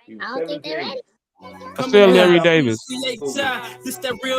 I don't think they're ready. I said Larry Davis.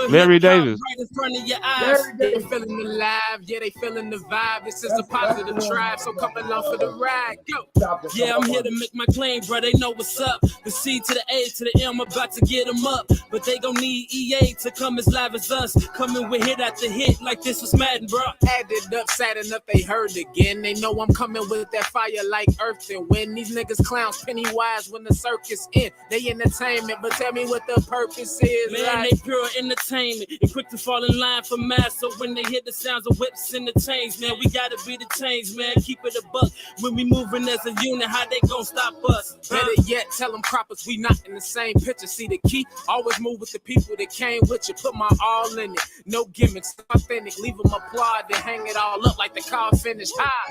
Larry Davis. Right in front of your eyes. They feeling alive, yeah, they feeling the vibe. This is a positive tribe, so come along for the ride. Go. Yeah, I'm here to make my claim, bro. They know what's up. The C to the A to the M, about to get them up. But they gon' need EA to come as live as us. Coming with hit after hit like this was Madden, bro. Added up, sad enough, they heard again. They know I'm coming with that fire like earth and wind. These niggas clowns Pennywise when the circus in. They entertainment, but tell me what the purpose is. Man, like. They pure entertainment and quick to fall in line for mass. So when they hear the sounds of whips and the chains, man, we gotta be the change, man. Keep it a buck. When we moving as a unit, how they gon' stop us? Better yet, tell them croppers we not in the same picture. See the key? Always move with the people that came with you. Put my all in it. No gimmicks, authentic. Leave them applaud, then hang it all up like the car finished high.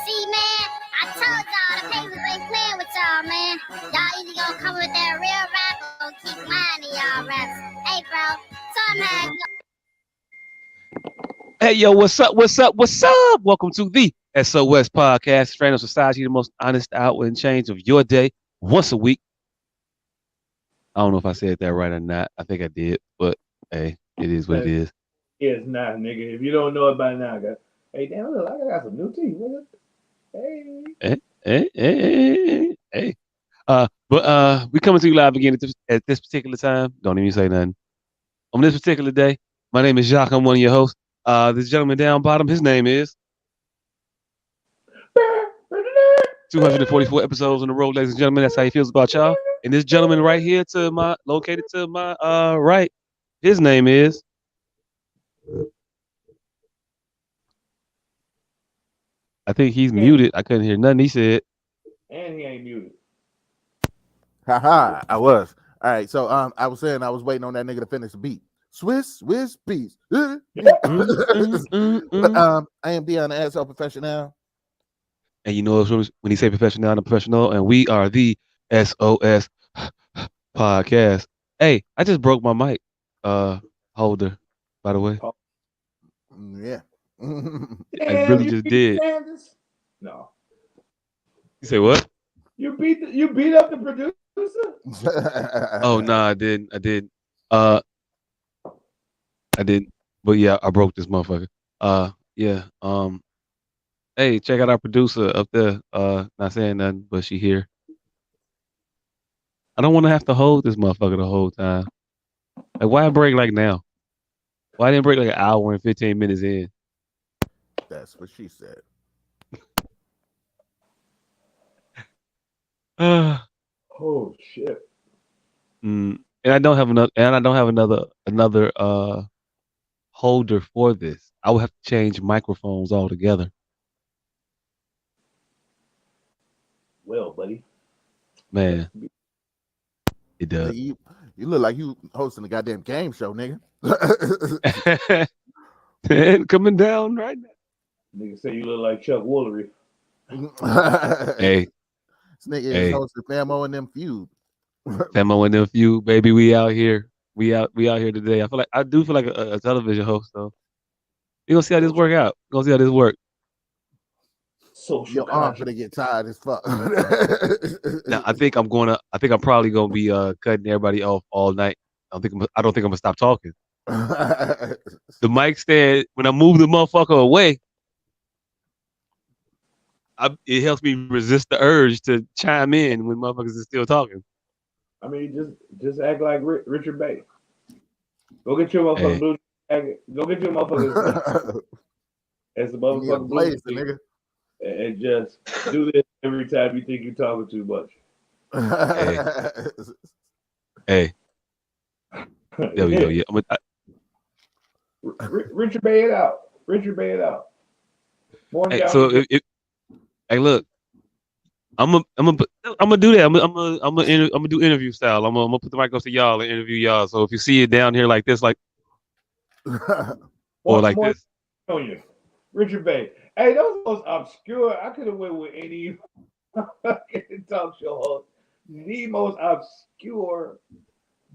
See, man, I told y'all the papers ain't playing with y'all, man. Y'all either gonna come with that real rap or gonna keep lying to y'all raps. Hey, bro, somehow. Hey, yo, what's up? What's up? What's up? Welcome to the S.O.S. podcast, Strain of Society, the most honest outward and change of your day once a week. I don't know if I said that right or not. I think I did, but hey, it is what it is. It's not, nigga. If you don't know it by now, guys. Hey, damn, look, I got some new teeth. Hey. But we coming to you live again at this particular time. Don't even say nothing. On this particular day, my name is Jacques. I'm one of your hosts. This gentleman down bottom, his name is 244 episodes on the road, ladies and gentlemen. That's how he feels about y'all. And this gentleman right here located to my right, his name is I think he's muted. I couldn't hear nothing he said. And he ain't muted. Haha, I was. All right, so I was saying I was waiting on that nigga to finish the beat. Swiss peace. I am Dion the asshole professional. And you know when he say professional, I'm a professional, and we are the S.O.S. podcast. Hey, I just broke my mic holder, by the way. Oh. Yeah. I really just did. No. You say what? You beat up the producer? Oh no, I didn't. I didn't. But yeah, I broke this motherfucker. Yeah. Hey, check out our producer up there. Not saying nothing, but she here. I don't want to have to hold this motherfucker the whole time. Like, why break like now? Why didn't break like an hour and 15 minutes in? That's what she said. Oh shit. And I don't have another holder for this. I would have to change microphones altogether. Well, buddy. Man. It does. You look like you hosting a goddamn game show, nigga. And coming down right now. Nigga say you look like Chuck Woolery. Hey. This nigga is hosting Famo and them feud. Famo and them feud, baby. We out here. We out here today. I do feel like a television host though. You gonna see how this work out. Gonna see how this work. Social Your arms gonna get tired as fuck. Now I think I'm probably gonna be cutting everybody off all night. I don't think I'm gonna stop talking. The mic stand, when I move the motherfucker away, it helps me resist the urge to chime in when motherfuckers are still talking. I mean, just act like Richard Bay. Go get your motherfucking blue. Go get your motherfucking as the motherfucking blue nigga, and just do this every time you think you're talking too much. Hey. There we go. Yeah. Richard Bay it out. Hey, so hey, look, I'm gonna do that. I'm gonna do interview style. I'm gonna put the mic up to y'all and interview y'all. So if you see it down here like this, like or like this, on you, Richard Bay. Hey, those most obscure. I could have went with any talk show host. The most obscure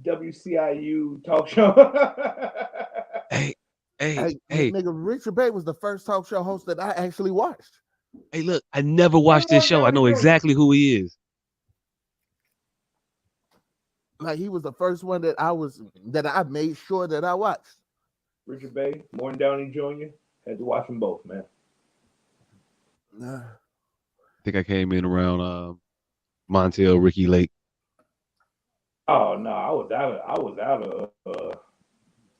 WCIU talk show. Hey, nigga, Richard Bay was the first talk show host that I actually watched. Hey, look, I never watched this show. I know exactly who he is. Like he was the first one that I made sure that I watched. Richard Bay, Morton Downey Jr. Had to watch them both, man. I think I came in around Montel, Ricky Lake. Oh no, I was out of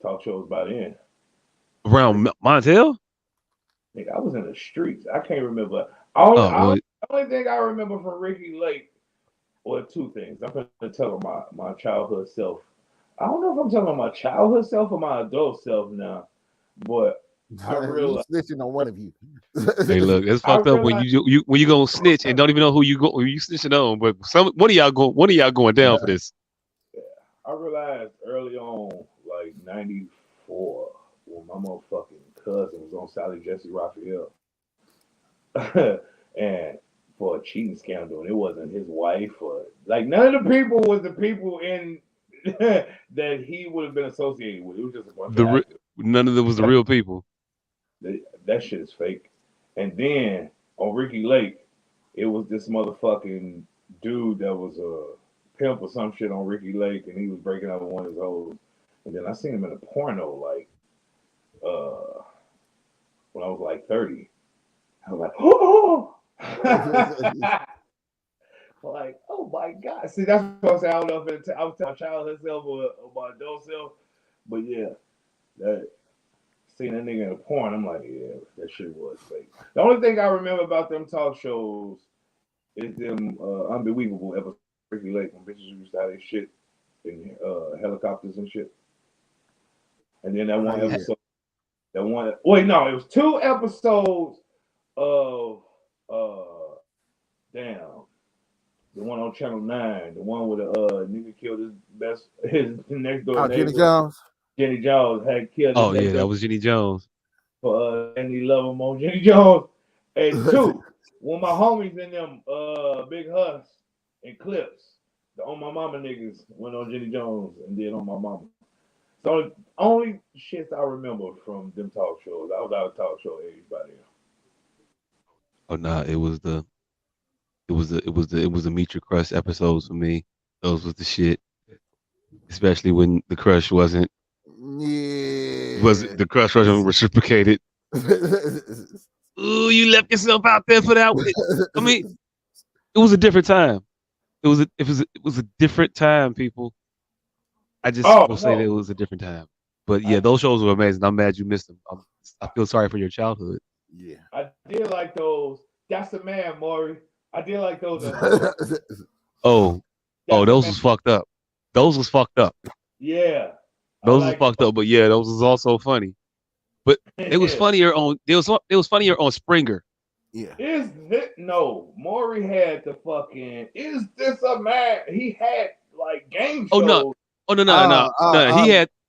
talk shows by then. Around Montel? Nigga, I was in the streets. I can't remember. Well, The only thing I remember from Ricky Lake were two things. I'm gonna tell my childhood self. I don't know if I'm telling my childhood self or my adult self now, but I realized you snitching on one of you. hey, look, it's fucked up when you gonna snitch and don't even know who you snitching on. But one of y'all going down for this. Yeah, I realized early on, like '94, when my motherfucking cousin was on Sally Jesse Raphael, and for a cheating scandal, and it wasn't his wife or like none of the people was the people in that he would have been associated with. It was just a bunch of actors. None of them was the real people. That shit is fake. And then on Ricky Lake, it was this motherfucking dude that was a pimp or some shit on Ricky Lake, and he was breaking up with one of his hoes. And then I seen him in a porno like when I was like 30. I was like, oh, like, oh my God. See, that's what I say. I don't know if I was telling my childhood self or my adult self, but yeah, that. Seeing that nigga in a porn, I'm like, yeah, that shit was fake. The only thing I remember about them talk shows is them unbelievable episodes of Ricky Lake when bitches used to have their shit in helicopters and shit. And then that one episode, it was 2 episodes of the one on Channel 9, the one where the nigga killed his next door neighbor. Jenny Jones. Jenny Jones had killed. Oh yeah, that was Jenny Jones. For Any Love Him on Jenny Jones. And 2, when my homies in them Big Huss and Clips, the On My Mama niggas went on Jenny Jones and did On My Mama. So only shit I remember from them talk shows. I was out of talk show age by then. Oh nah, it was the Meet Your Crush episodes for me. Those was the shit. Especially when the crush wasn't the crush wasn't reciprocated. Ooh, you left yourself out there for that. I mean, it was a different time. It was a different time, people. I just will say that it was a different time. But yeah, those shows were amazing. I'm mad you missed them. I feel sorry for your childhood. Yeah, I did like those. That's the man, Maury. I did like those. Those was fucked up. Those was fucked up. Yeah. Those was fucked up, but yeah, those was also funny. But it was funnier on funnier on Springer. Yeah. Maury had the fucking is this a man? He had like game shows. No.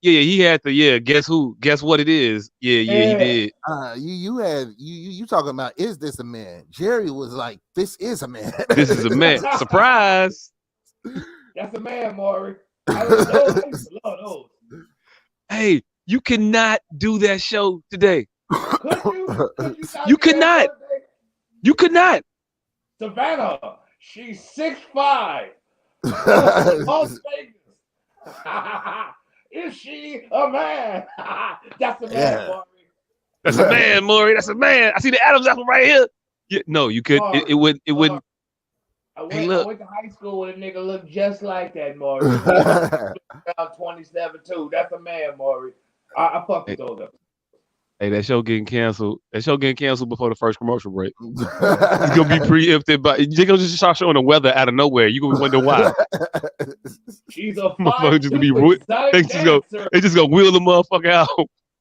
He had the guess who? Guess what it is? Yeah, he did. You talking about is this a man? Jerry was like, this is a man. This is a man. Surprise. That's a man, Maury. I love those. Hey, you cannot do that show today. Could you? You could not. You could not. Savannah, she's 6'5". Las Vegas. Is she a man? That's a man, Maury. That's a man, Maury. That's a man. I see the Adams apple right here. Yeah, no, you could. It wouldn't. I went to high school with a nigga look just like that, Maury. Around 27 too. That's a man, Maury. I fuck with those up. Hey, that show getting canceled. That show getting canceled before the first commercial break. It's gonna be preempted, but you're gonna just start showing the weather out of nowhere. You gonna wonder why. She's a just gonna be they just gonna wheel the motherfucker out.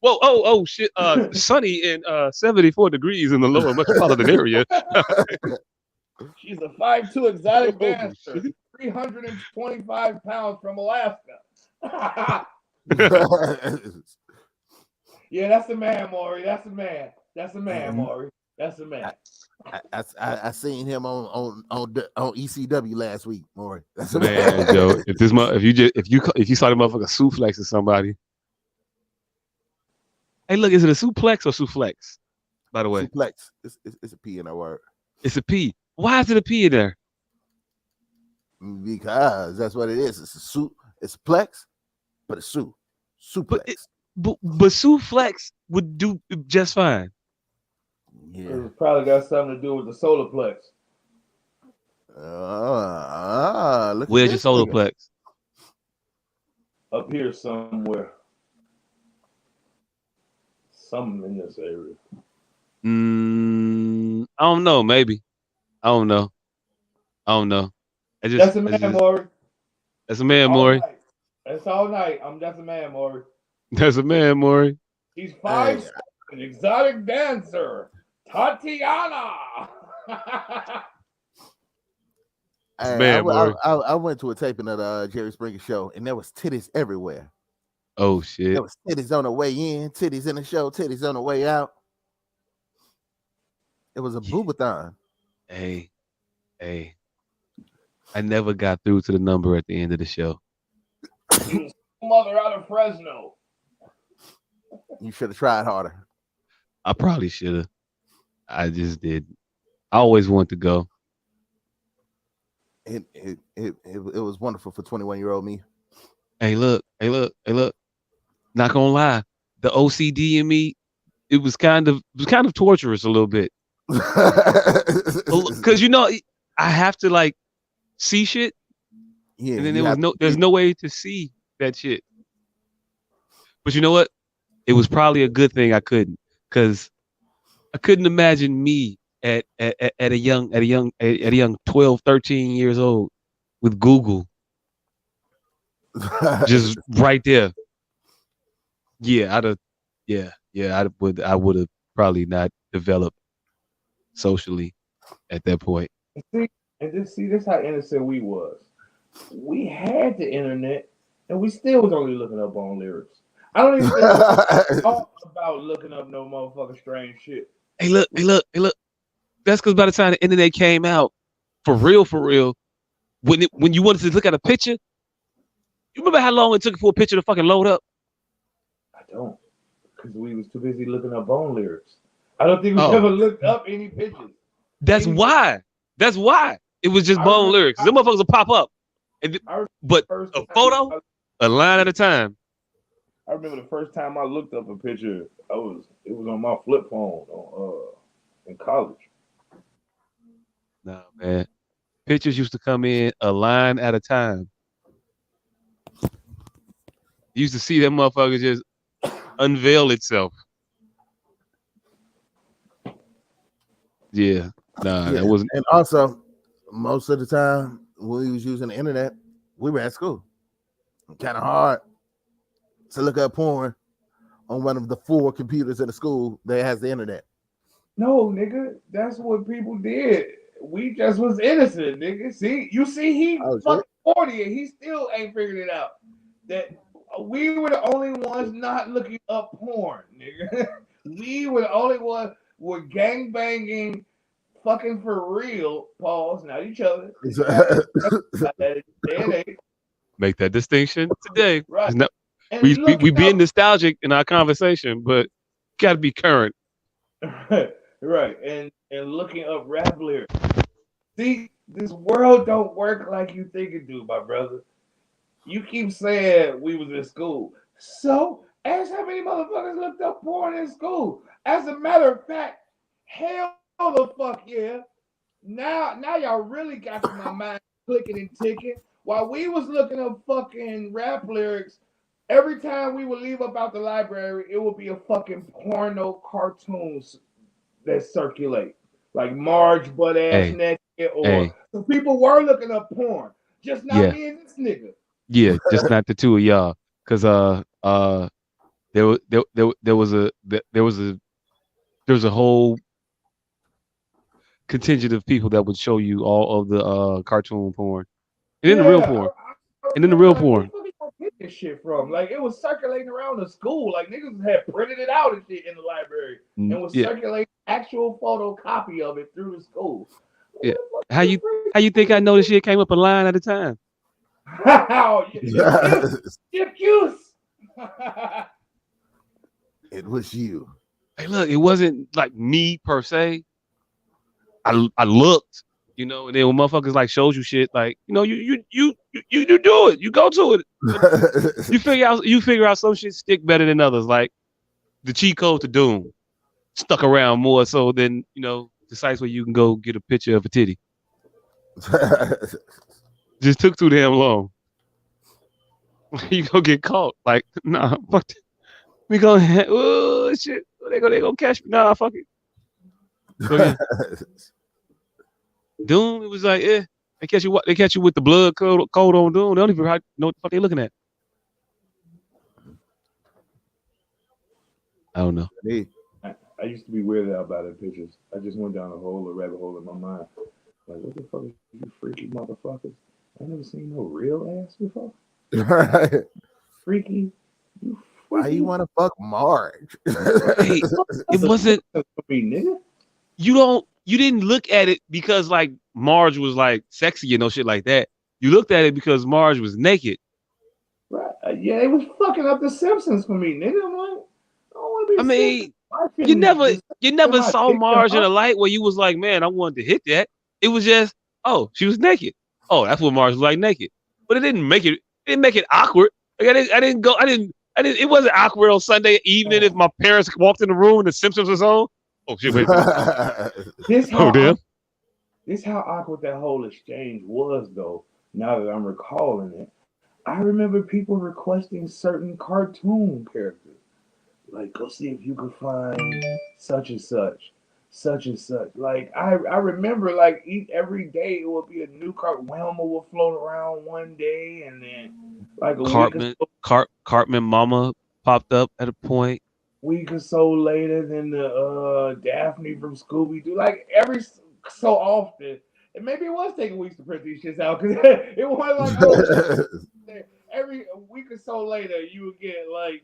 Whoa, oh shit. Sunny and 74 degrees in the lower metropolitan area. She's a 5'2" exotic dancer, 325 pounds from Alaska. Yeah, that's the man, Maury. That's the man. That's the man, Maury. That's the man. I seen him on ECW last week, Maury. That's the man, Joe. If you saw the motherfucker suplex or somebody. Hey, look, is it a suplex or suplex? By the way, suplex. It's a P in that word. It's a P. Why is it a P in there? Because that's what it is. It's a suit. It's plex, but a suit. Suplex. But Suplex would do just fine. Yeah. It's probably got something to do with the solar plex. Look Where's at your this solar nigga. plex? Up here somewhere. Something in this area. I don't know. Maybe. I don't know. That's a man, Maury. That's a man, All Maury. night. That's all night. That's a man, Maury. That's a man, Maury. He's 5'7", an exotic dancer, Tatiana. Hey, Man, Maury. I went to a taping of the Jerry Springer show, and there was titties everywhere. Oh shit! There was titties on the way in, titties in the show, titties on the way out. It was a boobathon. Hey, I never got through to the number at the end of the show. He was mother out of Fresno. You should have tried harder. I probably should have. I just didn't. I always wanted to go. It was wonderful for 21-year-old me. Hey, look. Not gonna lie, the OCD in me, it was kind of torturous a little bit. Because I have to like see shit. Yeah, and then there's no way to see that shit. But you know what? It was probably a good thing I couldn't, because I couldn't imagine me at a young 12, 13 years old with Google just right there. Yeah, I would have probably not developed socially at that point. This how innocent we was. We had the internet, and we still was only looking up on lyrics. I don't even talk about looking up no motherfucking strange shit. Hey, look. That's because by the time the internet came out, for real, when you wanted to look at a picture, you remember how long it took for a picture to fucking load up? I don't, because we was too busy looking up bone lyrics. I don't think we ever looked up any pictures. That's why. It was just bone lyrics. Them motherfuckers will pop up. But a photo, a line at a time. I remember the first time I looked up a picture, it was on my flip phone in college. Nah, man. Pictures used to come in a line at a time. You used to see that motherfucker just unveil itself. Yeah. Nah, that wasn't. And also, most of the time when we was using the internet, we were at school. Kind of hard to look up porn on one of the 4 computers in the school that has the internet. No, nigga, that's what people did. We just was innocent, nigga. He fucking 40 and he still ain't figured it out. That we were the only ones not looking up porn, nigga. We were the only ones were gang banging, fucking for real. Pause, not each other. Make that distinction today. Right. We being nostalgic in our conversation, but got to be current. Right. And looking up rap lyrics. See, this world don't work like you think it do, my brother. You keep saying we was in school. So, ask how many motherfuckers looked up porn in school. As a matter of fact, hell the fuck yeah. Now y'all really got my mind clicking and ticking. While we was looking up fucking rap lyrics, every time we would leave up out the library, it would be a fucking porno cartoons that circulate. Like Marge butt ass naked, or so people were looking up porn. Just not me and this nigga. Yeah, just not the two of y'all. Cause there was a whole contingent of people that would show you all of the cartoon porn. And then the real porn. And then the real porn. Where people get this shit from? Like, it was circulating around the school. Like, niggas had printed it out and shit in the library and was circulating actual photocopy of it through the school. Yeah. How you think I know this shit came up a line at a time? It was you. Hey, look, it wasn't like me per se. I looked, You know, and then when motherfuckers like shows you shit, like, you know, you do it. You go to it. You figure out some shit stick better than others. Like the cheat code to Doom stuck around more so than, you know, the sites where you can go get a picture of a titty. Just took too damn long. You go get caught. Like, nah, fuck that. We go, oh shit. They gonna catch me. Nah, fuck it. So yeah. Doom, it was like, they catch you with the blood code on Doom. They don't even know what the fuck they looking at. I don't know. I used to be weirded out by the pictures. I just went down a rabbit hole in my mind. Like, what the fuck are you freaky motherfuckers? I never seen no real ass before. Right. Freaky. Why you want to fuck Marge? Hey, it wasn't me, nigga. You didn't look at it because like Marge was like sexy and no shit like that. You looked at it because Marge was naked. Right. Yeah, it was fucking up the Simpsons for me, nigga. I'm like, I don't want to be. I mean, you never saw Marge in a light where you was like, man, I wanted to hit that. It was just, oh, she was naked. Oh, that's what Marge was like, naked. But it didn't make it awkward. Like it wasn't awkward on Sunday evening if my parents walked in the room and the Simpsons was on. Oh shit, wait a minute. This how awkward that whole exchange was though, now that I'm recalling it. I remember people requesting certain cartoon characters. Like, go see if you could find such and such, such and such. Like, I remember, like, every day it would be a new cart. Wilma would float around one day, and then, like, Cartman Mama popped up at a point. Week or so later, then the Daphne from Scooby Doo. Like, every so often, and maybe it was taking weeks to print these shits out, because it wasn't like, every week or so later, you would get, like,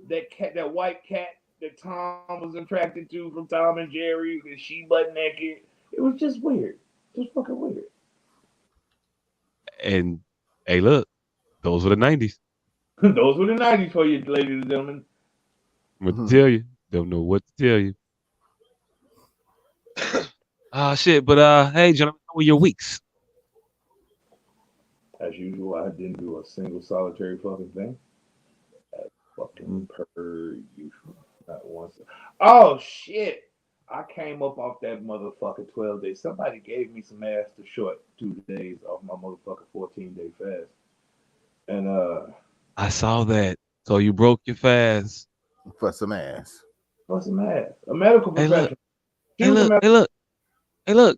that white cat that Tom was attracted to from Tom and Jerry, and she butt naked. It was just weird. Just fucking weird. And hey, look, those were the 90s. Those were the 90s for you, ladies and gentlemen. What to tell you? Don't know what to tell you. Shit. But hey, gentlemen, how were your weeks? As usual, I didn't do a single solitary fucking thing. Fucking per usual. Not once. Oh shit! I came up off that motherfucker 12 days. Somebody gave me some ass to short 2 days off my motherfucker 14-day fast. And I saw that. So you broke your fast. For some ass. For some ass. A medical professional. Hey look.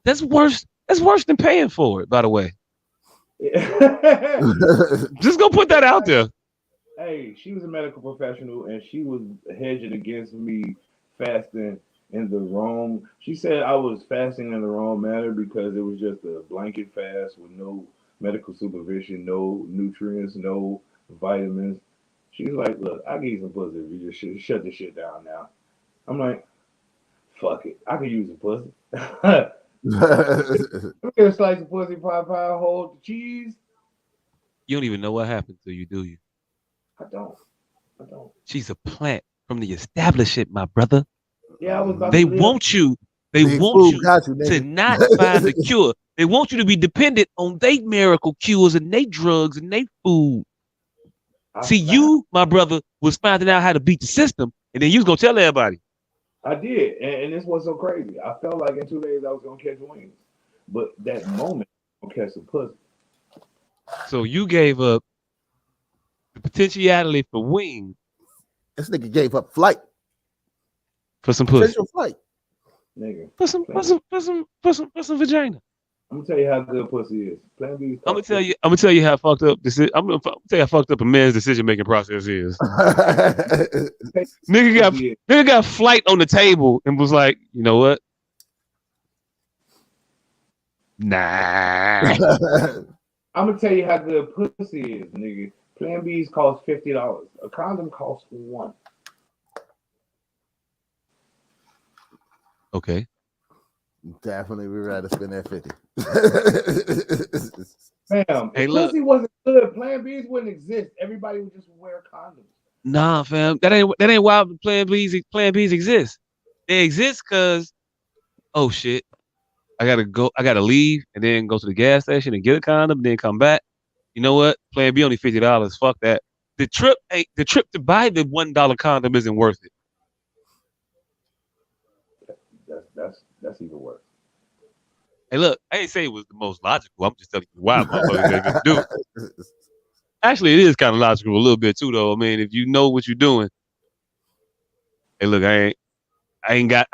That's worse than paying for it, by the way. Just go put that out there. Hey, she was a medical professional, and she was hedging against me fasting in the wrong. She said I was fasting in the wrong manner because it was just a blanket fast with no medical supervision, no nutrients, no vitamins. She was like, "Look, I give you some pussy if you just shut this shit down now." I'm like, "Fuck it, I could use a pussy." Let me get a slice of pussy, pie, hold the cheese. You don't even know what happened to you, do you? I don't. She's a plant from the establishment, my brother. Yeah, I was about They to want you. They want you to not find the cure. They want you to be dependent on their miracle cures and their drugs and their food. See, you, my brother, was finding out how to beat the system, and then you was gonna tell everybody. I did, and this was so crazy. I felt like in 2 days I was gonna catch wings, but that moment I was gonna catch some pussy. So you gave up the potentiality for wings. This nigga gave up flight for some pussy. Potential flight, nigga. For some vagina. I'm gonna tell you how good pussy is. Plan B. I'm gonna tell you how fucked up this is. I'm gonna tell you how fucked up a man's decision making process is. nigga got flight on the table and was like, you know what? Nah. I'm gonna tell you how good pussy is, nigga. Plan B's cost $50. A condom costs $1. Okay. Definitely, we'd rather spend that 50. Fam, if pussy wasn't good, Plan B's wouldn't exist. Everybody would just wear condoms. Nah, fam, that ain't why Plan B's exist. They exist because, oh shit, I gotta leave and then go to the gas station and get a condom and then come back. You know what? Plan B only $50. Fuck that. The trip to buy the $1 condom isn't worth it. That's even worse. Hey, look, I ain't say it was the most logical. I'm just telling you why motherfuckers ain't gonna do it. Actually, it is kind of logical a little bit too, though. I mean, if you know what you're doing, hey, look, I ain't got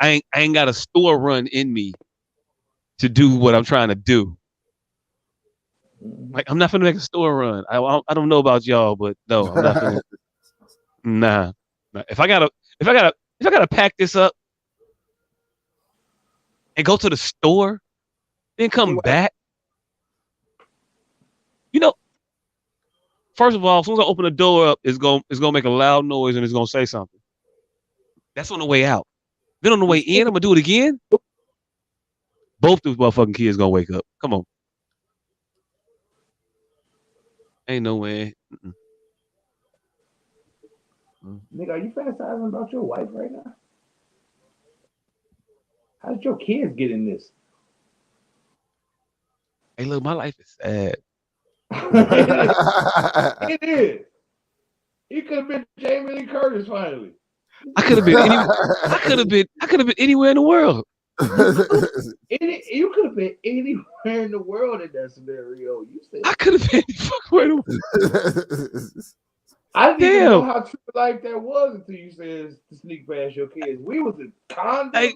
a store run in me to do what I'm trying to do. Like, I'm not gonna make a store run. I don't know about y'all, but no, I'm not gonna. Nah. If I gotta pack this up and go to the store, then come back. You know, first of all, as soon as I open the door up, it's gonna make a loud noise and it's gonna say something. That's on the way out. Then on the way in, I'm gonna do it again. Both those motherfucking kids gonna wake up. Come on. Ain't no way. Nigga, are you fantasizing about your wife right now? How did your kids get in this? Hey, look, my life is sad. It is. He could have been Jamie Lee Curtis finally. I could have been anywhere in the world. You could have been anywhere in the world in that scenario. You said I could have been anywhere in the world. I didn't even know how true life that was until you said to sneak past your kids. We was in condoms.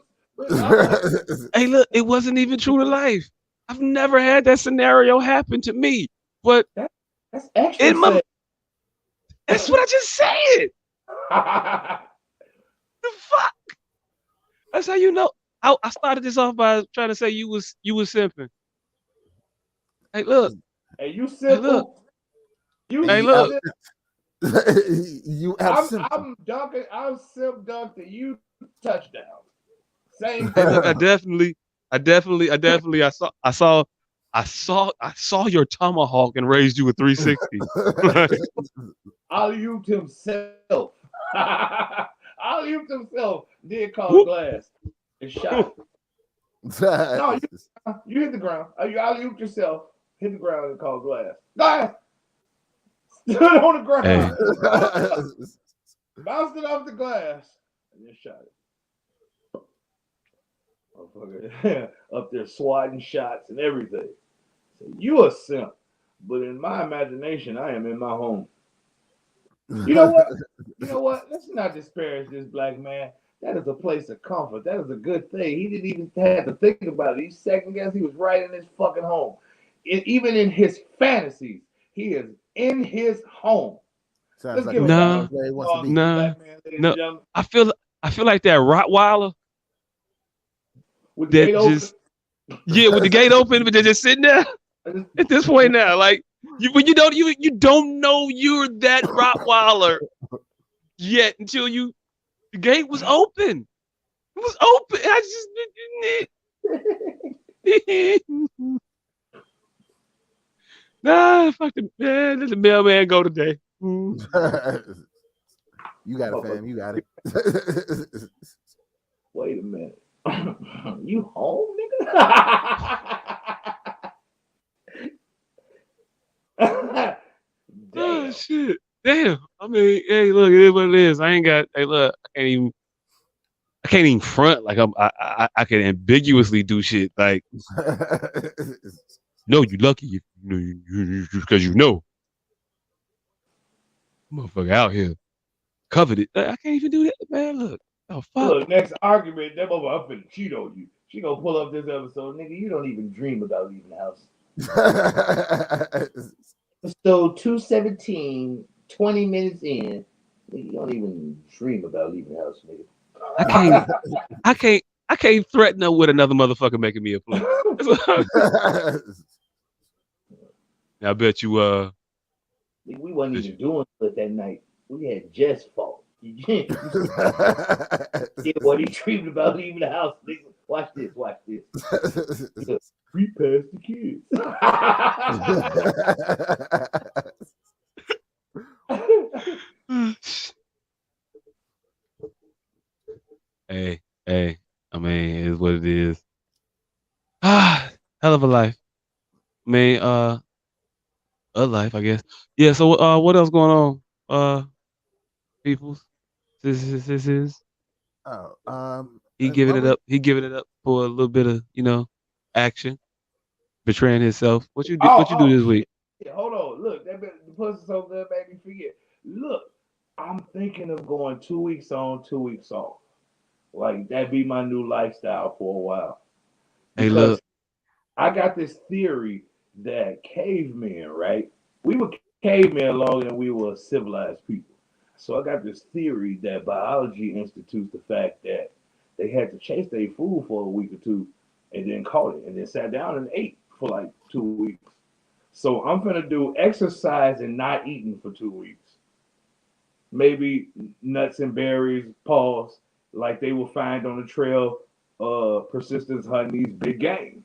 Hey, look, it wasn't even true to life. I've never had that scenario happen to me. But that's extra. That's what I just said. The fuck? That's how you know. I started this off by trying to say you was simping. Hey, look. Hey, you simp. Hey, look. Hey, look. You I'm dunking. I'm simp dunked you touchdown. Same thing. Hey, look, I definitely I saw your tomahawk and raised you a 360. Alley-ooped himself. Alley-ooped himself. Did call glass and shot. No, you hit the ground. You alley-ooped yourself. Hit the ground and called glass. Glass. Stood on the ground. Hey. Bounced it off the glass and then shot it. Up there swatting shots and everything. So you a simp, but in my imagination, I am in my home. You know what? Let's not disparage this black man. That is a place of comfort. That is a good thing. He didn't even have to think about it. He second guessed. He was right in his fucking home. Even in his fantasies, he is in his home. Sounds like no. I feel like that Rottweiler. With the gate open. With the gate open, but they're just sitting there at this point now. Like you don't know you're that Rottweiler yet until the gate was open. It was open. Fuck the man. Let the mailman go today. You got it, fam. You got it. Wait a minute. You home, nigga? Oh shit! Damn. I mean, hey, look, it is what it is. I ain't got. Hey, look, I can't even front. Like I can ambiguously do shit. Like, no, you lucky because you know, motherfucker out here covered it. I can't even do that, man. Look. Oh, fuck. Look, next argument, that mother up and cheat on you. She gonna pull up this episode, nigga. You don't even dream about leaving the house. So 2:17, 20 minutes in, nigga, you don't even dream about leaving the house, nigga. I can't threaten her with another motherfucker making me a play. I bet you we wasn't even doing it that night. We had just fought. Yeah, what he dreamed about leaving the house. Watch this. We passed the kids. Hey, I mean, it is what it is. hell of a life. I mean, a life, I guess. Yeah. So, what else going on? People, this is Oh, he giving what it we up. He giving it up for a little bit of action, betraying himself. What you do Oh this shit. week? Hold on. Look, the pussy so good, made me forget. Look, I'm thinking of going 2 weeks on, 2 weeks off. Like that be my new lifestyle for a while. Hey, Because look. I got this theory that cavemen, right? We were cavemen longer than we were civilized people. So I got this theory that biology institutes the fact that they had to chase their food for a week or two and then caught it and then sat down and ate for like 2 weeks. So I'm gonna do exercise and not eating for 2 weeks. Maybe nuts and berries, pause, like they will find on the trail, persistence hunting these big game.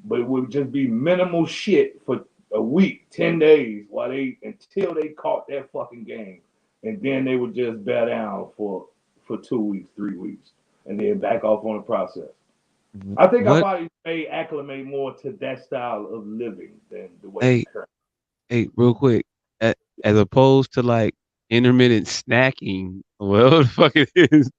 But it would just be minimal shit for a week, 10 days, while they until they caught that fucking game, and then they would just bear down for 2 weeks, 3 weeks, and then back off on the process. I think our What? bodies may acclimate more to that style of living than the way we Hey, currently. hey, real quick. As opposed to like intermittent snacking, whatever the fuck it is,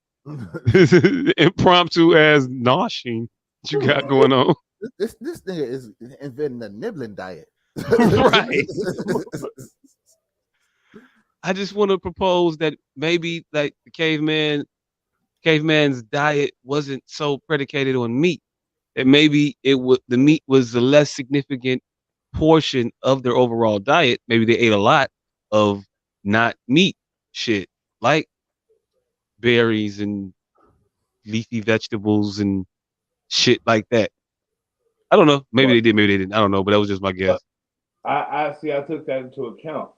this is impromptu as noshing that you got going on. this nigga is inventing a nibbling diet. Right. I just want to propose that maybe like the caveman's diet wasn't so predicated on meat. That maybe the meat was a less significant portion of their overall diet. Maybe they ate a lot of not meat shit, like berries and leafy vegetables and shit like that. I don't know. Maybe But they did, maybe they didn't. I don't know, but that was just my guess. I see. I took that into account.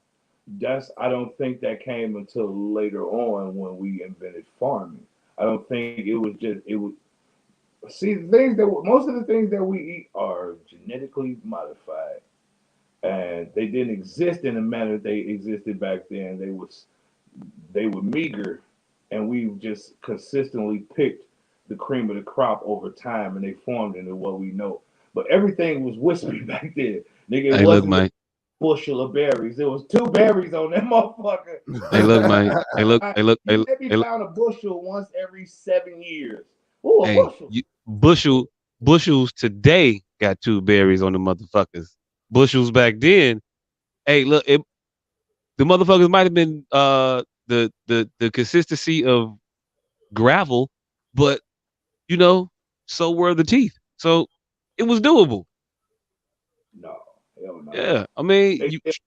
That's I don't think that came until later on when we invented farming. I don't think it was just it was. See, the things that most of the things that we eat are genetically modified, and they didn't exist in the manner they existed back then. They were meager, and we just consistently picked the cream of the crop over time, and they formed into what we know. But everything was wispy back then, nigga. It Hey, look, wasn't just man. a bushel of berries. There was two berries on that motherfucker. Hey, look, man. Hey, look. I, Hey, look. you Hey, maybe hey, look. found a bushel once every 7 years. Ooh, a Hey, bushel. bushels today got two berries on the motherfuckers. Bushels back then. Hey, look, the motherfuckers might have been the consistency of gravel, but you know, so were the teeth. So it was doable. No, hell no. Yeah, I mean, They, you that's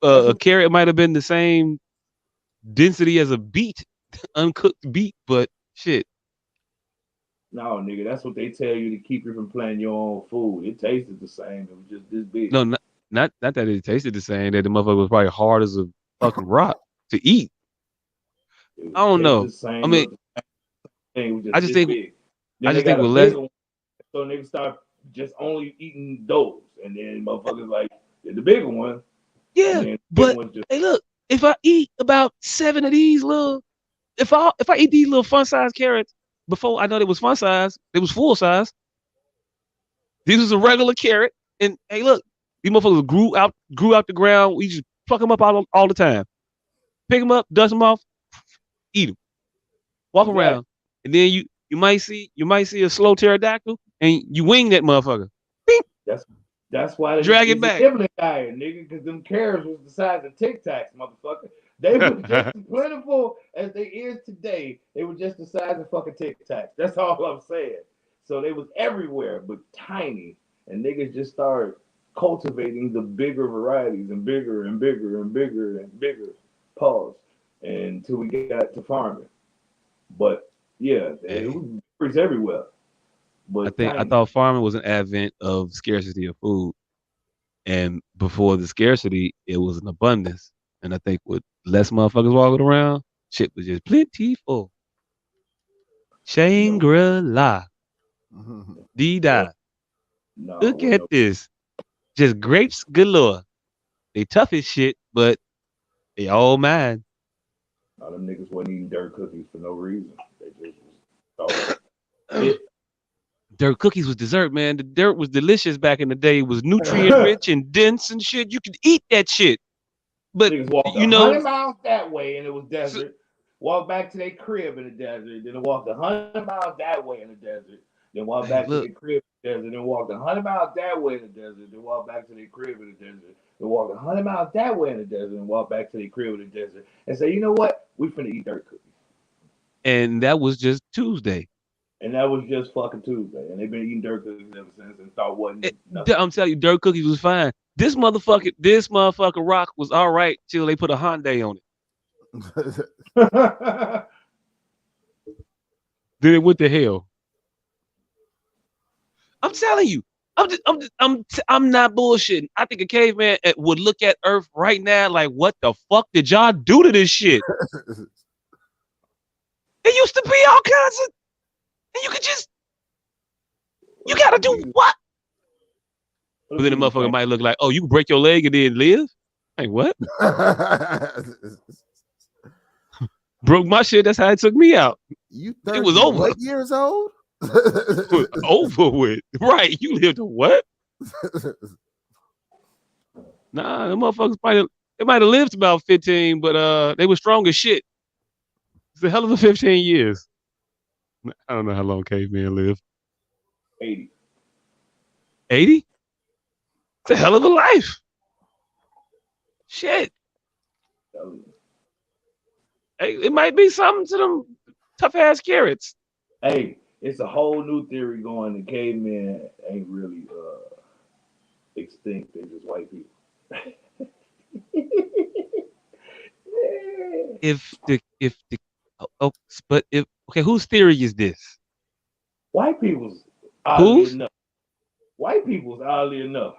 a what. carrot might have been the same density as a beet, uncooked beet, but shit. No, nigga, that's what they tell you to keep you from playing your own food. It tasted the same. It was just this big. No, not that it tasted the same. That the motherfucker was probably hard as a fucking rock to eat. It I was don't tasted know. the I same. mean, Looked the same. It was I just just this think big. I Then they just got think a with less. bigger one, so niggas start just only eating those, and then motherfuckers like the bigger one, and Yeah, then the bigger but one's just hey, look, if I eat about seven of these little, if I eat these little fun size carrots before I know they was fun size, they was full size. This was a regular carrot, and hey, look, these motherfuckers grew out the ground. We just pluck them up all the time, pick them up, dust them off, eat them, walk exactly. around, and then you might see a slow pterodactyl, and you wing that motherfucker, bing, That's that's why drag it it's a back. nibbling diet, nigga, because them carrots was the size of Tic Tacs, motherfucker. They were just as plentiful as they is today. They were just the size of fucking Tic Tacs. That's all I'm saying. So they was everywhere, but tiny. And niggas just started cultivating the bigger varieties and bigger and bigger and bigger and bigger. Pause. Until we got to farming. But yeah, it Hey, was berries everywhere, but I tiny. thought farming was an advent of scarcity of food. And before the scarcity, it was an abundance. And I think with less motherfuckers walking around, shit was just plentiful. No, Shangri-La. no, D-die. no, Look wasn't at no. this. Just grapes galore. They tough as shit, but they all mine. All them niggas wasn't eating dirt cookies for no reason. They just was thought it. Dirt cookies was dessert, man. The dirt was delicious back in the day. It was nutrient rich and dense and shit. You could eat that shit. But Niggas walked you know, 100 miles that way and it was desert. Walk back to their crib in the desert. Then walked 100 miles that way in the desert. Then walk back to their crib in the desert. Then walked 100 miles that way in the desert. Then walk back to their crib in the desert. Then walk 100 miles that way in the desert and walk back to their crib in the desert and say, you know what? We finna eat dirt cookies. And that was just Tuesday. And that was just fucking Tuesday. And they've been eating dirt cookies ever since and thought wasn't nothing. I'm telling you, dirt cookies was fine. This motherfucker rock was all right till they put a Hyundai on it. Then it went to hell. I'm telling you, I'm not bullshitting. I think a caveman would look at Earth right now like, what the fuck did y'all do to this shit? It used to be all kinds of, and you gotta do what? But then the motherfucker might look like, oh, you can break your leg and then live? Like, what? Broke my shit. That's how it took me out. It was over. What years old? It was over with. Right. You lived to what? Nah, the motherfuckers they might have lived about 15, but they were strong as shit. It's a hell of a 15 years. I don't know how long cavemen lived. 80. 80? It's a hell of a life. Shit. Hey, it might be something to them tough ass carrots. Hey, it's a whole new theory going. The cavemen ain't really extinct. They're just white people. Whose theory is this? White people's oddly enough. White people's oddly enough.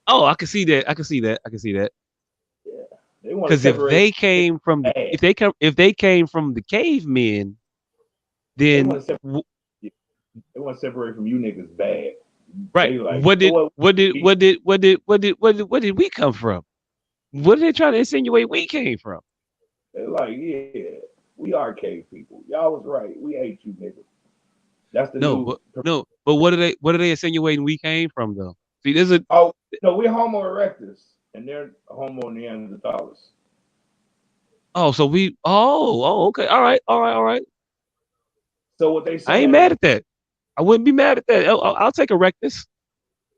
Oh, I can see that. Yeah, they want because if they came from the cavemen, then they want to separate from you niggas bad. Right. Like, where did we come from? What are they trying to insinuate we came from? They're like, yeah, we are cave people. Y'all was right. We hate you niggas. That's the but what are they insinuating we came from though? See, there's a we're Homo erectus and they're Homo neanderthalis. Oh, so okay. All right. So what they say, I ain't mad at that. I wouldn't be mad at that. I'll take erectus.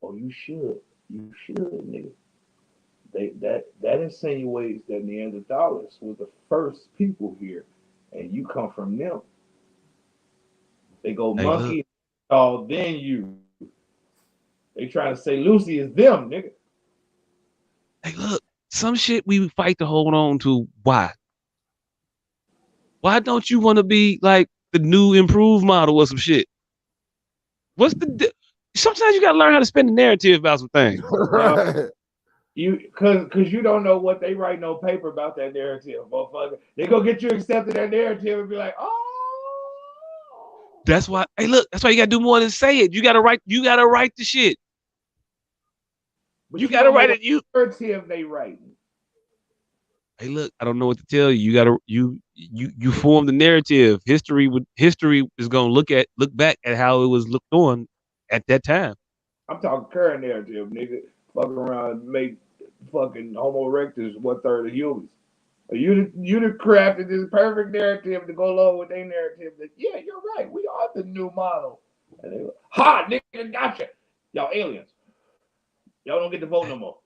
Oh, you should, nigga. That insinuates that Neanderthals was the first people here, and you come from them. They go monkey, then you. They trying to say Lucy is them, nigga. Hey, look, some shit we fight to hold on to. Why? Why don't you want to be like the new improved model or some shit? Sometimes you gotta learn how to spin the narrative about some things. Because you don't know what they writing on paper about that narrative, motherfucker. They go get you accepted that narrative and be like, oh. That's why. Hey, look, that's why you gotta do more than say it. You gotta write the shit. But you gotta write it. Narrative they writing. Hey, look, I don't know what to tell you. You gotta you form the narrative. History is gonna look back at how it was looked on at that time. I'm talking current narrative, nigga. Fuck around and make fucking Homo erectus 1/3 of humans. You crafted this perfect narrative to go along with their narrative that, yeah, you're right. We are the new model. And they ha, nigga, gotcha. Y'all aliens. Y'all don't get to vote no more.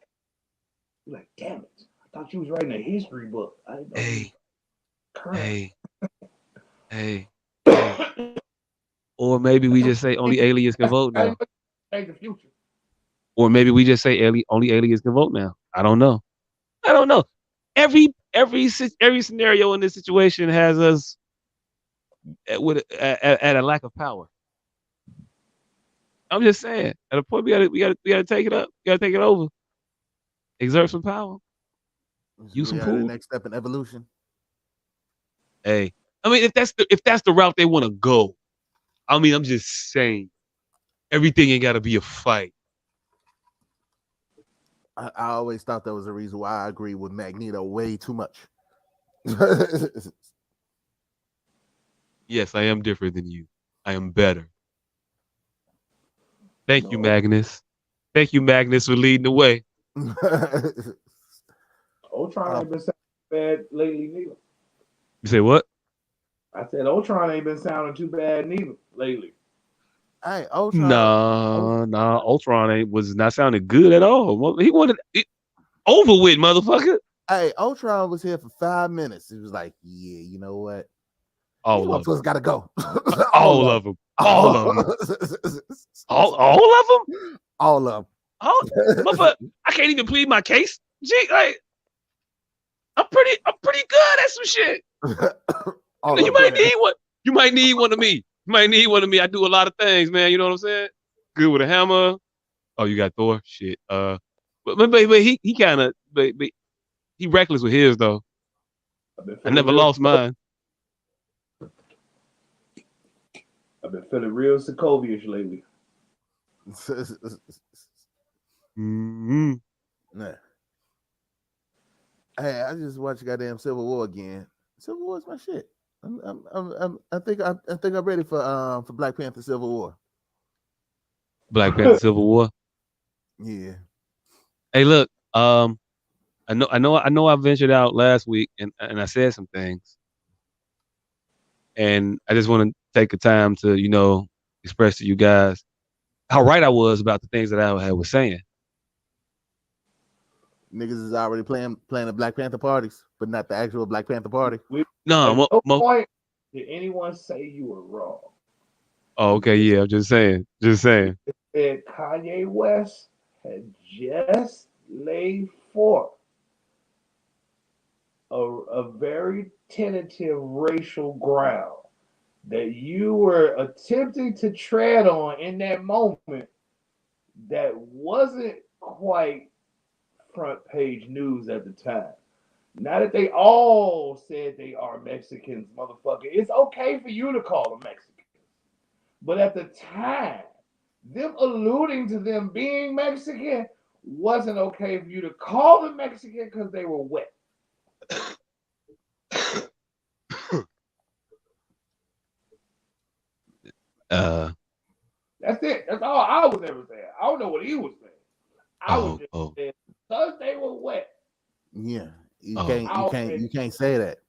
You're like, damn it. I thought you was writing a history book. I didn't know. Hey. Or maybe we just say only aliens can vote now. Change the future. Or maybe we just say only aliens can vote now. I don't know. Every scenario in this situation has us at a lack of power. I'm just saying. At a point, we gotta take it up. We gotta take it over. Exert some power. Use some pool. The next step in evolution. Hey, I mean, if that's the route they want to go, I mean, I'm just saying, everything ain't got to be a fight. I always thought that was the reason why I agree with Magneto way too much. Yes, I am different than you. I am better. Thank you, Magnus. Thank you, Magnus, for leading the way. Ultron ain't been sounding bad lately neither. You say what? I said Ultron ain't been sounding too bad neither lately. Hey, Ultron. No, Ultron was not sounding good at all. Well, he wanted it over with, motherfucker. Hey, Ultron was here for 5 minutes. He was like, "Yeah, you know what? All These of them. motherfuckers gotta go. All of them. All of them. All of them. All of them. Motherfucker, I can't even plead my case. Gee, like I'm pretty good at some shit. You might need one. You might need one of me. You might need one of me. I do a lot of things, man. You know what I'm saying? Good with a hammer. Oh, you got Thor? Shit. But he kind of, but he reckless with his though. I never lost mine. I've been feeling real Sokovia-ish lately. Mm-hmm. Nah. Hey, I just watched goddamn Civil War again. Civil War's my shit. I think I'm ready for Black Panther Civil War. Black Panther Civil War. Yeah. Hey, look. I know. I ventured out last week and I said some things, and I just want to take the time to express to you guys how right I was about the things that I was saying. Niggas is already playing the Black Panther parties, but not the actual Black Panther party. No, at no point did anyone say you were wrong. Oh, okay, yeah, I'm just saying. And Kanye West had just laid forth a very tentative racial ground that you were attempting to tread on in that moment that wasn't quite front page news at the time. Now that they all said they are Mexicans, motherfucker, it's okay for you to call them Mexicans. But at the time, them alluding to them being Mexican wasn't okay for you to call them Mexican because they were wet. That's it. That's all I was ever saying. I don't know what he was saying. I was just saying because they were wet. Yeah, you can't say that.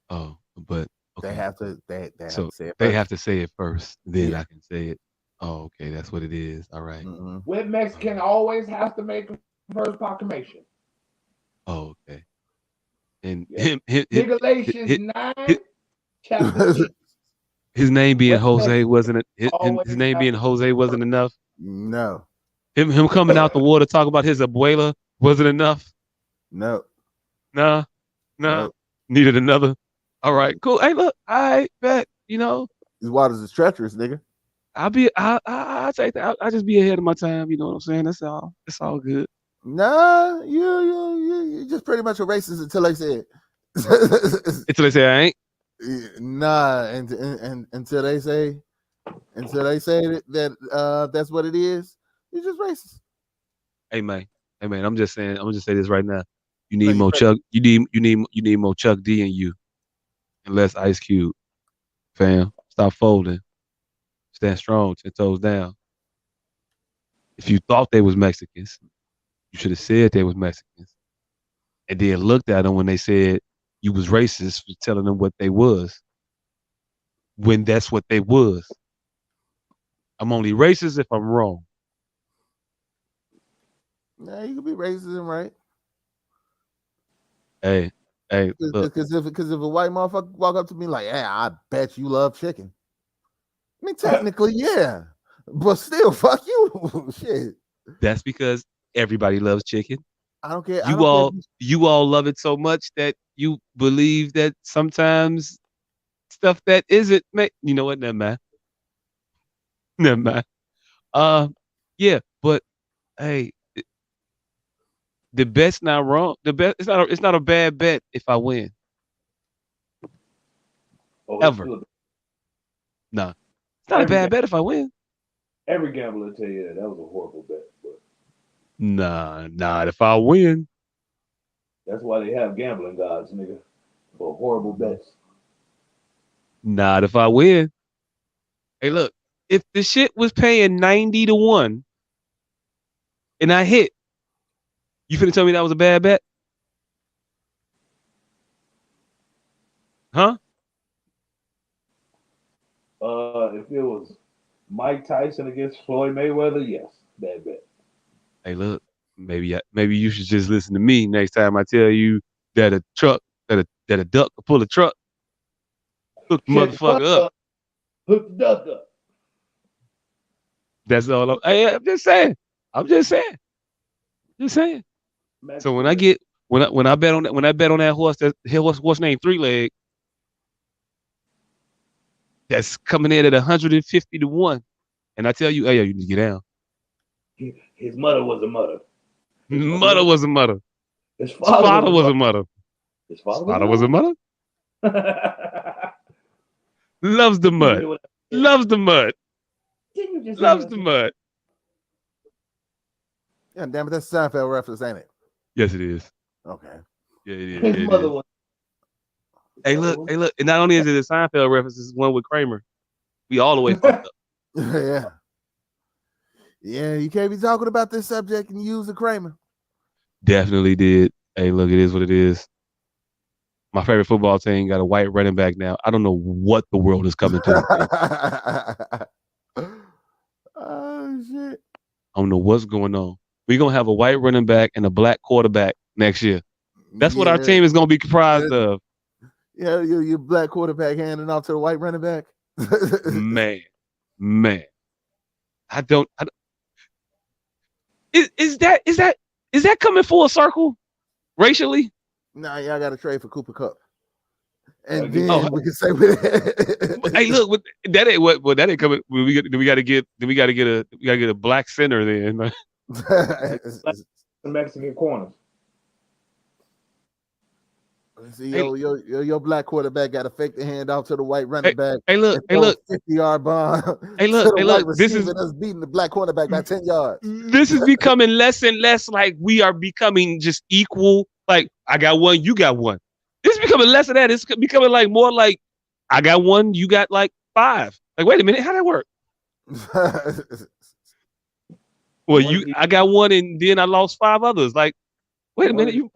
Oh, but okay. They have to say it first. They have to say it first, then I can say it. Oh, okay, that's what it is. All right. Mm-hmm. Wet Mexican always has to make a first proclamation. Oh, okay. And Galatians 9, chapter 6. His name being Jose wasn't his name being Jose wasn't enough. No. Him coming out the water talking about his abuela wasn't enough. No. Nah. Needed another. All right, cool. Hey, look, I bet these waters is treacherous, nigga. I'll take that. I'll just be ahead of my time. You know what I'm saying? That's all. It's all good. Nah, you just pretty much a racist until they say it. Until they say I ain't. Nah, and until they say that that's what it is. You're just racist. Hey man, I'm just saying. I'm gonna just say this right now. You need more Chuck. You need more Chuck D in you, and less Ice Cube. Fam, stop folding. Stand strong, 10 toes down. If you thought they was Mexicans, you should have said they was Mexicans, and then looked at them when they said you was racist for telling them what they was, when that's what they was. I'm only racist if I'm wrong. Nah, you can be racist and right. Hey, because if a white motherfucker walk up to me like, "Hey, I bet you love chicken," I mean, technically, yeah, but still, fuck you, shit. That's because everybody loves chicken. I don't care. You all love it so much that you believe that sometimes stuff that isn't. You know what? Never mind. Yeah, but hey, the bet's not wrong. The bet it's not a bad bet if I win. Ever. Nah. It's not a bad bet if I win. Every gambler will tell you that was a horrible bet. But nah, not if I win. That's why they have gambling gods, nigga, for horrible bets. Not if I win. Hey, look, if the shit was paying 90-1 and I hit, you finna tell me that was a bad bet? Huh? If it was Mike Tyson against Floyd Mayweather, yes, bad bet. Hey, look, maybe you should just listen to me next time I tell you that a duck will pull a truck, hook the motherfucker up. Hook the duck up. That's all. I'm just saying. I'm just saying. Just saying. So when I bet on that horse, that horse named Three Leg, that's coming in at 150-1, and I tell you, hey, yo, you need to get down. His mother was a mother. Mother was a mother. His father was a mother. His father was a mother. Loves the mud. Loves the mud. Loves the mud. Yeah, damn it, that's a Seinfeld reference, ain't it? Yes, it is. Okay. Yeah, it is. His mother was. Hey, look. And not only is it a Seinfeld reference, it's one with Kramer. We all the way fucked up. Yeah. Yeah, you can't be talking about this subject and use the Kramer. Definitely did. Hey, look, it is what it is. My favorite football team got a white running back now. I don't know what the world is coming to. Oh, shit. I don't know what's going on. We're going to have a white running back and a black quarterback next year. That's what our team is going to be comprised of. Yeah, your black quarterback handing off to the white running back. Man. I don't. Is that coming full circle racially? Nah, y'all got to trade for Cooper Kupp, and then we can say with it. Hey, look, that ain't what. Well, that ain't coming. We got to get a black center then. The Mexican corners. See, your black quarterback got to fake the handoff to the white running back. Hey, look, 50-yard bomb. Hey, look, this is us beating the black quarterback by 10 yards. This is becoming less and less like we are becoming just equal. Like, I got one, you got one. This is becoming less of that. It's becoming like more like I got one, you got like 5. Like, wait a minute, how'd that work? Well, I got one and then I lost 5 others. Like, wait a minute, you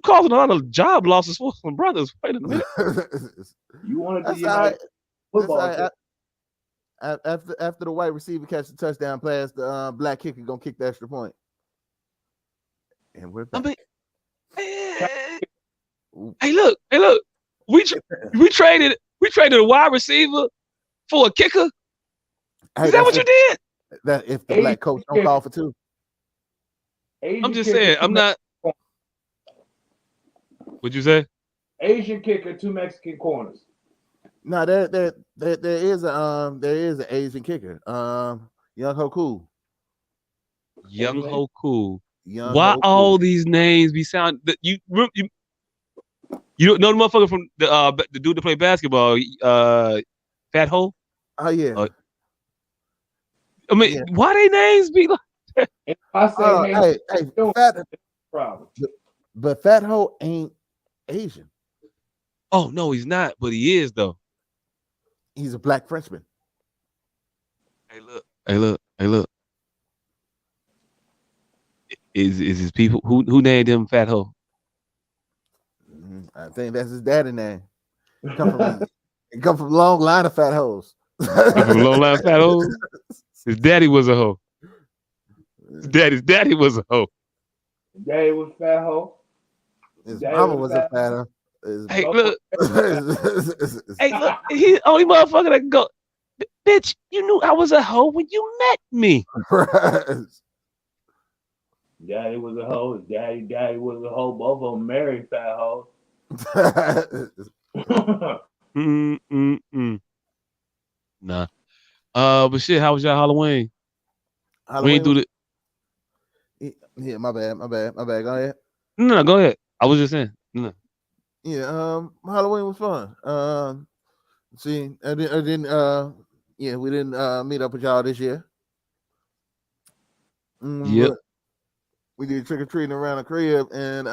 causing a lot of job losses for some brothers. Wait a minute. You wanted to unite football. After the white receiver catches the touchdown pass, the black kicker gonna kick the extra point. And we're back. Hey, look. We traded a wide receiver for a kicker. Is that what you did? That if the black coach don't call for 2. I'm just saying. I'm not. What'd you say? Asian kicker, 2 Mexican corners. No, there is an Asian kicker. Young Hoku. Why all these names be sound that you know the motherfucker from the dude that played basketball, Fat Ho? Oh yeah. I mean, why they names be like that? If I say Fat problem. But Fat Ho ain't Asian. Oh no, he's not, but he is though. He's a black Frenchman. Hey look. Is his people who named him Fat Ho? I think that's his daddy name. It come from a long line of fat hoes. From a long line of fat hoes? His daddy was a hoe. His daddy was a hoe. His daddy was fat hoe. His mama was a fat hoe. Hey, look. Hey, look. He's the only motherfucker that can go, bitch, you knew I was a hoe when you met me. Daddy was a hoe. His daddy was a hoe. Both of them married fat hoes. Nah. But shit, how was y'all Halloween? We ain't do the. Yeah, my bad. Go ahead. No, go ahead. I was just saying. No. Yeah, Halloween was fun. See, I didn't we didn't meet up with y'all this year. Yep. We did trick or treating around the crib, and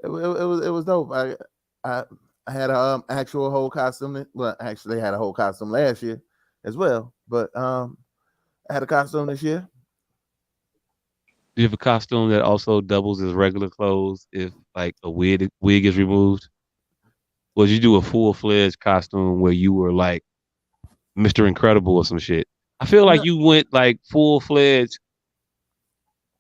it was dope. I had an actual whole costume. Well, actually, I had a whole costume last year as well. But I had a costume this year. Do you have a costume that also doubles as regular clothes if like a wig is removed? Or did you do a full-fledged costume where you were like Mr. Incredible or some shit? I feel like No, you went like full-fledged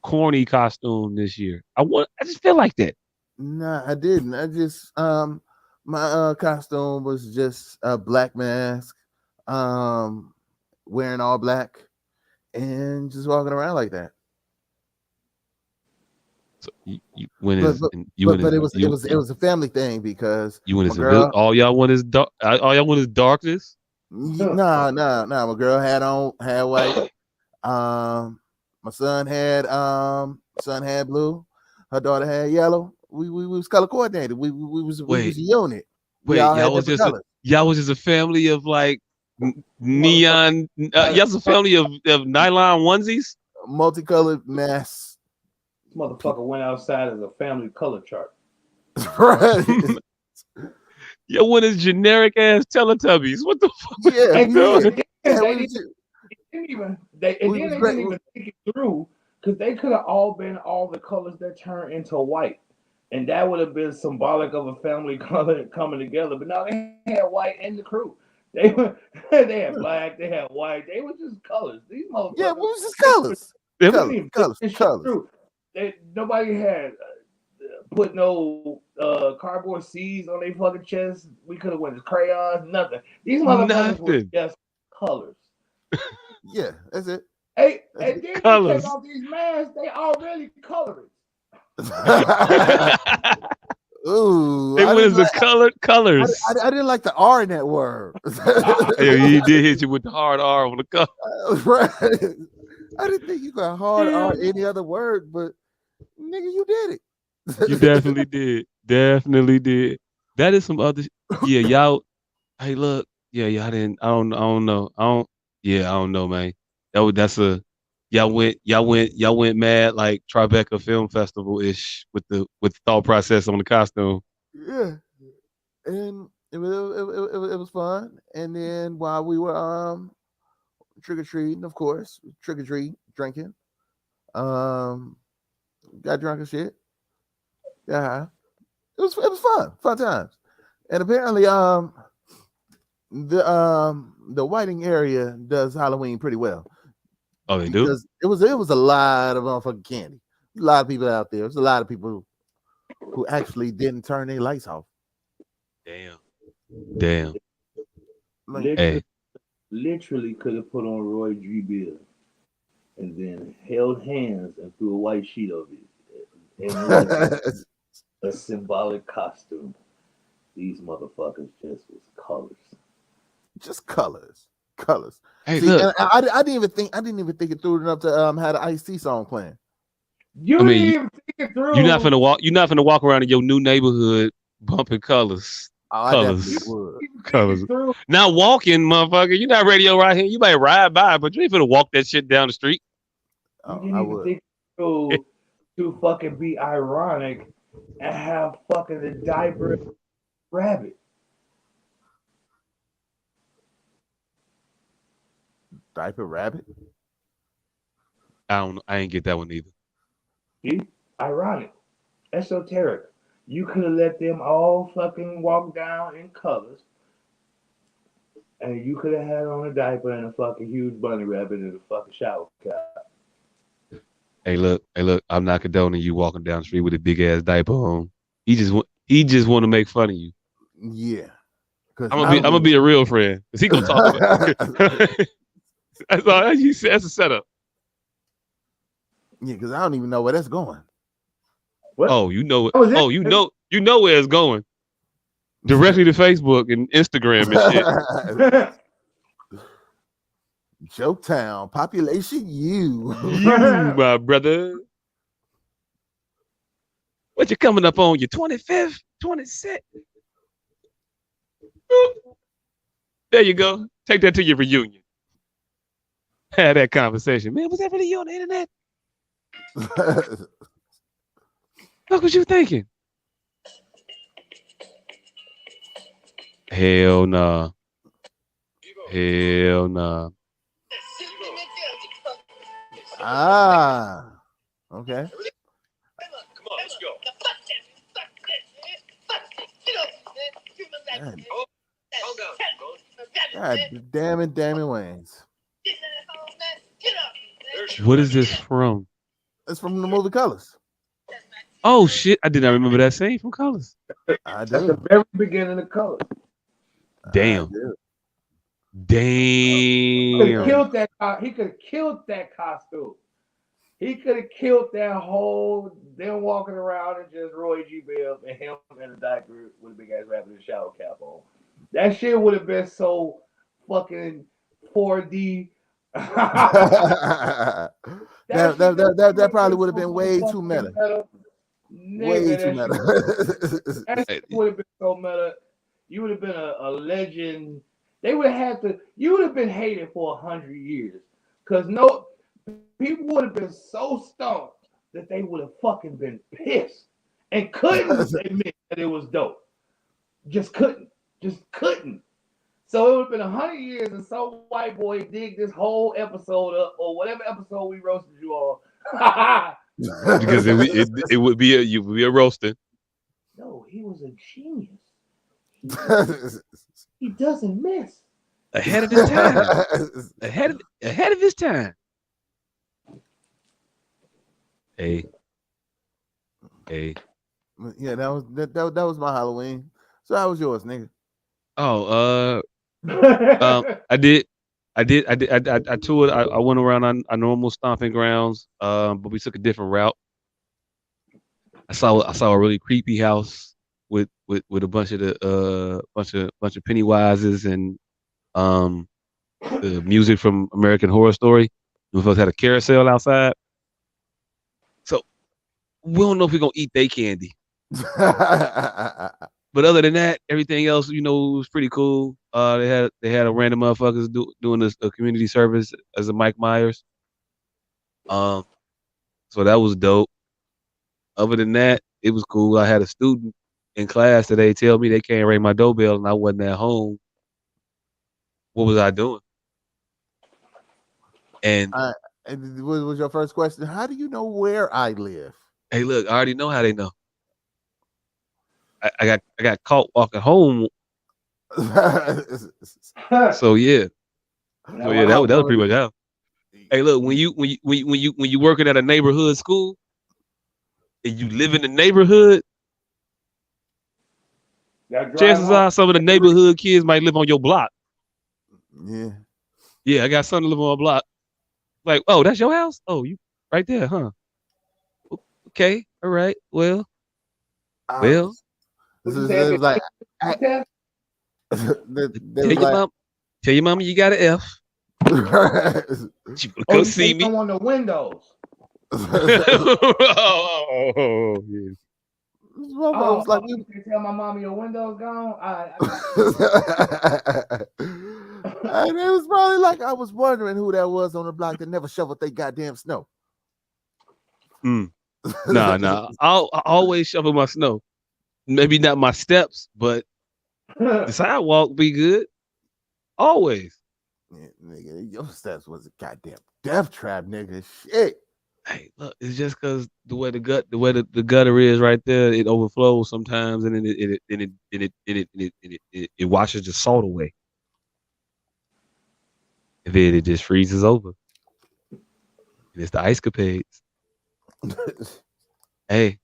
corny costume this year. I just feel like that. no, I didn't. I just my costume was just a black mask, wearing all black and just walking around like that. So you went But as but you but, went but as it was a family thing because you went my as a villain. girl, All y'all want is dark. All y'all want is darkness. my girl had white. My son had blue. Her daughter had yellow. We was color coordinated. We was Wait, a unit. We wait, all had different colors. y'all was just a family of like neon. Y'all's a family of nylon onesies. Multicolored mass. This motherfucker went outside as a family color chart. Right. Yo, what is generic ass Teletubbies? What the fuck? Yeah, And we doing? did. Yeah, they we didn't even they and we then was they great. didn't even think it through because they could have all been all the colors that turn into white. And that would have been symbolic of a family color coming together. But now they had white in the crew. They were they had black, they had white, they were just colors. These Yeah, motherfuckers we was just colors. It- couldn't even put this shit Colors. through. Nobody had put no cardboard C's on their fucking chest. We could have went to crayons, nothing. These motherfuckers were Nothing. just colors. Yeah, that's it. Hey, That's and then you Colors. take off these masks, they already colorless. it. Ooh, They I went as didn't the like. colors. I didn't like the R in that word. Yeah, he did hit you with the hard R on the color. Right. I didn't think you could hard R any other word, but nigga, you did it. You definitely did. Definitely did. That is some other. Yeah, y'all. Hey, look. Yeah, y'all didn't. I don't know. Yeah, I don't know, man. That's a. Y'all went mad like Tribeca Film Festival ish with the thought process on the costume. Yeah, and it was fun. And then while we were trick or treating, of course, trick or treat, drinking, um, got drunk and shit. Yeah, it was fun times. And apparently, the Whiting area does Halloween pretty well Oh, they do. because it was a lot of motherfucking candy. A lot of people out there. There's a lot of people who actually didn't turn their lights off. Damn. Like, Hey. Literally could have put on Roy G. Bill and then held hands and threw a white sheet over it. And it was a symbolic costume. These motherfuckers just was colors. just colors. Hey, See, look. and I didn't even think it through enough to have the Ice-T song playing. You I mean, didn't even think it through. You're not finna walk. You're not finna walk around in your new neighborhood bumping colors. Oh, I Colors. definitely would. Colors. Not walking, motherfucker. You're not radio right here. You might ride by, but you ain't finna walk that shit down the street. You Oh, didn't I even would. think to fucking be ironic and have fucking the diaper rabbit. Diaper rabbit. I ain't get that one either. See? Ironic. Esoteric. You could have let them all fucking walk down in colors. And you could have had on a diaper and a fucking huge bunny rabbit in a fucking shower cap. Hey, look. I'm not condoning you walking down the street with a big ass diaper on. He just want to make fun of you. Yeah. I'm gonna be a real friend. Cause he gonna talk about it. That's all you said. That's a setup. Yeah, because I don't even know where that's going. What? Oh, you know it. That was it. Oh, you know where it's going. Directly to Facebook and Instagram and shit. Joketown, population you. You, my brother. What you coming up on your 25th, 26th? There you go. Take that to your reunion. Have that conversation. Man, was that really you on the internet? What was you thinking? Hell nah. Hell nah. Ah, okay. Come on, let's go. God damn it, Damon Wayans. What is this from? It's from the movie Colors. Oh shit! I did not remember that scene from Colors. I That's the do. very beginning of Color. I Damn. do. He could have Damn. killed that. He could have killed that costume. He could have killed that whole them walking around and just Roy G. Biv and him in a diaper with a big ass rabbit and shadow cap on. That shit would have been so fucking 4D. that probably would have been way too meta. Way too meta. That shit would have been so meta. You would have been a legend. They would have had to. You would have been hated for 100 years, cause no people would have been so stoned that they would have fucking been pissed and couldn't admit that it was dope. Just couldn't. So it would have been 100 years, and some white boy dig this whole episode up, or whatever episode we roasted you on. Because it would be a roasting. No, he was a genius. He doesn't miss. Ahead of his time. ahead of his time. Hey. Yeah, that was my Halloween. So how was yours, nigga? Oh, I did. I toured. I went around on our normal stomping grounds, but we took a different route. I saw a really creepy house with a bunch of the bunch of Pennywises and the music from American Horror Story. We folks had a carousel outside, so we don't know if we're gonna eat their candy. But other than that, everything else, was pretty cool. They had a random motherfuckers doing a community service as a Mike Myers. So that was dope. Other than that, it was cool. I had a student in class today tell me they can't ring my doorbell and I wasn't at home. What was I doing? And what was your first question? How do you know where I live? hey, look, I already know how they know. I got caught walking home. So yeah. So yeah, that was pretty much how. Hey, look, when you working at a neighborhood school and you live in the neighborhood, chances are some of the neighborhood kids might live on your block. Yeah. Yeah, I got son to live on my block. Like, oh, that's your house? Oh, you right there, huh? Okay, all right. Well. It was like tell your mama you got an F. She will go see me. On the windows. Oh, yes. Was like, you can tell my mama your window's gone. And it was probably like I was wondering who that was on the block that never shoveled their goddamn snow. Nah. I'll always shovel my snow. Maybe not my steps, but the sidewalk be good. Always. Yeah, nigga, your steps was a goddamn death trap, nigga. Shit. Hey, look, it's just because the way the gutter is right there, it overflows sometimes, and then it washes the salt away, and then it just freezes over, and it's the ice capades. Hey,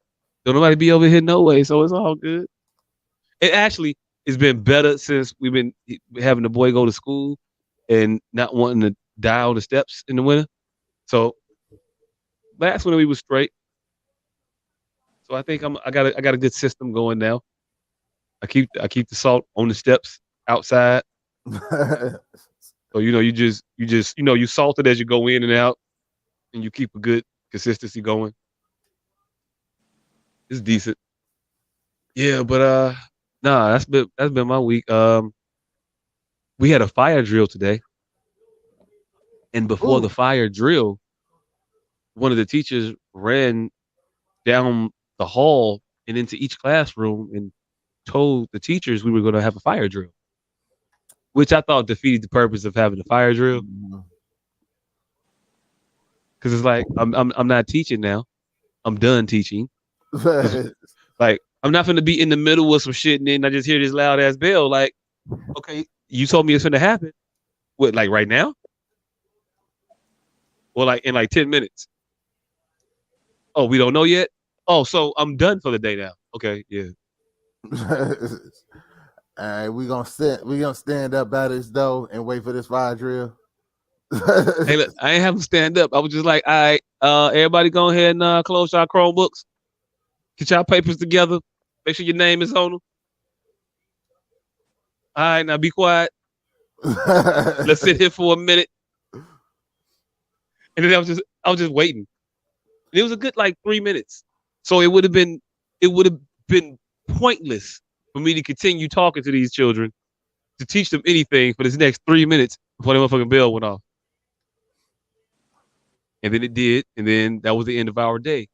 don't nobody be over here no way, so it's all good. It actually it's been better since we've been having the boy go to school and not wanting to die on the steps in the winter. So last winter we was straight. So I think I got a good system going now. I keep the salt on the steps outside. So you salt it as you go in and out, and you keep a good consistency going. It's decent. Yeah, but nah, that's been my week. We had a fire drill today. And before the fire drill, one of the teachers ran down the hall and into each classroom and told the teachers we were going to have a fire drill. which I thought defeated the purpose of having the fire drill. Because it's like I'm not teaching now. I'm done teaching. Like I'm not gonna be in the middle of some shit and then I just hear this loud ass bell. Like, okay, you told me it's gonna happen. What, like right now? Or like in like 10 minutes? Oh, we don't know yet? Oh, so I'm done for the day now. Okay, yeah. All right, we gonna stand up by this door and wait for this fire drill. Hey, look, I ain't have to stand up. I was just like, all right, everybody go ahead and close y'all Chromebooks. Get y'all papers together. Make sure your name is on them. All right, now be quiet. Let's sit here for a minute. And then I was just waiting. And it was a good like 3 minutes. So it would have been pointless for me to continue talking to these children to teach them anything for this next 3 minutes before the motherfucking bell went off. And then it did, and then that was the end of our day.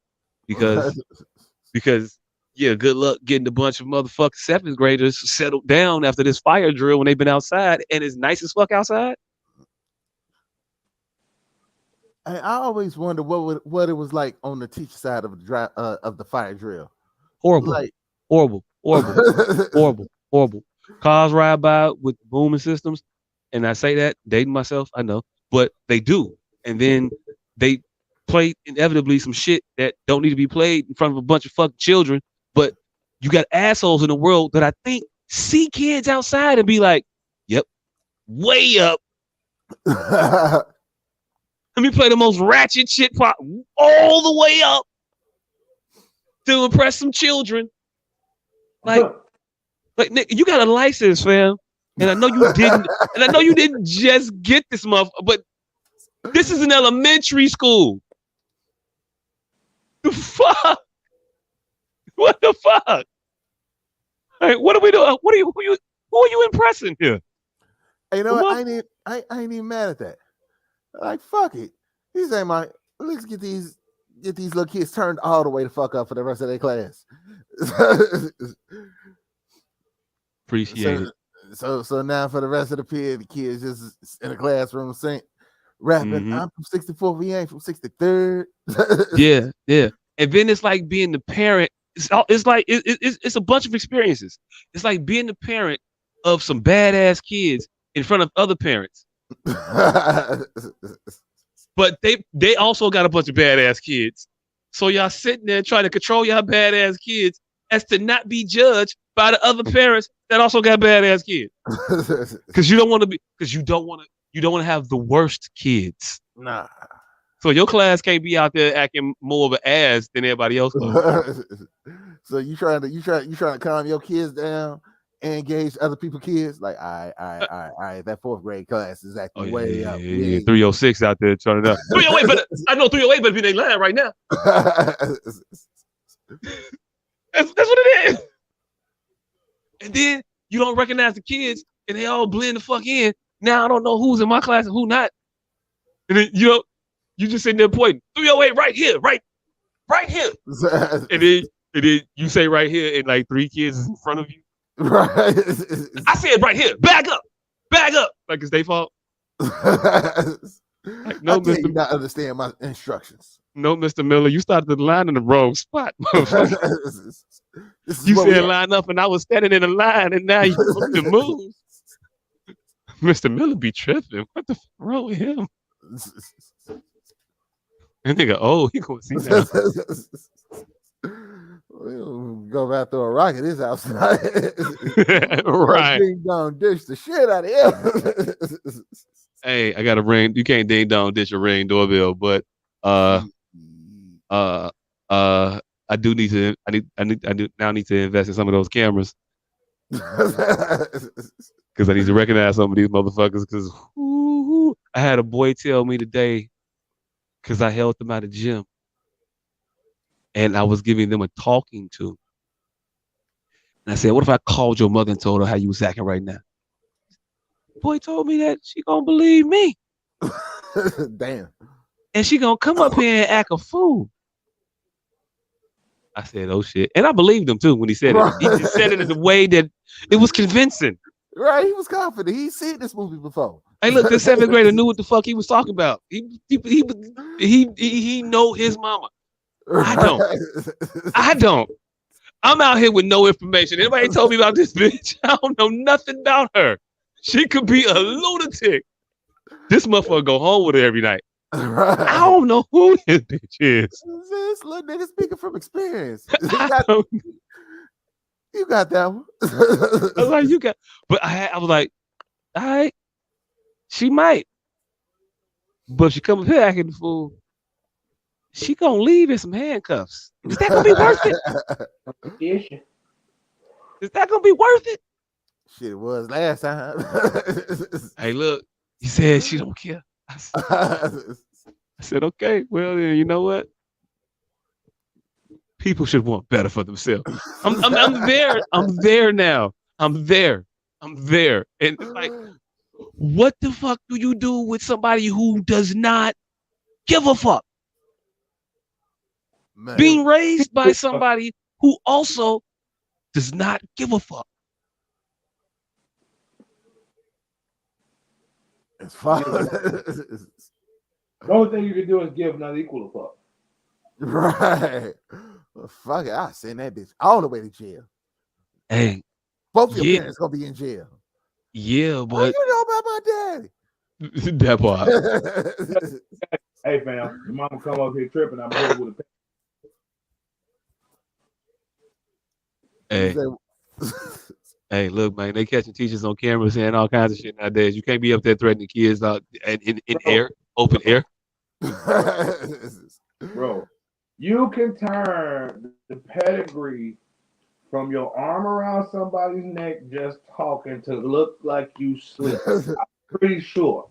Because yeah, good luck getting a bunch of motherfucking 7th graders settled down after this fire drill when they've been outside and it's nice as fuck outside. I always wonder what it was like on the teacher side of the fire drill. Horrible, like, horrible. Cars ride by with booming systems, and I say that dating myself, I know, but they do, and then they play inevitably some shit that don't need to be played in front of a bunch of fucking children. But you got assholes in the world that I think see kids outside and be like, "Yep, way up." Let me play the most ratchet shit pop all the way up to impress some children. Like Nick, you got a license, fam, and I know you didn't. And I know you didn't just get this month, but this is an elementary school. The fuck? What the fuck? Like, what are we doing? Who are you impressing here? Hey, you know what? I ain't even mad at that. Like, fuck it. These ain't my. Let's get these little kids turned all the way the fuck up for the rest of their class. Appreciate it. So now for the rest of the period, the kids just in the classroom rapping. Mm-hmm. I'm from 64th. We ain't from 63rd. Yeah. And then it's like being the parent. It's like it's a bunch of experiences. It's like being the parent of some badass kids in front of other parents. But they also got a bunch of badass kids. So y'all sitting there trying to control y'all badass kids as to not be judged by the other parents that also got badass kids. Because you don't want to have the worst kids. Nah. So your class can't be out there acting more of an ass than everybody else does. So you trying to calm your kids down and engage other people's kids? Like, all right, that 4th grade class is acting way up. Yeah, 306 out there trying to 308, but I know 308 better be in line right now. That's what it is. And then you don't recognize the kids and they all blend the fuck in. Now I don't know who's in my class and who not. And then you just sitting there pointing 308 right here, right here. and then you say right here and like 3 kids is in front of you. Right. I said right here, back up. Like it's their fault. Like, no, Mr. You not understand my instructions. No, Mr. Miller, you started the line in the wrong spot. You said line up, and I was standing in a line, and now you want to move. Mr. Miller be tripping. What the fuck wrong with him? And they go, he gonna see that. We'll go out through a rocket. It's outside. Right. Ding dong dish the shit out of him. Hey, I got a ring. You can't ding dong dish a ring doorbell, but I do need to. I now need to invest in some of those cameras because I need to recognize some of these motherfuckers. Because I had a boy tell me today because I helped him out of the gym. And I was giving them a talking to. And I said, what if I called your mother and told her how you was acting right now? Boy told me that she gonna believe me. Damn. And she gonna come up here and act a fool. I said, oh shit. And I believed him too when he said it. He just said it in a way that it was convincing. Right, he was confident. He's seen this movie before. Hey, look, this 7th grader knew what the fuck he was talking about. He know his mama. I don't. I'm out here with no information. Anybody told me about this bitch? I don't know nothing about her. She could be a lunatic. This motherfucker go home with her every night. Right. I don't know who this bitch is. This little nigga speaking from experience. You got that one. I was like, you got, but I was like, all right, she might, but if she come up here acting the fool, she gonna leave in some handcuffs. Is that gonna be worth it? Is that gonna be worth it? Shit, it was last time. Hey, look, he said she don't care. I said, okay, well then, you know what? People should want better for themselves. I'm there. I'm there now. I'm there. And it's like, what the fuck do you do with somebody who does not give a fuck? Man. Being raised by somebody who also does not give a fuck. It's fine. The only thing you can do is give, not equal a fuck. Right. Well, fuck it. I send that bitch all the way to jail. Hey. Both your parents gonna be in jail. Yeah, but what do you know about my daddy? That part. Hey fam, your mama come up here tripping, I'm here with a Hey. Hey, look, man, they catching teachers on camera saying all kinds of shit nowadays. You can't be up there threatening kids out in air, open air. Bro, you can turn the pedigree from your arm around somebody's neck just talking to look like you slipped. I'm pretty sure.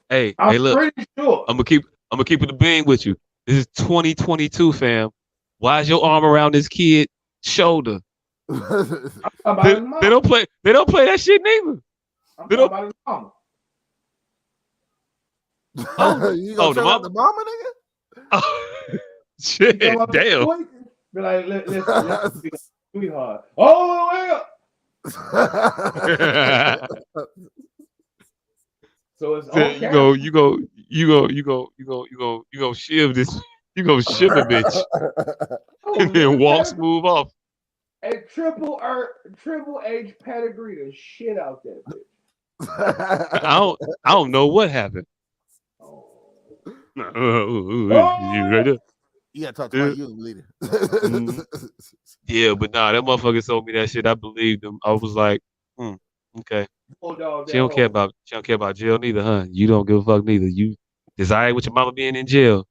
Hey, look. Pretty sure. I'm gonna keep it a beam with you. This is 2022, fam. Why is your arm around this kid's shoulder? They don't play that shit neither. I'm talking about his mama. You gonna tell the mama, nigga? Oh, shit, damn. Be like, let's be sweetheart. Oh well. So it's okay. You go shiv this. You go shiv a bitch, and then walk smooth off. A triple H pedigree the shit out that bitch. I don't know what happened. You gotta talk to my youth leader. Yeah, but nah, that motherfucker told me that shit. I believed him. I was like, okay. She don't care about jail neither, huh? You don't give a fuck neither. You desire with your mama being in jail.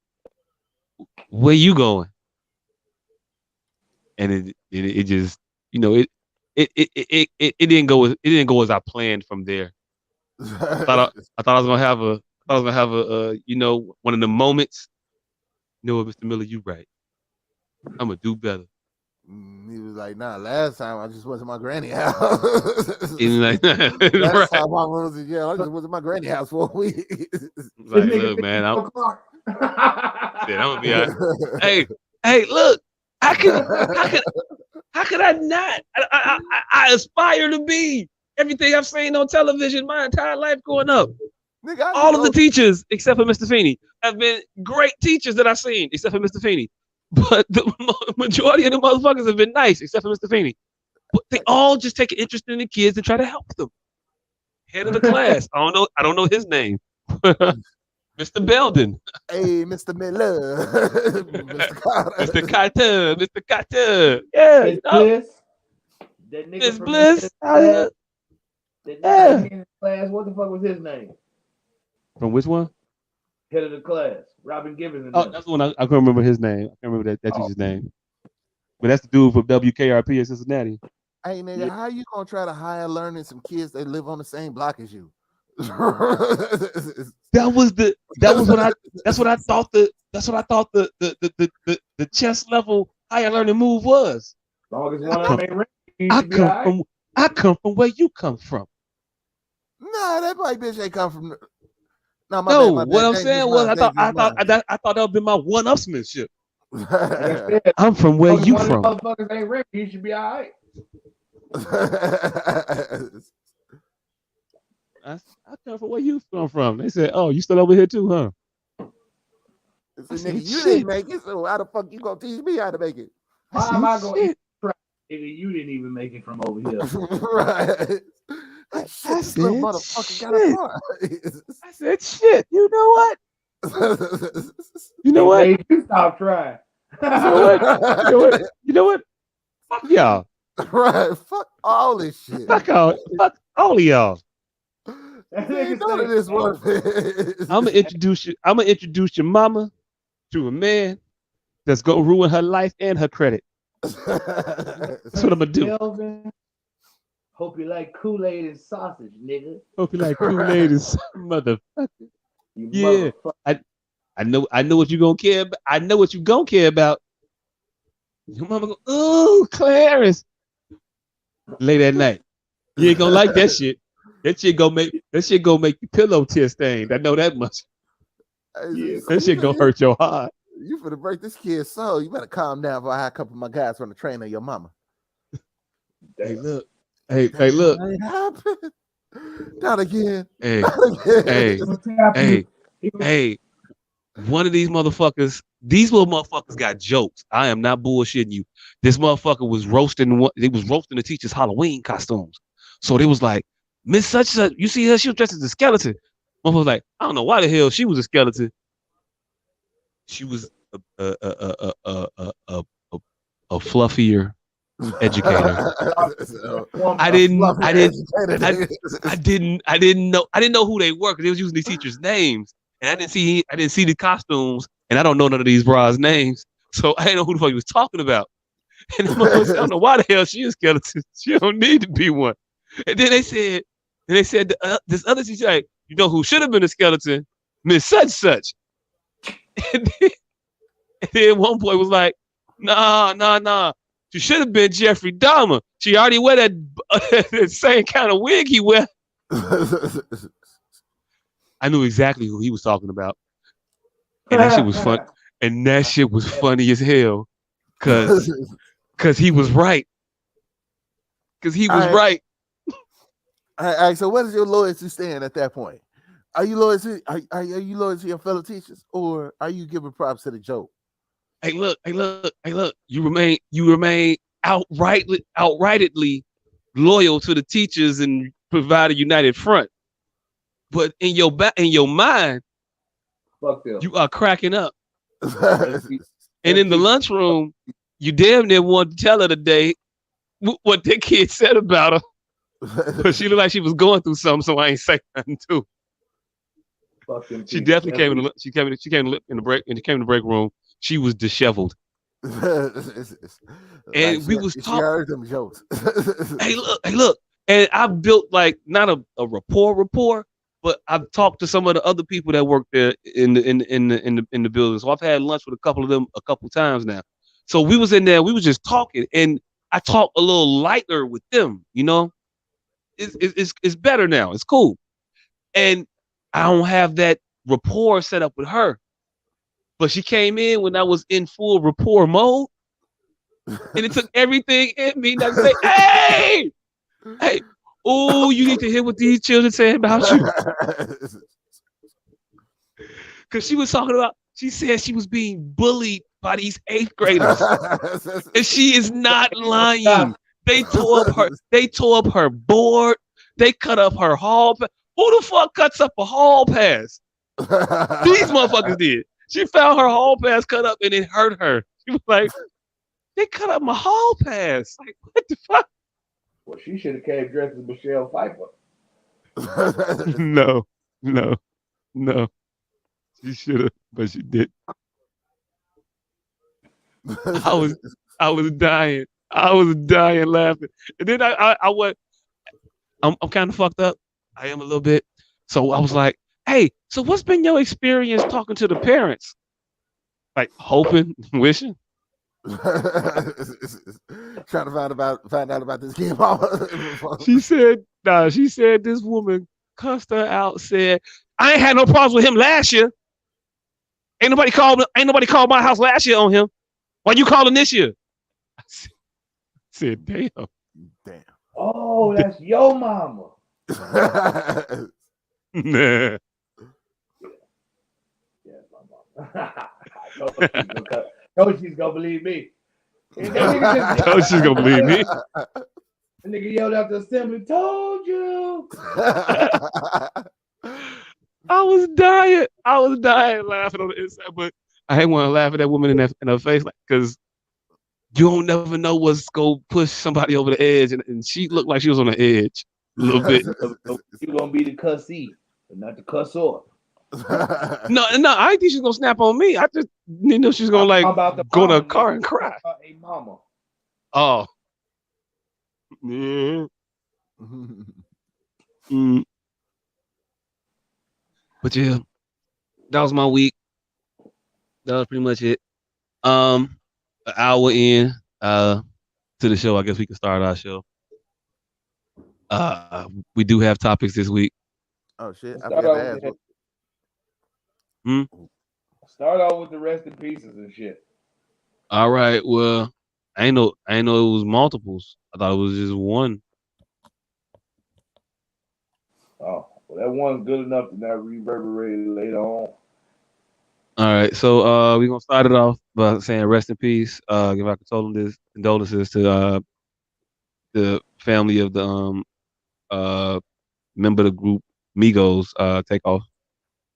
Where you going? And it just, you know, it didn't go as I planned from there. I thought I was gonna have a you know, one of the moments. You know what, Mr. Miller, you right. I'm gonna do better. He was like, nah, last time I just went to my granny house. Like, last time I was in jail, I just went to my granny house for a week. Like, look, man, I'm gonna be out. Hey, look, how could I not? I aspire to be everything I've seen on television my entire life growing up. Nigga, all of the teachers, except for Mr. Feeney, have been great teachers that I've seen, except for Mr. Feeney. But the majority of the motherfuckers have been nice, except for Mr. Feeney. But they all just take an interest in the kids and try to help them. Head of the class. I don't know his name. Mr. Belden. Hey, Mr. Miller. Mr. Carter. Mr. Carter. Yeah. Miss Bliss. That nigga Miss Bliss. That nigga in class. What the fuck was his name? From which one? Head of the class. Robin Givens. Oh, that's the one I can't remember his name. I can't remember that teacher's name. But that's the dude from WKRP in Cincinnati. Hey nigga, how you gonna try to hire learning some kids that live on the same block as you? That's what I thought the chess level higher learning move was. As long as one I come from where you come from. Nah, that white bitch ain't come from. No, what I'm saying was I thought that would be my one-upsmanship. I'm from where you from. Motherfuckers ain't rich. You should be all right. I come from where you come from. They said, "Oh, you still over here too, huh?" So, nigga, you didn't make it, so how the fuck you gonna teach me how to make it? Why am I going to try? Nigga, you didn't even make it from over here. Right. I This little motherfucker got a part. I said, "Shit, you know what? You know They what? made you stop trying. You know what? You know what? You know what? Fuck y'all. Right. Fuck all this shit. Fuck all of y'all. That You nigga know say, this one. I'm gonna introduce your mama to a man that's gonna ruin her life and her credit. That's what I'm gonna do. Melvin, hope you like Kool-Aid and sausage, nigga. Hope you like Kool-Aid and motherfucker. You Yeah. motherfucker. I know what you gonna care about. I know what you gonna care about. Your mama go, ooh, Clarence. Late at night. You ain't gonna like that shit. That shit gonna make your pillow tear stained. I know that much. Yeah. That shit gonna hurt your heart. You finna break this kid's soul. You better calm down before I have a couple of my guys from the train of your mama. Hey, look. Hey, look. Ain't happened. Not again. Hey, Not again. hey. One of these motherfuckers, these little motherfuckers got jokes. I am not bullshitting you. This motherfucker was roasting the teachers' Halloween costumes. So they was like, Miss such such, you see her, she was dressed as a skeleton. Motherfucker was like, I don't know why the hell she was a skeleton. She was a fluffier educator. I didn't know who they were because they was using these teachers' names. And I didn't see the costumes, and I don't know none of these bras' names. So I didn't know who the fuck he was talking about. And the motherfucker said, I don't know why the hell she is skeleton. She don't need to be one. And then they said this other teacher, like, you know who should have been a skeleton? Miss such. And then one boy was like, nah. She should have been Jeffrey Dahmer. She already wear that same kind of wig he wear. I knew exactly who he was talking about. And that shit was fun. And that shit was funny as hell. Cause he was right. Cause he was right. All right, so what is your loyalty stand at that point? Are you loyal to your fellow teachers, or are you giving props to the joke? Hey, look. You remain outrightedly loyal to the teachers and provide a united front. But in your mind, you are cracking up. And in the lunchroom, you damn near wanted to tell her today what that kid said about her. But she looked like she was going through something, so I ain't say nothing too. She definitely came in the break room. She was disheveled. And we was talking them jokes. Hey, look. And I've built like not a rapport, but I've talked to some of the other people that work there in the building. So I've had lunch with a couple of them a couple times now. So we was in there, we was just talking, and I talked a little lighter with them. You know, it's better now. It's cool, and I don't have that rapport set up with her. But she came in when I was in full rapport mode, and it took everything in me not to say, "Hey, oh, you need to hear what these children say about you." Because she was talking about, she said she was being bullied by these 8th graders. And she is not lying. They tore up her board. They cut up her hall pass. Who the fuck cuts up a hall pass? These motherfuckers did. She found her hall pass cut up and it hurt her. She was like, they cut up my hall pass. Like, what the fuck? Well, she should have came dressed as Michelle Pfeiffer. No. She should have, but she didn't. I was dying. I was dying laughing. And then I went, I'm kind of fucked up. I am a little bit. So I was like, hey, so what's been your experience talking to the parents? Like hoping, wishing? Trying to find out about this kid. She said this woman cussed her out, said, I ain't had no problems with him last year. Ain't nobody called my house last year on him. Why you calling this year? I said, damn. Oh, that's your mama. Nah. Yeah, my mom. Told she's gonna believe me. And that nigga just Oh, she's gonna believe me. the nigga yelled out the assembly, told you. I was dying. I was dying laughing on the inside, but I didn't want to laugh at that woman in her face, like, because you don't never know what's gonna push somebody over the edge, and she looked like she was on the edge a little bit. You gonna be the cussee, but not the cussor. No, I didn't think she's gonna snap on me. I just didn't know she's gonna like I'm about the go to mama, a car nigga. and cry. A mama. Oh, yeah. Mm. But yeah, that was my week. That was pretty much it. An hour in to the show. I guess we can start our show. We do have topics this week. Oh shit! I Start forgot to out ask. with Hmm? Start out with the rest in pieces and shit. All right. Well, I ain't know it was multiples. I thought it was just one. Oh, well, that one's good enough to not reverberate later on. All right. So we're gonna start it off by saying rest in peace. Give our condolences to the family of the uh member of the group Migos, Takeoff.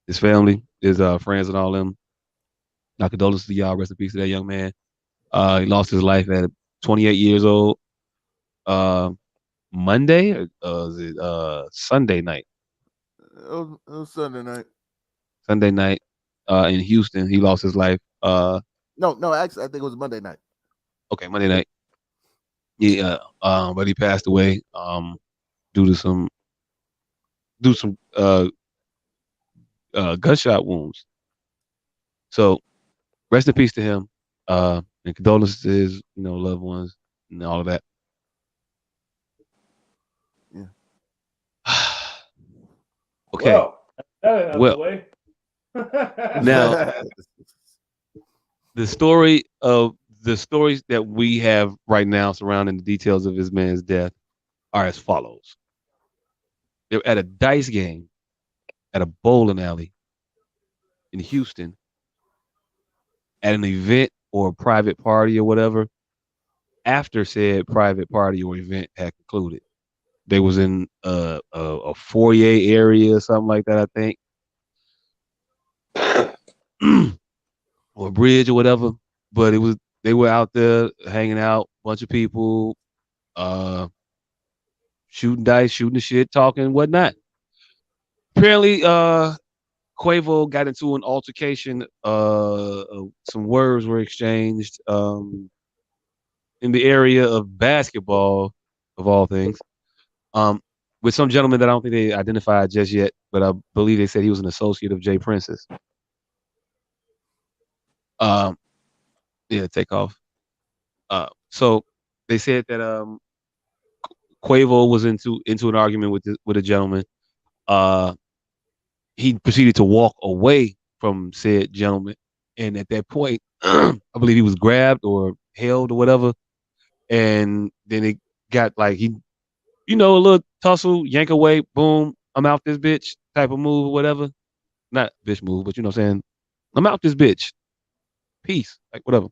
His family, his friends and all them. Our condolences to y'all. Rest in peace to that young man. He lost his life at 28 years old. Uh, Monday or was it Sunday night? It was Sunday night. Sunday night in Houston. He lost his life. No, actually, I think it was Monday night. Okay, Monday night. Yeah, but he passed away due to some gunshot wounds. So rest in peace to him. And condolences to his loved ones and all of that. Yeah. Okay. Well, that out Well, the way. now the stories that we have right now surrounding the details of his man's death are as follows. They're at a dice game at a bowling alley in Houston at an event or a private party or whatever. After said private party or event had concluded, they was in a foyer area or something like that, I think, or a bridge or whatever. But they were out there hanging out, bunch of people, uh, shooting dice, shooting the shit, talking, whatnot. Apparently, Quavo got into an altercation. Some words were exchanged in the area of basketball, of all things, with some gentleman that I don't think they identified just yet, but I believe they said he was an associate of Jay Prince's. Um, yeah, take off. So they said that Quavo was into an argument with a gentleman. Uh, he proceeded to walk away from said gentleman, and at that point, I believe he was grabbed or held or whatever, and then it got like a little tussle, yank away, boom, I'm out this bitch type of move or whatever. Not bitch move, but you know what I'm saying? I'm out this bitch. Peace. Like whatever.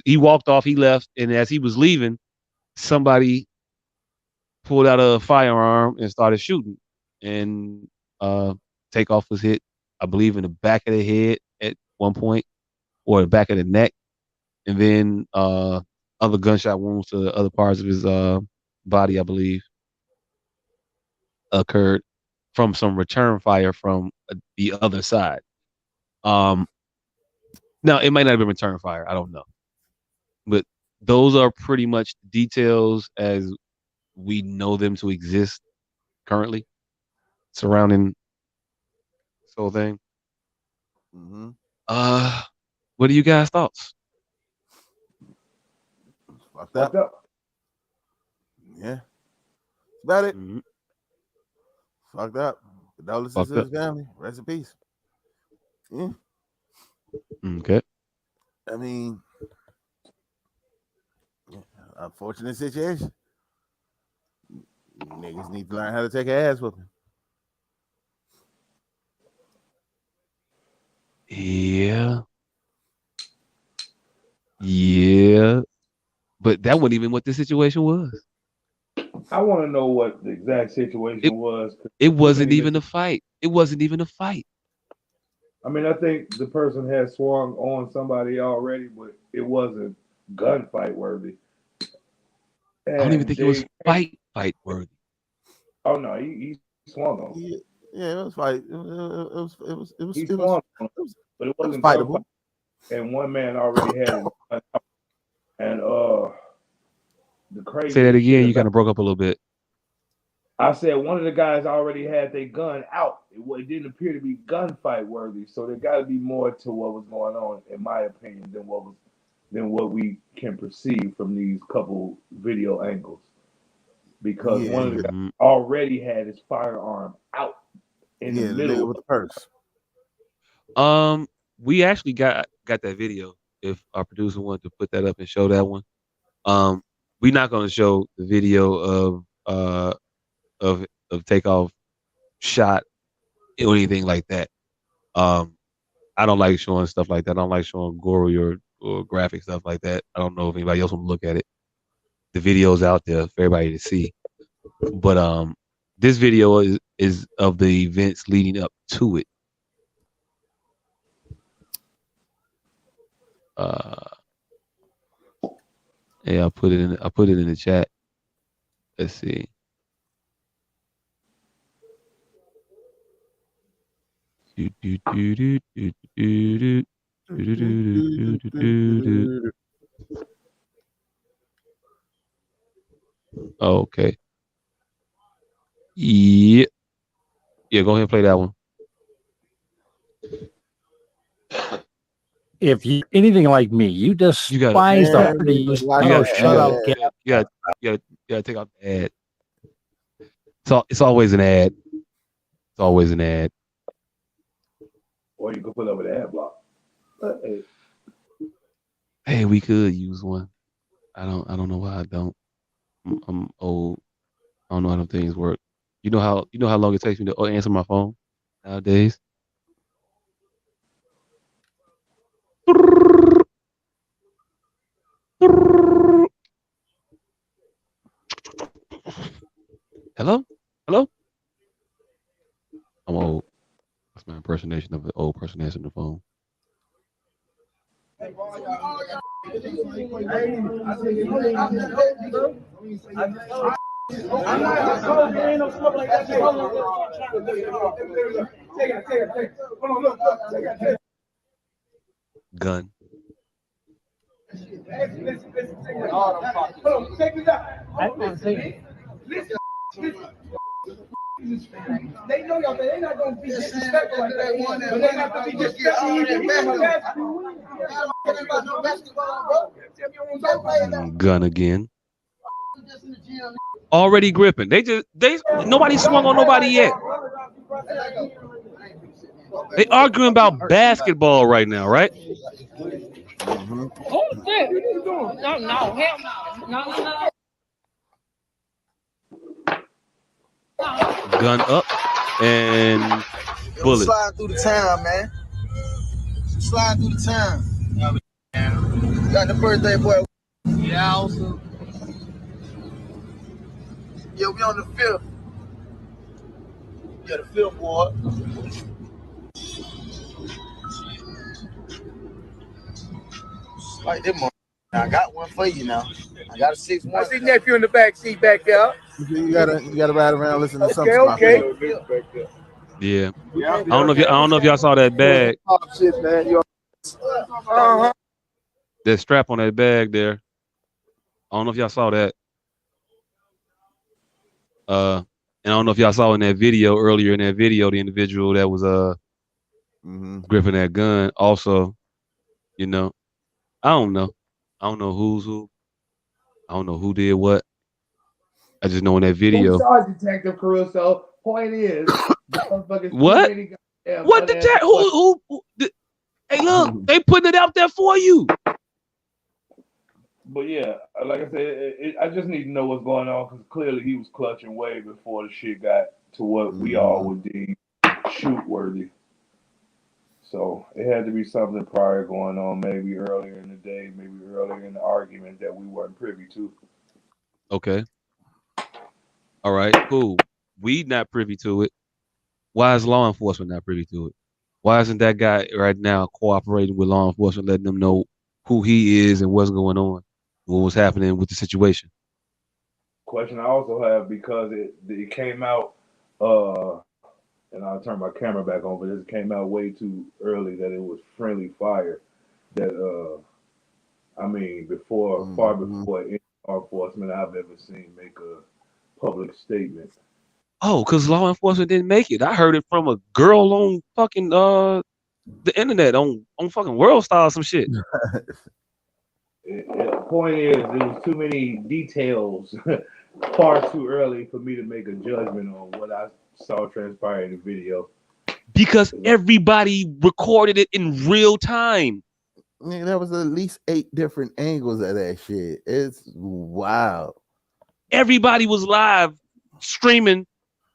He walked off, he left, and as he was leaving, somebody pulled out a firearm and started shooting. And Takeoff was hit, I believe, in the back of the head at one point, or the back of the neck, and then other gunshot wounds to other parts of his body, I believe, occurred from some return fire from the other side. Um, Now it might not have been return fire. I don't know, but those are pretty much details as we know them to exist currently surrounding this whole thing. Mm-hmm. Uh, what are you guys' thoughts? Fucked Fucked up. up. Yeah. That's about it. Mhm. Fucked up. Condolences Fucked to up. his family. Rest in peace. Yeah. Okay. I mean, unfortunate situation. Niggas need to learn how to take an ass whooping. Yeah. Yeah. But that wasn't even what the situation was. I want to know what the exact situation was. It wasn't even a fight. It wasn't even a fight. I mean, I think the person had swung on somebody already, but it wasn't gunfight worthy. I don't even And think it was fight worthy. Oh no, he swung on. Yeah, it was fight. He swung on, but it wasn't fightable. And one man already had it. And the crazy. Say that again. You kind of broke up a little bit. I said one of the guys already had their gun out. It didn't appear to be gunfight worthy, so there got to be more to what was going on, in my opinion, than what we can perceive from these couple video angles. Because one of the guys already had his firearm out in the middle with the purse. We actually got that video. If our producer wanted to put that up and show that one, we're not going to show the video of Takeoff shot or anything like that. I don't like showing stuff like that. I don't like showing gory or graphic stuff like that. I don't know if anybody else will look at it. The video's out there for everybody to see. But this video is of the events leading up to it. Yeah, I put it in the chat. Let's see. Okay. Yeah. Yeah, go ahead and play that one. If you're anything like me, you despise the use. Oh, shut up. You gotta take out the ad. It's always an ad. It's always an ad. Or you can put up an ad block. Hey, we could use one. I don't know why I don't. I'm old. I don't know how things work. You know how long it takes me to answer my phone nowadays? Hello? I'm old. That's my impersonation of an old person answering the phone. Gun. They know y'all, they're not gonna be disrespectful like that one, but they have to be disrespectful. Gun again. Already gripping. Nobody swung on nobody yet. They arguing about basketball right now, right? Oh shit! No, hell no. Gun up and bullet. Slide through the town, man. Slide through the town. Got the birthday boy. Yeah, also. Yeah, we on the 5th. Yeah, the 5th boy. Like them. I got one for you now. I got a 6-1. I see nephew in the back seat back there. You gotta ride around listening to something. Okay. Yeah. I don't know if y'all saw that bag. Oh shit, man. That strap on that bag there. I don't know if y'all saw that. And I don't know if y'all saw in that video earlier in that video the individual that was gripping that gun. Also, I don't know. I don't know who's who. I don't know who did what. I just know in that video. Detective Caruso. Point is, what? What the who? Hey, look, they putting it out there for you. But yeah, like I said, I just need to know what's going on because clearly he was clutching way before the shit got to what we all would deem shoot worthy. So it had to be something prior going on, maybe earlier in the day, maybe earlier in the argument that we weren't privy to. Okay. All right. Cool. We not privy to it. Why is law enforcement not privy to it? Why isn't that guy right now cooperating with law enforcement, letting them know who he is and what's going on, what was happening with the situation? Question I also have, because it came out, and I'll turn my camera back on, but it came out way too early that it was friendly fire. That far before any law enforcement I've ever seen make a public statement. Oh, because law enforcement didn't make it. I heard it from a girl on fucking the internet on fucking World Star or some shit. The point is, there was too many details far too early for me to make a judgment on what I saw transpire in the video. Because everybody recorded it in real time. Nigga, there was at least 8 different angles of that shit. It's wild. Everybody was live, streaming,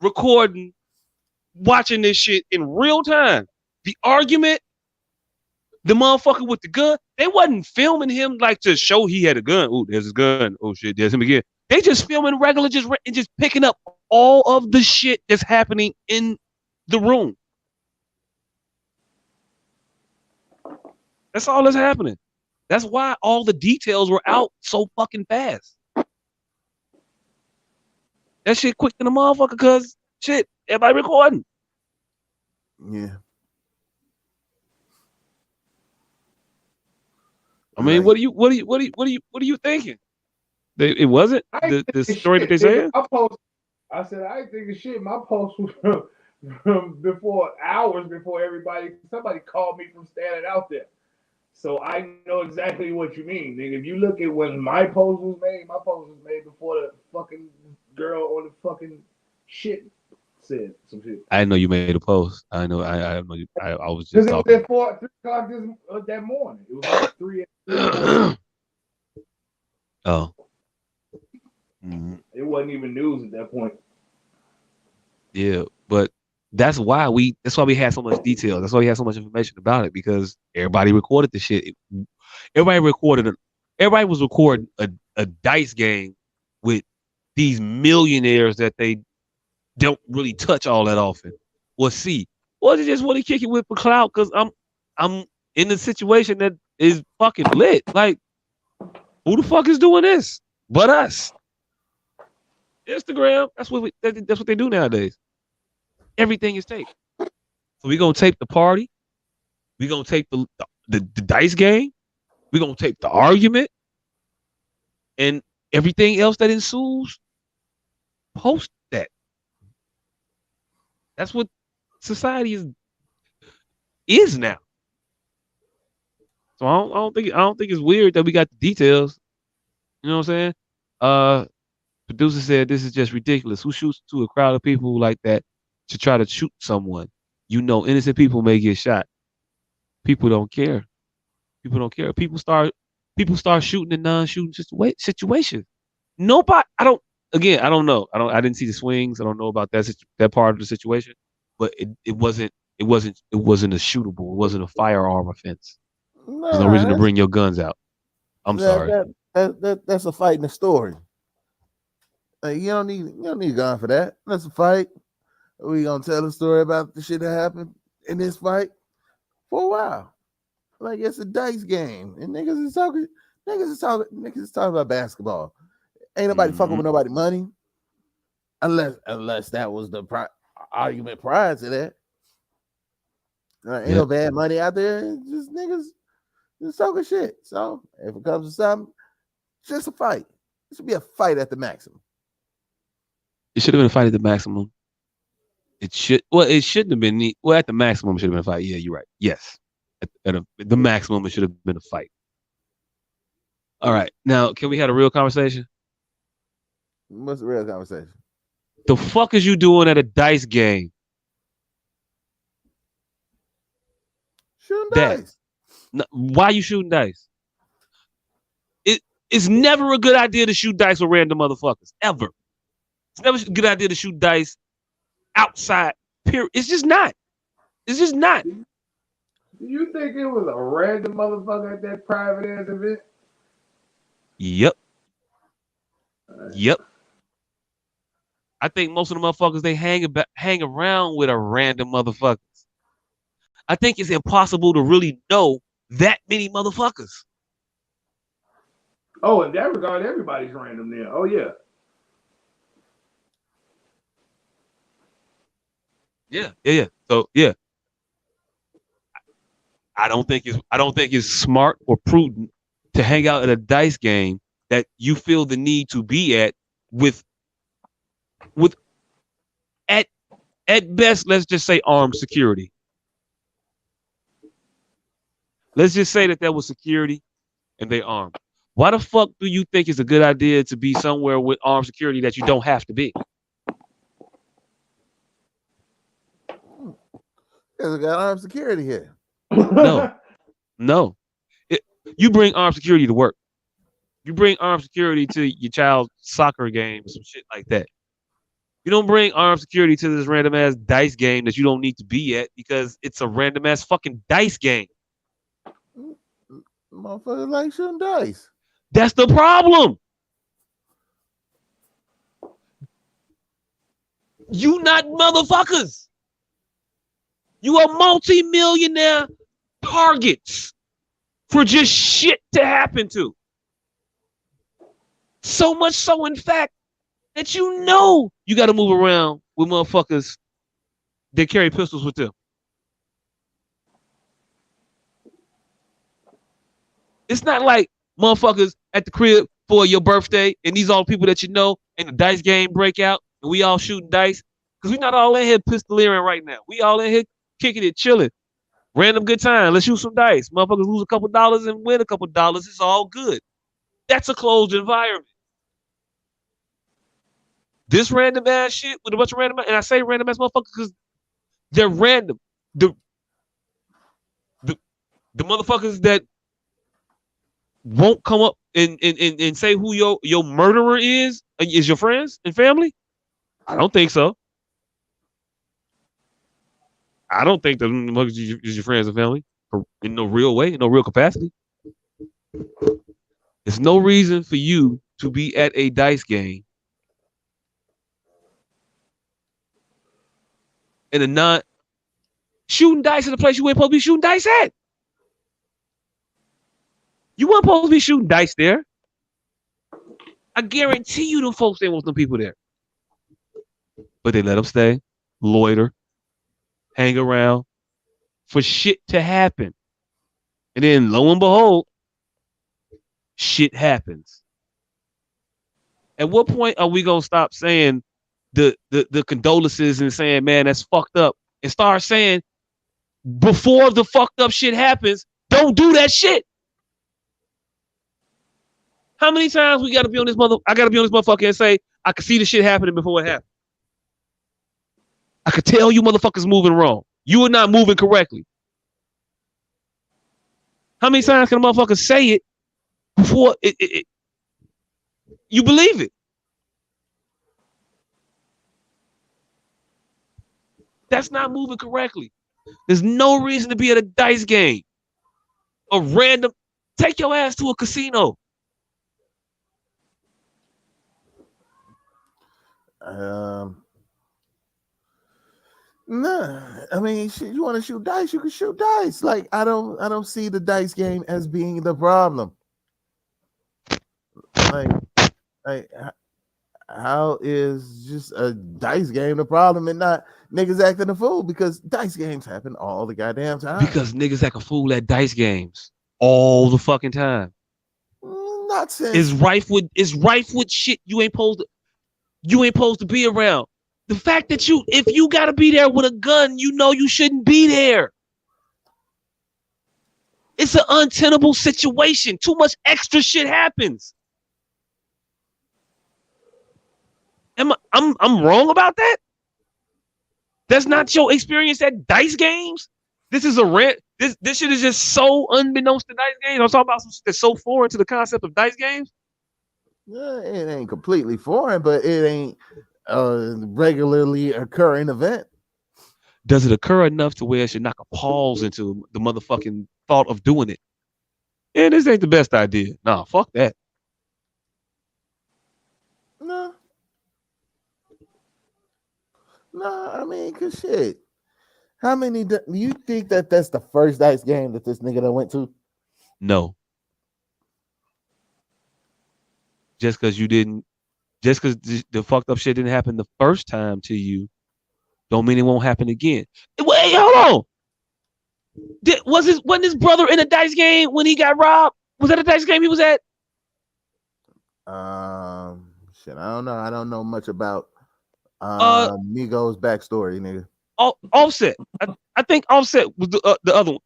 recording, watching this shit in real time. The argument, the motherfucker with the gun, they wasn't filming him like to show he had a gun. Oh, there's his gun. Oh shit, there's him again. They just filming regular, just picking up all of the shit that's happening in the room. That's all that's happening. That's why all the details were out so fucking fast. That shit quick than a motherfucker, because shit, everybody recording. Yeah. I mean, what are you thinking? It wasn't the story that they said. I said I ain't thinking shit. My post was from before, hours before somebody called me from standing out there. So I know exactly what you mean, nigga. If you look at when my post was made, my post was made before the fucking girl on the fucking shit said some shit. I didn't know you made a post. I know. I know. I was just talking. It was at 3 o'clock that morning. It was like 3. Oh. Mm-hmm. It wasn't even news at that point. Yeah, but that's why we had so much detail. That's why we had so much information about it, because everybody recorded the shit. Everybody was recording a dice game with these millionaires that they don't really touch all that often or see. Or they just want to kick it with for clout because I'm in a situation that is fucking lit. Like, who the fuck is doing this but us? Instagram, that's what they do nowadays. Everything is taped. So we're gonna tape the party. We're gonna tape the dice game. We're gonna tape the argument. And everything else that ensues, post that. That's what society is now. So I don't think it's weird that we got the details. You know what I'm saying? Producer said this is just ridiculous. Who shoots to a crowd of people like that to try to shoot someone? You know, innocent people may get shot. People don't care. People don't care. People start shooting in non-shooting situations. Nobody. I don't know. I didn't see the swings. I don't know about that part of the situation. But it wasn't a shootable. It wasn't a firearm offense. There's no reason to bring your guns out. I'm sorry. That's a fight in the story. You don't need a gun for that. That's a fight. We gonna tell a story about the shit that happened in this fight for a while. Like, it's a dice game, and niggas is talking about basketball. Ain't nobody fucking with nobody money, unless that was the argument prior to that. Ain't no bad money out there. Just niggas just talking shit. So if it comes to something, it's just a fight. It should be a fight at the maximum. It should have been a fight at the maximum. It shouldn't have been. Well, at the maximum, it should have been a fight. Yeah, you're right. Yes. At the maximum, it should have been a fight. All right. Now, can we have a real conversation? What's the real conversation? The fuck is you doing at a dice game? Shooting dice. Why are you shooting dice? It's never a good idea to shoot dice with random motherfuckers. Ever. It's never a good idea to shoot dice outside. Period. It's just not. Do you think it was a random motherfucker at that private ass event? Yep. Yep. I think most of the motherfuckers they hang around with are random motherfuckers. I think it's impossible to really know that many motherfuckers. Oh, in that regard, everybody's random there. Oh yeah. Yeah. So yeah. I don't think it's smart or prudent to hang out at a dice game that you feel the need to be at with at best, let's just say armed security. Let's just say that there was security and they armed. Why the fuck do you think it's a good idea to be somewhere with armed security that you don't have to be? Because we got armed security here. No. You bring armed security to work. You bring armed security to your child's soccer game or some shit like that. You don't bring armed security to this random ass dice game that you don't need to be at because it's a random ass fucking dice game. Motherfuckers like shooting dice. That's the problem. You not motherfuckers. You are multi-millionaire targets for just shit to happen to. So much so, in fact, that you know you got to move around with motherfuckers that carry pistols with them. It's not like motherfuckers at the crib for your birthday and these all people that you know and the dice game break out and we all shooting dice. Because we're not all in here pistoleering right now. We all in here kicking it, chilling. Random good time. Let's shoot some dice. Motherfuckers lose a couple dollars and win a couple dollars. It's all good. That's a closed environment. This random ass shit with a bunch of random, and I say random ass motherfuckers because they're random. The motherfuckers that won't come up and say who your murderer is your friends and family? I don't think so. I don't think that is your friends and family in no real way, in no real capacity. There's no reason for you to be at a dice game and a not shooting dice in a place you ain't supposed to be shooting dice at. You weren't supposed to be shooting dice there. I guarantee you them folks ain't want them people there. But they let them stay, loiter, hang around for shit to happen. And then lo and behold, shit happens. At what point are we gonna stop saying the condolences and saying, man, that's fucked up, and start saying before the fucked up shit happens, don't do that shit? How many times we gotta be on this I gotta be on this motherfucker and say, I can see the shit happening before it happens. I could tell you motherfuckers moving wrong. You are not moving correctly. How many times can a motherfucker say it before you believe it? That's not moving correctly. There's no reason to be at a dice game. A random, take your ass to a casino. Nah, I mean, shit, you want to shoot dice, you can shoot dice. Like, I don't see the dice game as being the problem. Like how is just a dice game the problem and not niggas acting a fool? Because dice games happen all the goddamn time. Because niggas act a fool at dice games all the fucking time. Not since it's rife with shit you ain't supposed to be around. The fact that if you gotta be there with a gun, you know you shouldn't be there. It's an untenable situation. Too much extra shit happens. I'm wrong about that? That's not your experience at dice games? This is this shit is just so unbeknownst to dice games. I'm talking about some shit that's so foreign to the concept of dice games. It ain't completely foreign, but it ain't a regularly occurring event. does it occur enough to where it should knock a pause into the motherfucking thought of doing it? And this ain't the best idea. Nah, fuck that. No. No, I mean, cause shit. How many do you think that's the first dice game that this nigga done went to? No. Just because the fucked up shit didn't happen the first time to you, don't mean it won't happen again. Wait, hold on. Wasn't his brother in a dice game when he got robbed? Was that a dice game he was at? Shit, I don't know. I don't know much about Migos backstory, nigga. Offset. I think Offset was the other one.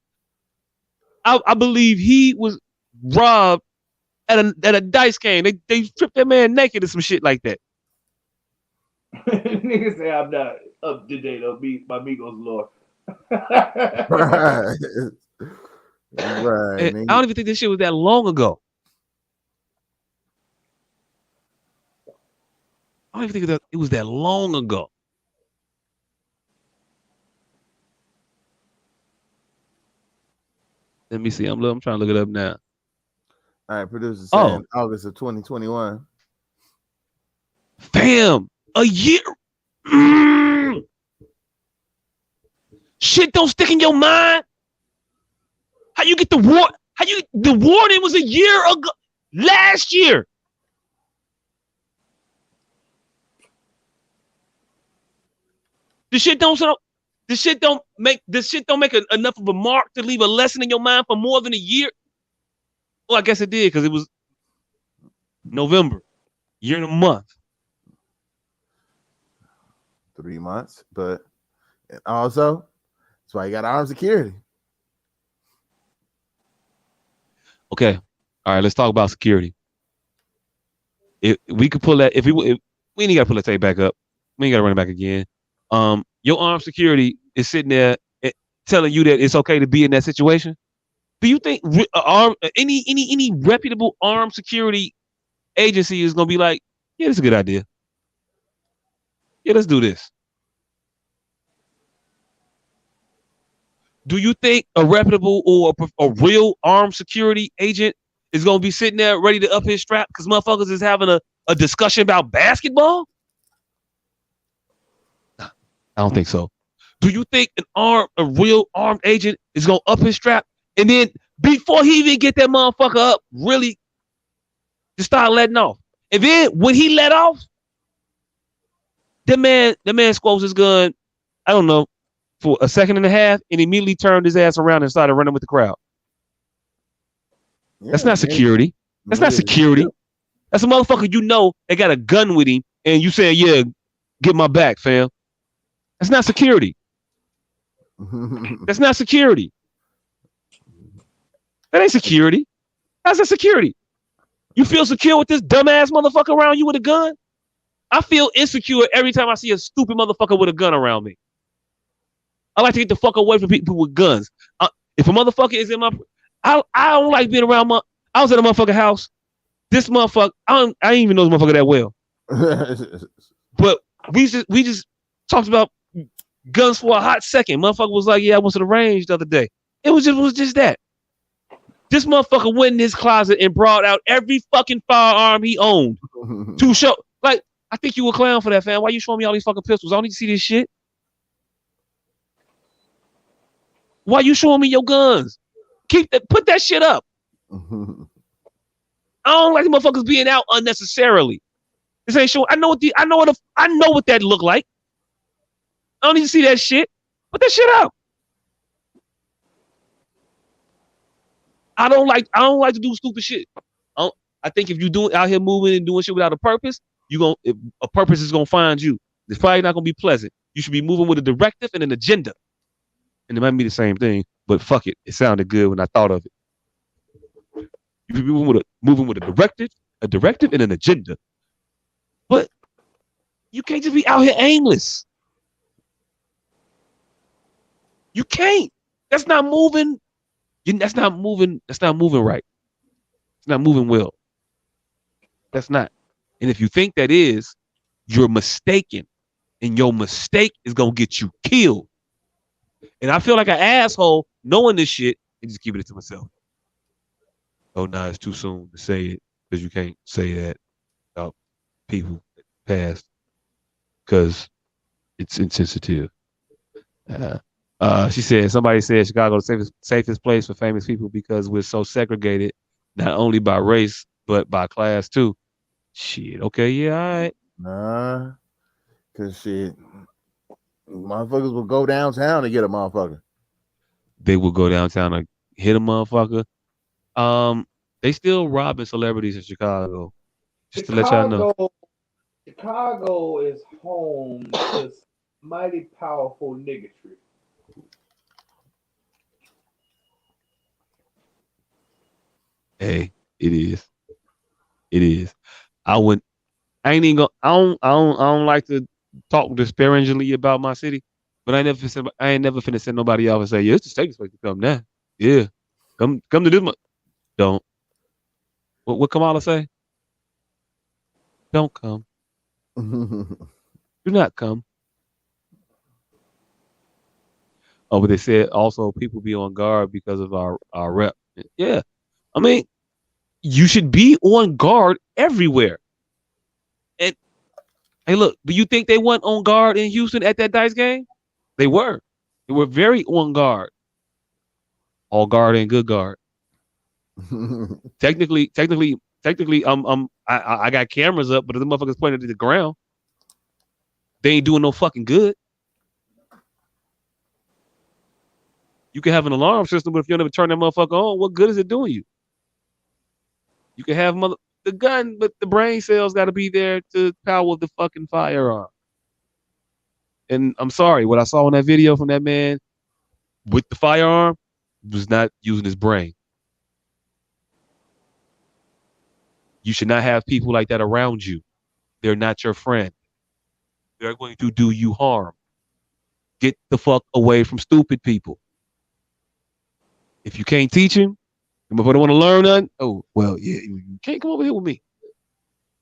I believe he was robbed at a dice game. They stripped that man naked or some shit like that. Niggas say I'm not up to date on my Migos lore. Right. I don't even think this shit was that long ago. I don't even think that it was that long ago. Let me see. I'm trying to look it up now. All right, producer saying August of 2021. Fam, a year. Shit don't stick in your mind. How you get the war? The warning was a year ago, last year. This shit don't make enough of a mark to leave a lesson in your mind for more than a year. Well, I guess it did because it was November, year and a month. 3 months, but also that's why you got armed security. Okay, all right. Let's talk about security. If we could pull that, we ain't got to pull that tape back up. We ain't got to run it back again. Your armed security is sitting there telling you that it's okay to be in that situation. Do you think any reputable armed security agency is gonna be like, yeah, that's a good idea. Yeah, let's do this. Do you think a reputable or a real armed security agent is gonna be sitting there ready to up his strap because motherfuckers is having a discussion about basketball? I don't think so. Do you think a real armed agent is gonna up his strap and then before he even get that motherfucker up, really just start letting off? And then when he let off, the man squoze his gun, I don't know, for a second and a half and immediately turned his ass around and started running with the crowd. Yeah, that's not security. That's not security. That's a motherfucker you know that got a gun with him and you saying, yeah, get my back, fam. That's not security. That's not security. That ain't security. How's that security? You feel secure with this dumbass motherfucker around you with a gun? I feel insecure every time I see a stupid motherfucker with a gun around me. I like to get the fuck away from people with guns. If a motherfucker is in I don't like being around I was at a motherfucking house. This motherfucker, I didn't even know this motherfucker that well. But we just talked about guns for a hot second. Motherfucker was like, yeah, I went to the range the other day. It was just that. This motherfucker went in his closet and brought out every fucking firearm he owned to show. Like, I think you a clown for that, fam. Why you showing me all these fucking pistols? I don't need to see this shit. Why you showing me your guns? Put that shit up. I don't like the motherfuckers being out unnecessarily. This ain't showing. I know what that look like. I don't need to see that shit. Put that shit up. I don't like to do stupid shit. I think if you out here moving and doing shit without a purpose, a purpose is gonna find you. It's probably not gonna be pleasant. You should be moving with a directive and an agenda. And it might be the same thing, but fuck it. It sounded good when I thought of it. You should be moving with a directive and an agenda. But you can't just be out here aimless. You can't. That's not moving. That's not moving right. It's not moving well. That's not. And if you think that is, you're mistaken. And your mistake is gonna get you killed. And I feel like an asshole knowing this shit and just keeping it to myself. Oh, no, it's too soon to say it because you can't say that about people that passed because it's insensitive. She said, somebody said Chicago the safest place for famous people because we're so segregated, not only by race, but by class too. Shit. Okay. Yeah. All right. Nah, cause shit, motherfuckers will go downtown to get a motherfucker. They will go downtown and hit a motherfucker. They still robbing celebrities in Chicago. Just to let y'all know. Chicago is home to mighty powerful niggatry. Hey, it is. It is. I would. I ain't even go. I don't like to talk disparagingly about my city, but I ain't never finna send nobody off and say, yeah, it's the safest place to come now. Yeah, come to this. Don't. What Kamala say? Don't come. Do not come. Oh, but they said also people be on guard because of our rep. Yeah, I mean, you should be on guard everywhere. And hey, look, do you think they weren't on guard in Houston at that Dice game? They were. They were very on guard. All guard and good guard. Technically, I got cameras up, but the motherfuckers pointed to the ground. They ain't doing no fucking good. You can have an alarm system, but if you don't ever turn that motherfucker on, what good is it doing you? You can have the gun, but the brain cells got to be there to power the fucking firearm. And I'm sorry, what I saw in that video from that man with the firearm was not using his brain. You should not have people like that around you. They're not your friend. They're going to do you harm. Get the fuck away from stupid people. If you can't teach them, if they don't want to learn nothing, oh, well, yeah, you can't come over here with me.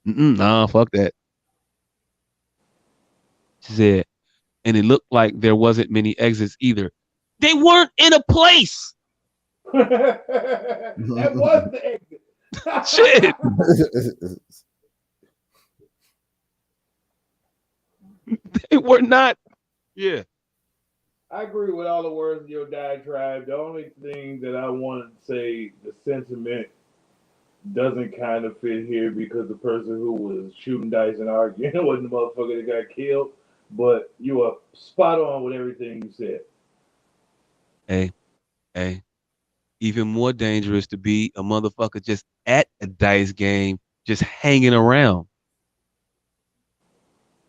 Nah, fuck that. She said, and it looked like there wasn't many exits either. They weren't in a place. That was the exit. Shit. They were not. Yeah. I agree with all the words of your diatribe. The only thing that I want to say, the sentiment doesn't kind of fit here because the person who was shooting dice and arguing wasn't the motherfucker that got killed. But you are spot on with everything you said. Hey. Even more dangerous to be a motherfucker just at a dice game, just hanging around.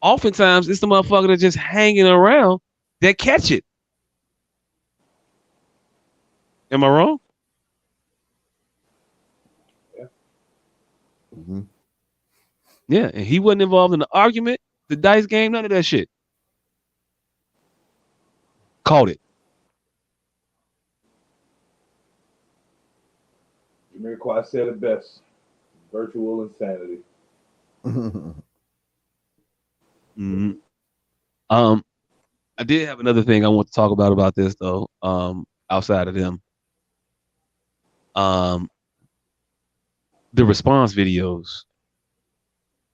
Oftentimes, it's the motherfucker that's just hanging around that catch it. Am I wrong? Yeah. Mm-hmm. Yeah, and he wasn't involved in the argument, the dice game, none of that shit. Caught it. Jamiroquai said it best. Virtual insanity. Mm-hmm. I did have another thing I want to talk about this though. Outside of them, the response videos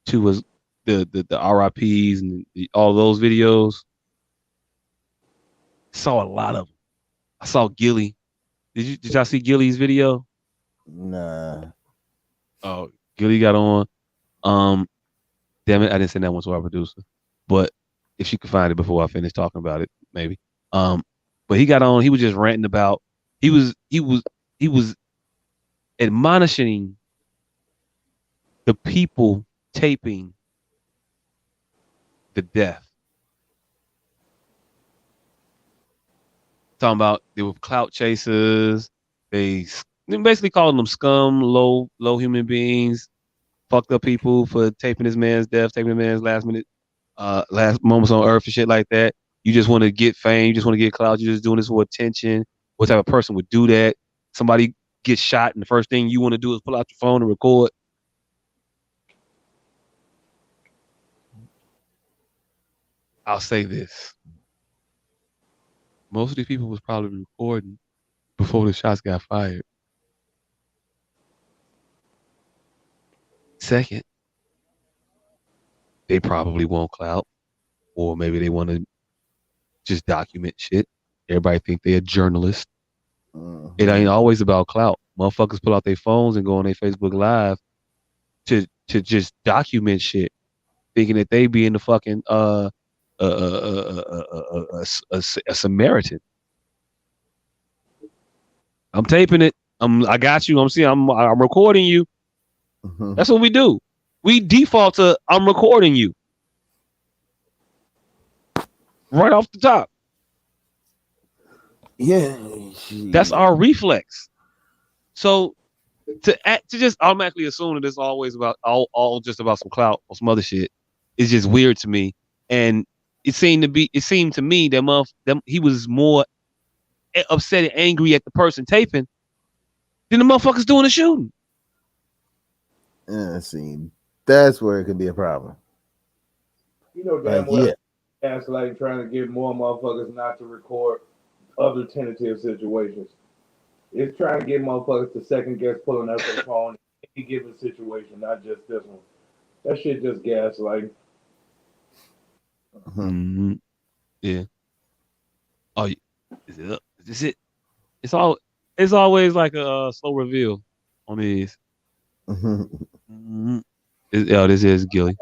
to was the RIPs and all those videos. Saw a lot of them. I saw Gilly. Did y'all see Gilly's video? Nah. Oh, Gilly got on. Damn it, I didn't send that one to our producer. But if she could find it before I finish talking about it, maybe. But he got on. He was just ranting about. He was admonishing the people taping the death. Talking about they were clout chasers. They basically calling them scum, low human beings, fucked up people for taping this man's death, taping the man's last moments on earth and shit like that. You just want to get fame, you just want to get clout, you're just doing this for attention. What type of person would do that? Somebody gets shot and the first thing you want to do is pull out your phone and record. I'll say this. Most of these people was probably recording before the shots got fired. Second, they probably want clout, or maybe they want to just document shit. Everybody think they're a journalist. It ain't always about clout. Motherfuckers pull out their phones and go on their Facebook Live to just document shit, thinking that they being the fucking a Samaritan. I'm taping it. I got you. I'm recording you. That's what we do. We default to I'm recording you. Right off the top. Yeah. That's our reflex. So to just automatically assume that it's always about all just about some clout or some other shit is just weird to me. And it seemed to me that he was more upset and angry at the person taping than the motherfuckers doing the shooting. See, that's where it could be a problem. You know damn well, gaslighting, trying to get more motherfuckers not to record other tentative situations. It's trying to get motherfuckers to second guess pulling out their phone in any given situation, not just this one. That shit just gaslighting. Mm-hmm. Yeah. Oh, is it up? Is this it? It's always like a slow reveal on these. This is Gilly.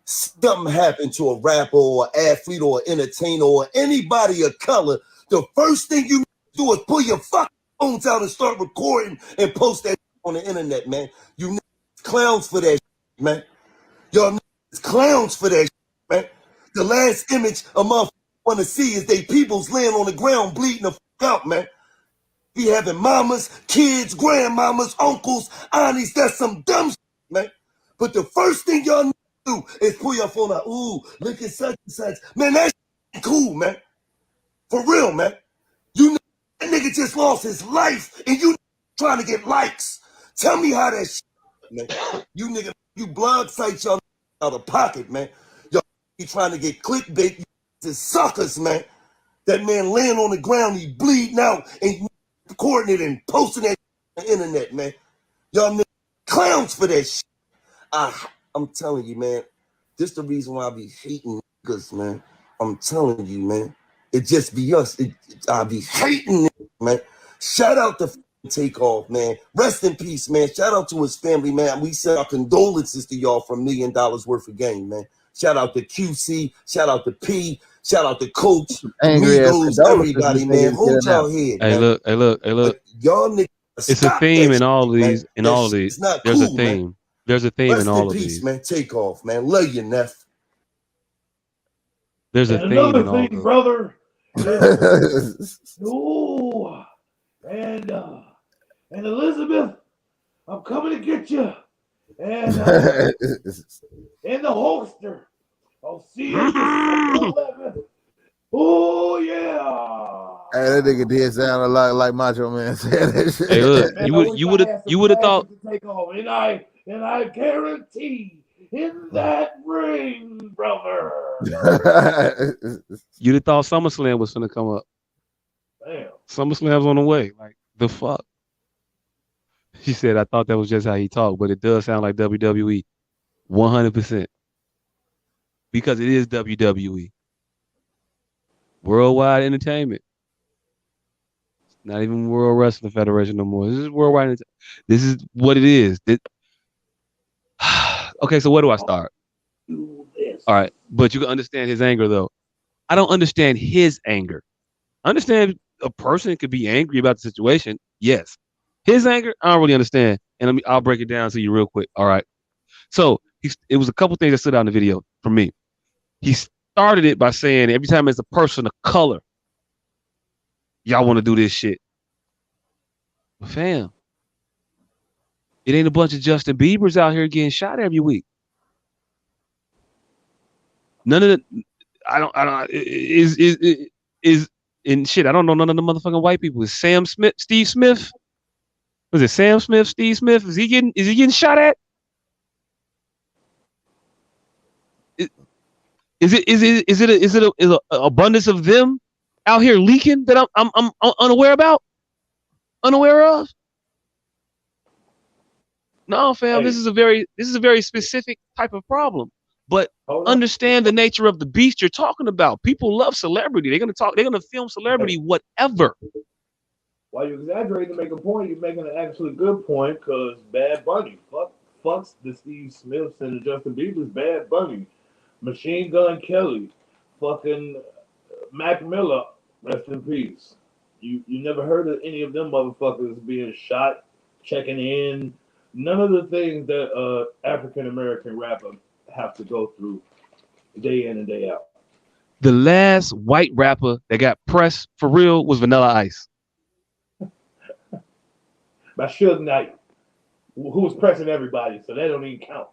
Something happened to a rapper or athlete or entertainer or anybody of color, the first thing you do is pull your fucking phones out and start recording and post that on the internet, man. You clowns for that, man. Y'all clowns for that, man. The last image a motherfucker want to see is they peoples laying on the ground bleeding the fuck out, man. Be having mamas, kids, grandmamas, uncles, aunties. That's some dumb shit, man. But the first thing y'all do is pull your phone out. Ooh, look at such and such. Man, that's cool, man. For real, man. You know, that nigga just lost his life and you trying to get likes. Tell me how that shit, man. You nigga, you blog sites y'all out of pocket, man. Y'all be trying to get clickbait. You suckers, man. That man laying on the ground, he bleeding out and recording it and posting that on the internet, man. Y'all niggas clowns for that shit. I'm telling you, man. This the reason why I be hating niggas, man. I'm telling you, man. It just be us. I be hating niggas, man. Shout out to Takeoff, man. Rest in peace, man. Shout out to his family, man. We send our condolences to y'all for $1 million worth of game, man. Shout out to QC. Shout out to P. Shout out to Coach. Amigos, everybody, man. Hold y'all head, man. Hey, look. But y'all niggas, it's a theme in all of these. In all of these, there's a theme. Man. There's a theme Rest in all in of peace, these. man. Takeoff, man. Love you, Neff. There's a theme in all of these. Brother. Oh, and Elizabeth, I'm coming to get you. And in the holster. I'll see you at the 11. Oh yeah. Hey, that nigga did sound a lot like Macho Man said that shit. Hey, look, you would have thought. Take off, and I guarantee in that ring, brother. You'd have thought SummerSlam was gonna come up. Damn. SummerSlam's on the way. Like the fuck. She said, I thought that was just how he talked, but it does sound like WWE, 100%. Because it is WWE. Worldwide Entertainment. It's not even World Wrestling Federation no more. This is Worldwide Entertainment. This is what it is. Okay, so where do I start? All right, but you can understand his anger, though. I don't understand his anger. I understand a person could be angry about the situation. Yes. His anger, I don't really understand. And I'll break it down to you real quick. All right. So it was a couple things that stood out in the video for me. He started it by saying every time it's a person of color, y'all want to do this shit. But fam, it ain't a bunch of Justin Biebers out here getting shot every week. None of the, I don't, is in shit. I don't know none of the motherfucking white people. Is Sam Smith, Steve Smith? Was it Sam Smith, Steve Smith? Is he getting shot at? Is it an abundance of them out here leaking that I'm unaware about, unaware of? No, fam. This is a very specific type of problem. But understand the nature of the beast you're talking about. People love celebrity. They're gonna film celebrity whatever. While you exaggerate to make a point, you're making an actually good point because Bad Bunny fucks the Steve Smiths and the Justin Bieber's. Bad Bunny, Machine Gun Kelly, fucking Mac Miller, rest in peace. You never heard of any of them motherfuckers being shot, checking in. None of the things that African American rapper have to go through day in and day out. The last white rapper that got pressed for real was Vanilla Ice. By Suge Knight, who was pressing everybody, so that don't even count.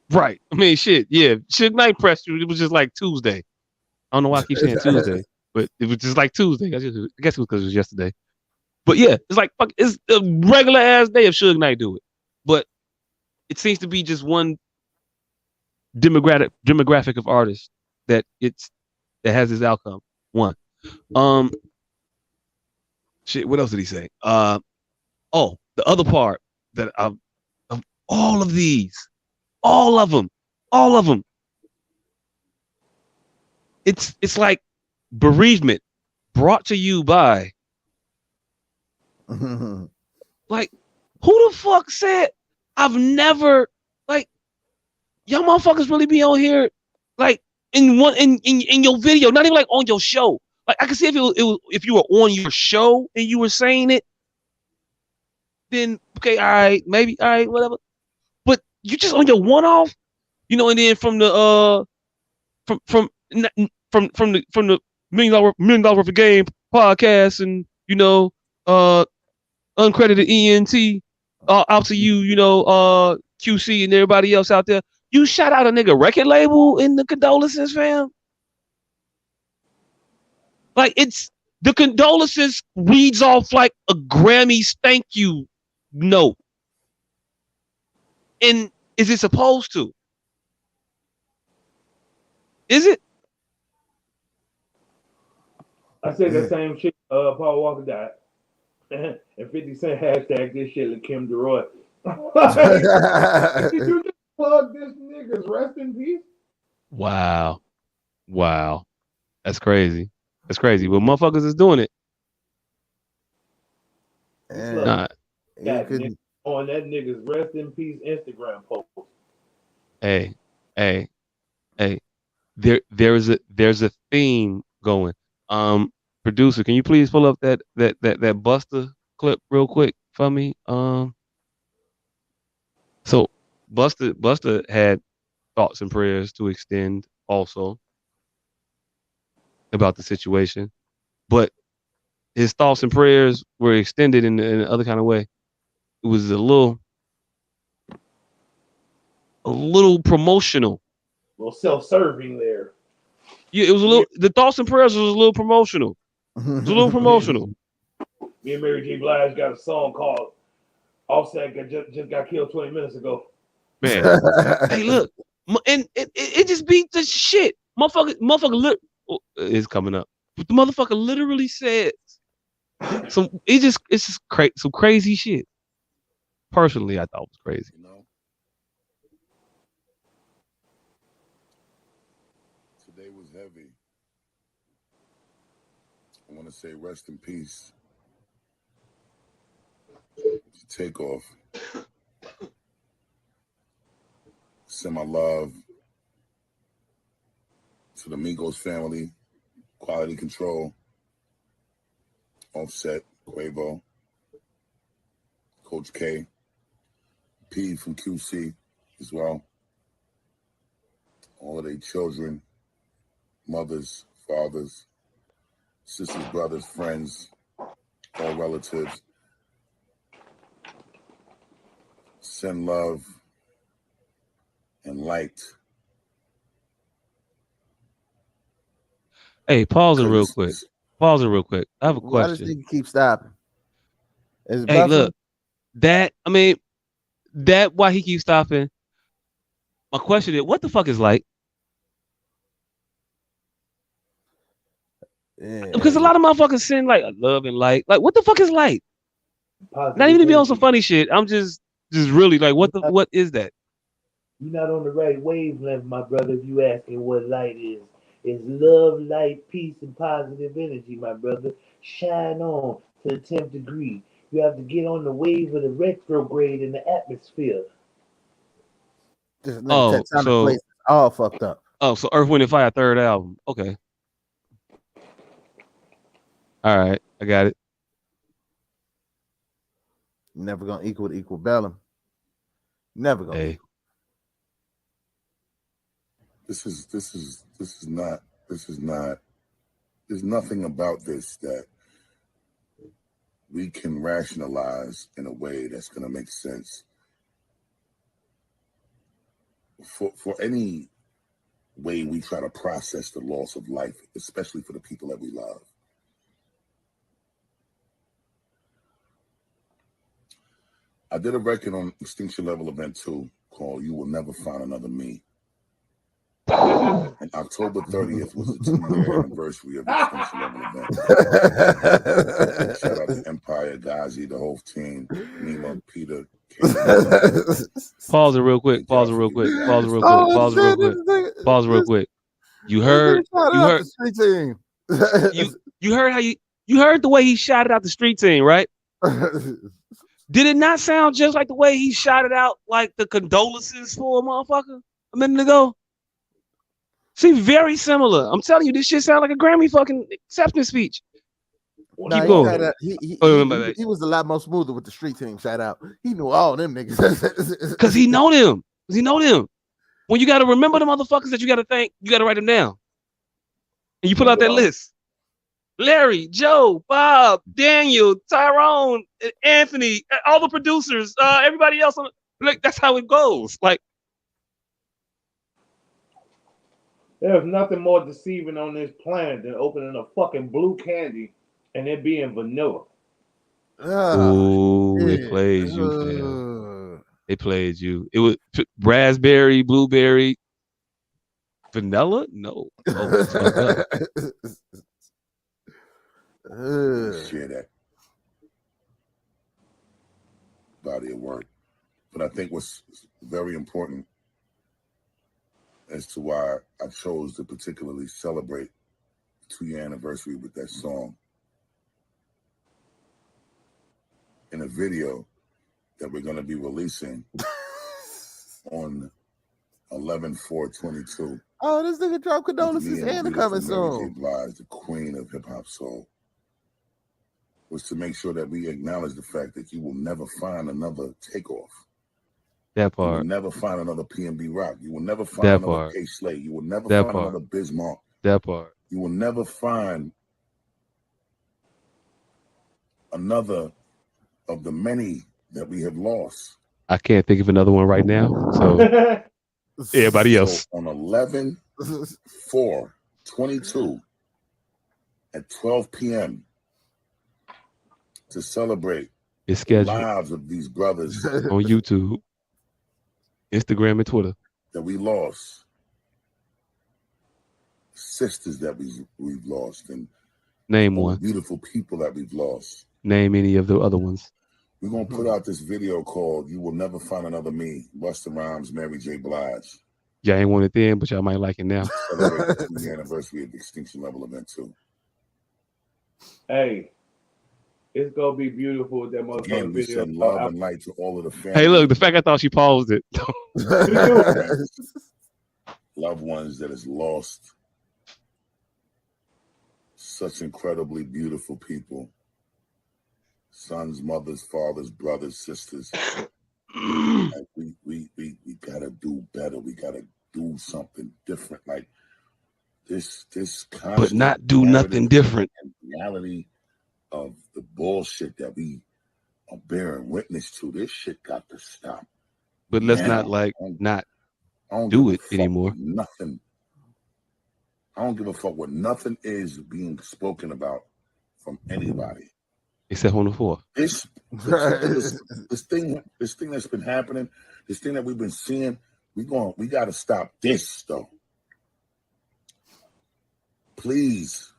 Right. I mean, shit. Yeah. Suge Knight pressed you. It was just like Tuesday. I don't know why I keep saying Tuesday, but it was just like Tuesday. I guess it was because it was yesterday. But yeah, it's like fuck. It's a regular ass day if Suge Knight do it. But it seems to be just one demographic of artists that has this outcome. One. Shit. What else did he say? Oh, the other part that of all of these, all of them. It's like bereavement brought to you by like who the fuck said I've never like y'all motherfuckers really be on here like in your video, not even like on your show. Like I can see if you were on your show and you were saying it, then okay, all right, maybe, all right, whatever. But you just on your one off, and then from the from the million dollar worth of game podcast and uncredited ENT out to you, QC and everybody else out there. You shout out a nigga record label in the condolences, fam. Like it's the condolences reads off like a Grammys thank you note. And is it supposed to? Is it? I said the same shit. Paul Walker died, and 50 Cent hashtag this shit like Kim DeRoy. Did you just plug this nigga's rest in peace? Wow, that's crazy. That's crazy. Well, motherfuckers is doing it. Nah, on that nigga's rest in peace Instagram post. Hey, there's a theme going. Producer, can you please pull up that Busta clip real quick for me? So Busta had thoughts and prayers to extend also about the situation, but his thoughts and prayers were extended in another kind of way. It was a little promotional, a little self-serving there. Yeah, it was a little. The thoughts and prayers was a little promotional. It was a little promotional. Me and Mary J. Blige got a song called "Offset just got killed 20 minutes ago." Man, hey, look, and it just beat the shit. Motherfucker, is coming up. But the motherfucker literally said it's just some crazy shit. Personally, I thought it was crazy. Today was heavy. I want to say rest in peace. Takeoff. Send my love to the Migos family, Quality Control, Offset, Quavo, Coach K, P from QC as well. All of their children, mothers, fathers, sisters, brothers, friends, all relatives. Send love and light. Hey, pause it real quick. I have a question. Why does he keep stopping? Hey, look, why he keeps stopping. My question is, what the fuck is light? Because a lot of motherfuckers send like love and light. Like, what the fuck is light? Positive Not even to be on energy. some funny shit. I'm just really like, what is that? You're not on the right wavelength, my brother, if you asking what light is. It's love, light, peace, and positive energy, my brother. Shine on to the 10th degree. You have to get on the wave of the retrograde in the atmosphere. This nigga tectonic plates all fucked up. Oh, so Earth, Wind, and Fire, third album. Okay. All right, I got it. Never gonna equal Bellum. Never gonna. Hey. This is not. There's nothing about this that we can rationalize in a way that's gonna make sense. For any way we try to process the loss of life, especially for the people that we love. I did a record on Extinction Level Event 2 called You Will Never Find Another Me. And October 30th was the 2-year anniversary of the Extinction Level Event. Shout out to Empire, Ghazi, the whole team, Nima, Peter, Pause it real quick. You heard the street team. you heard how you heard the way he shouted out the street team, right? Did it not sound just like the way he shouted out like the condolences for a motherfucker a minute ago? See, very similar. I'm telling you, this shit sound like a Grammy fucking acceptance speech. Keep going. He was a lot more smoother with the street team. Shout out. He knew all them niggas. Because he know them. When you got to remember the motherfuckers that you got to thank, you got to write them down. And you put out that list. Larry, Joe, Bob, Daniel, Tyrone, Anthony, all the producers, everybody else. Like, that's how it goes. Like, there's nothing more deceiving on this planet than opening a fucking blue candy and it being vanilla. Oh, it plays you, man. It plays you. It was raspberry, blueberry, vanilla? No. Oh, it's fucked up. Share that body of work. But I think what's very important as to why I chose to particularly celebrate the 2-year anniversary with that song in a video that we're going to be releasing on 11/4/22. Oh, this nigga dropped condolences and the coming soon. soon. Blige, the queen of hip hop soul, was to make sure that we acknowledge the fact that you will never find another Takeoff. That part. You will never find another PNB Rock. You will never find another K Slate. You will never find another Bismarck. That part. You will never find another of the many that we have lost. I can't think of another one right now. So everybody else. So on 11/4/22 at 12 p.m. to celebrate the lives of these brothers on YouTube, Instagram, and Twitter that we lost, sisters that we've lost, and name one. Beautiful people that we've lost. Name any of the other ones. We're gonna put out this video called "You Will Never Find Another Me." Busta Rhymes, Mary J. Blige. Y'all ain't want it then, but y'all might like it now. Celebrate the 2-year anniversary of the Extinction Level Event 2. Hey, it's gonna be beautiful. That motherfucker Again, we video. send love and light to all of the family. Hey, look, the fact I thought she paused it. Loved ones that has lost such incredibly beautiful people. Sons, mothers, fathers, brothers, sisters. Like we gotta do better. We gotta do something different. Like this but not do nothing different. Reality of the bullshit that we are bearing witness to. This shit got to stop. But let's not do it anymore. Nothing. I don't give a fuck what nothing is being spoken about from anybody. Except on the 4th. This thing that's been happening, this thing that we've been seeing, we got to stop this though. Please,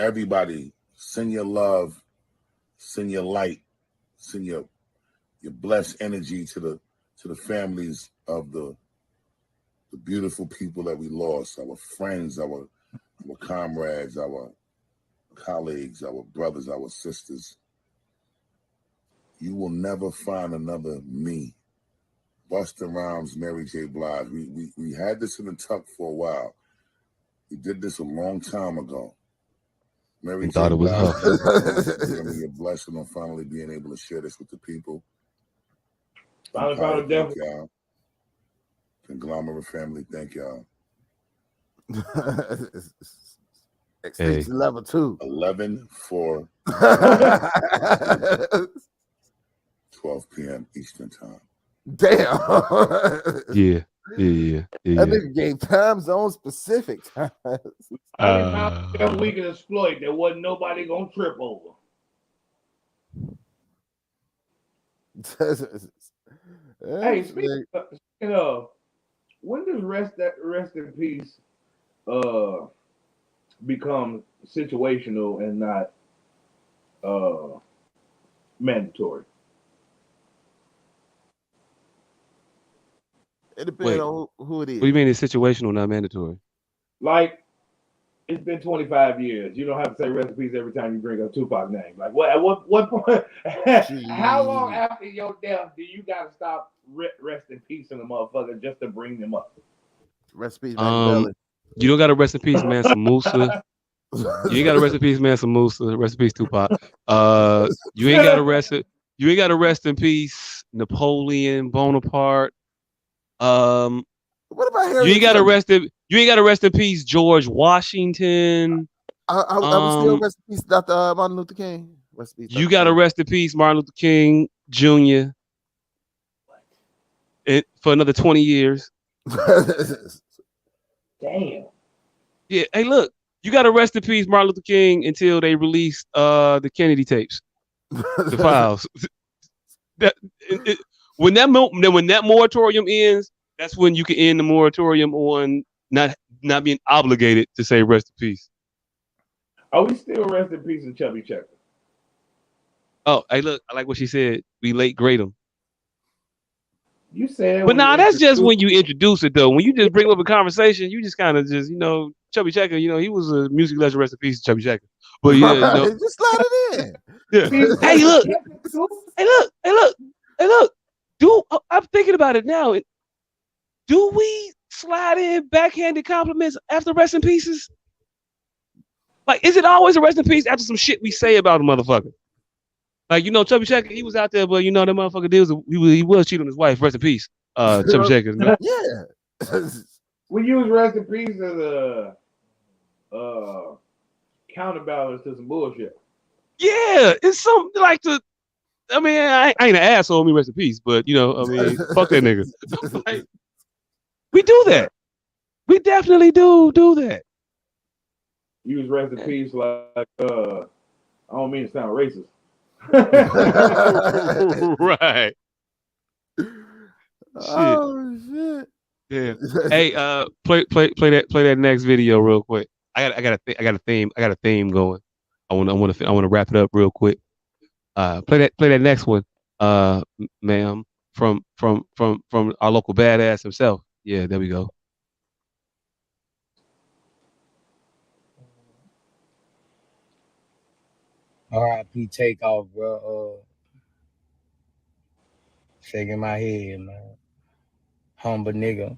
everybody, send your love, send your light, send your blessed energy to the families of the beautiful people that we lost, our friends, our comrades, our colleagues, our brothers, our sisters. You will never find another me. Busta Rhymes, Mary J. Blige. We had this in the tuck for a while. We did this a long time ago. Mary And J. thought it was Blige, her. giving me a blessing on finally being able to share this with the people. Finally, Thank y'all. Conglomerate family, thank y'all. Extinction level 2. 11/4. 12 p.m. Eastern time. Damn. Yeah. That nigga gave time zone specific times. I found that we can exploit. There wasn't nobody gonna trip over. Hey, speaking of, when does rest in peace become situational and not mandatory? It depends on who it is. What do you mean it's situational, not mandatory? Like, it's been 25 years. You don't have to say rest in peace every time you bring up Tupac's name. Like, what? At what point? How long after your death do you gotta stop rest in peace in the motherfucker just to bring them up? Rest in peace, Machiavelli. You don't got to rest in peace, Mansa Musa. You ain't got to rest in peace, Mansa Musa. Rest in peace, Tupac. You ain't got to rest it. You ain't got to rest in peace, Napoleon Bonaparte. What about Harry? You ain't got to rest in. You ain't got to rest in peace, George Washington. I would still rest in peace, Dr. Martin Luther King. Rest in peace, you got to rest in peace, Martin Luther King Jr. For another 20 years. Damn. Yeah. Hey, look. You got to rest in peace, Martin Luther King, until they release the Kennedy tapes, the files. When that moratorium ends, that's when you can end the moratorium on not being obligated to say rest in peace. Are we still rest in peace in Chubby Checker? Oh, hey, look, I like what she said. We late grade them. You said, but nah, that's just when you introduce it though. When you just bring up a conversation, you just kind of just Chubby Checker. He was a music legend. Rest in peace, Chubby Checker. But yeah, just slide it in. Yeah. Hey, look. Hey, look. I'm thinking about it now. Do we slide in backhanded compliments after rest in pieces? Like, is it always a rest in peace after some shit we say about a motherfucker? Like, Chubby Checker, he was out there, but that motherfucker he was cheating on his wife. Rest in peace, Chubby Checker. Yeah. We use rest in peace as a counterbalance to some bullshit. Yeah, it's something like I ain't an asshole. Me rest in peace, but fuck that nigga. Like, we do that. We definitely do that. Use rest in peace like I don't mean to sound racist. Right. Oh shit. Yeah. Hey, play that next video real quick. I got a theme going. I want to wrap it up real quick. Play that next one, ma'am, from our local badass himself. Yeah, there we go. R.I.P. Takeoff, bro. Shaking my head, man. Humble nigga.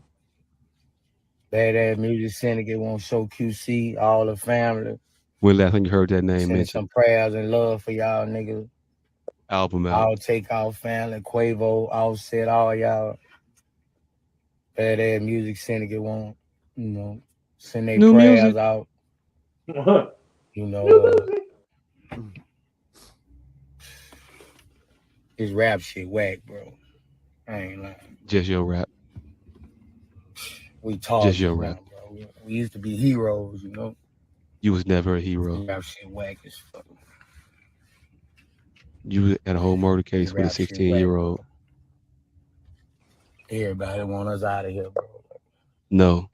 Badass music syndicate won't show QC, all the family. When last time you heard that name Send mentioned? some prayers and love for y'all niggas. Album out. All Takeoff family, Quavo, Offset, all y'all. Badass music syndicate won't, send their prayers music out. This rap shit whack, bro. I ain't lying. Just your rap. We talk just your rap, bro. We used to be heroes, You was never a hero. Rap shit whack as fuck. You had a whole murder case with a 16-year-old. Everybody want us out of here, bro. No.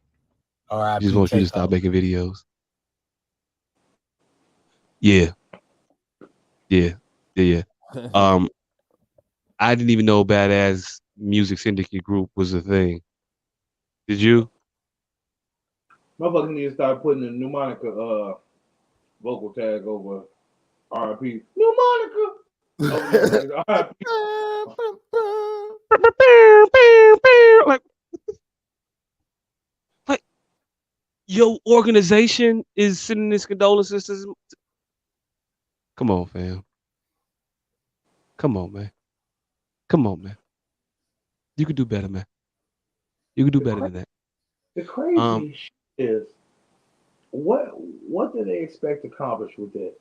R.I.P. Just want you to stop making videos. Yeah. I didn't even know Badass Music Syndicate Group was a thing. Did you? Motherfuckers need to start putting the mnemonic vocal tag over RP. Mnemonic. RP. Like your organization is sending this condolences. Come on, fam. Come on, man. Come on, man. You can do better, man. You can do better than that. The crazy shit is what do they expect to accomplish with that?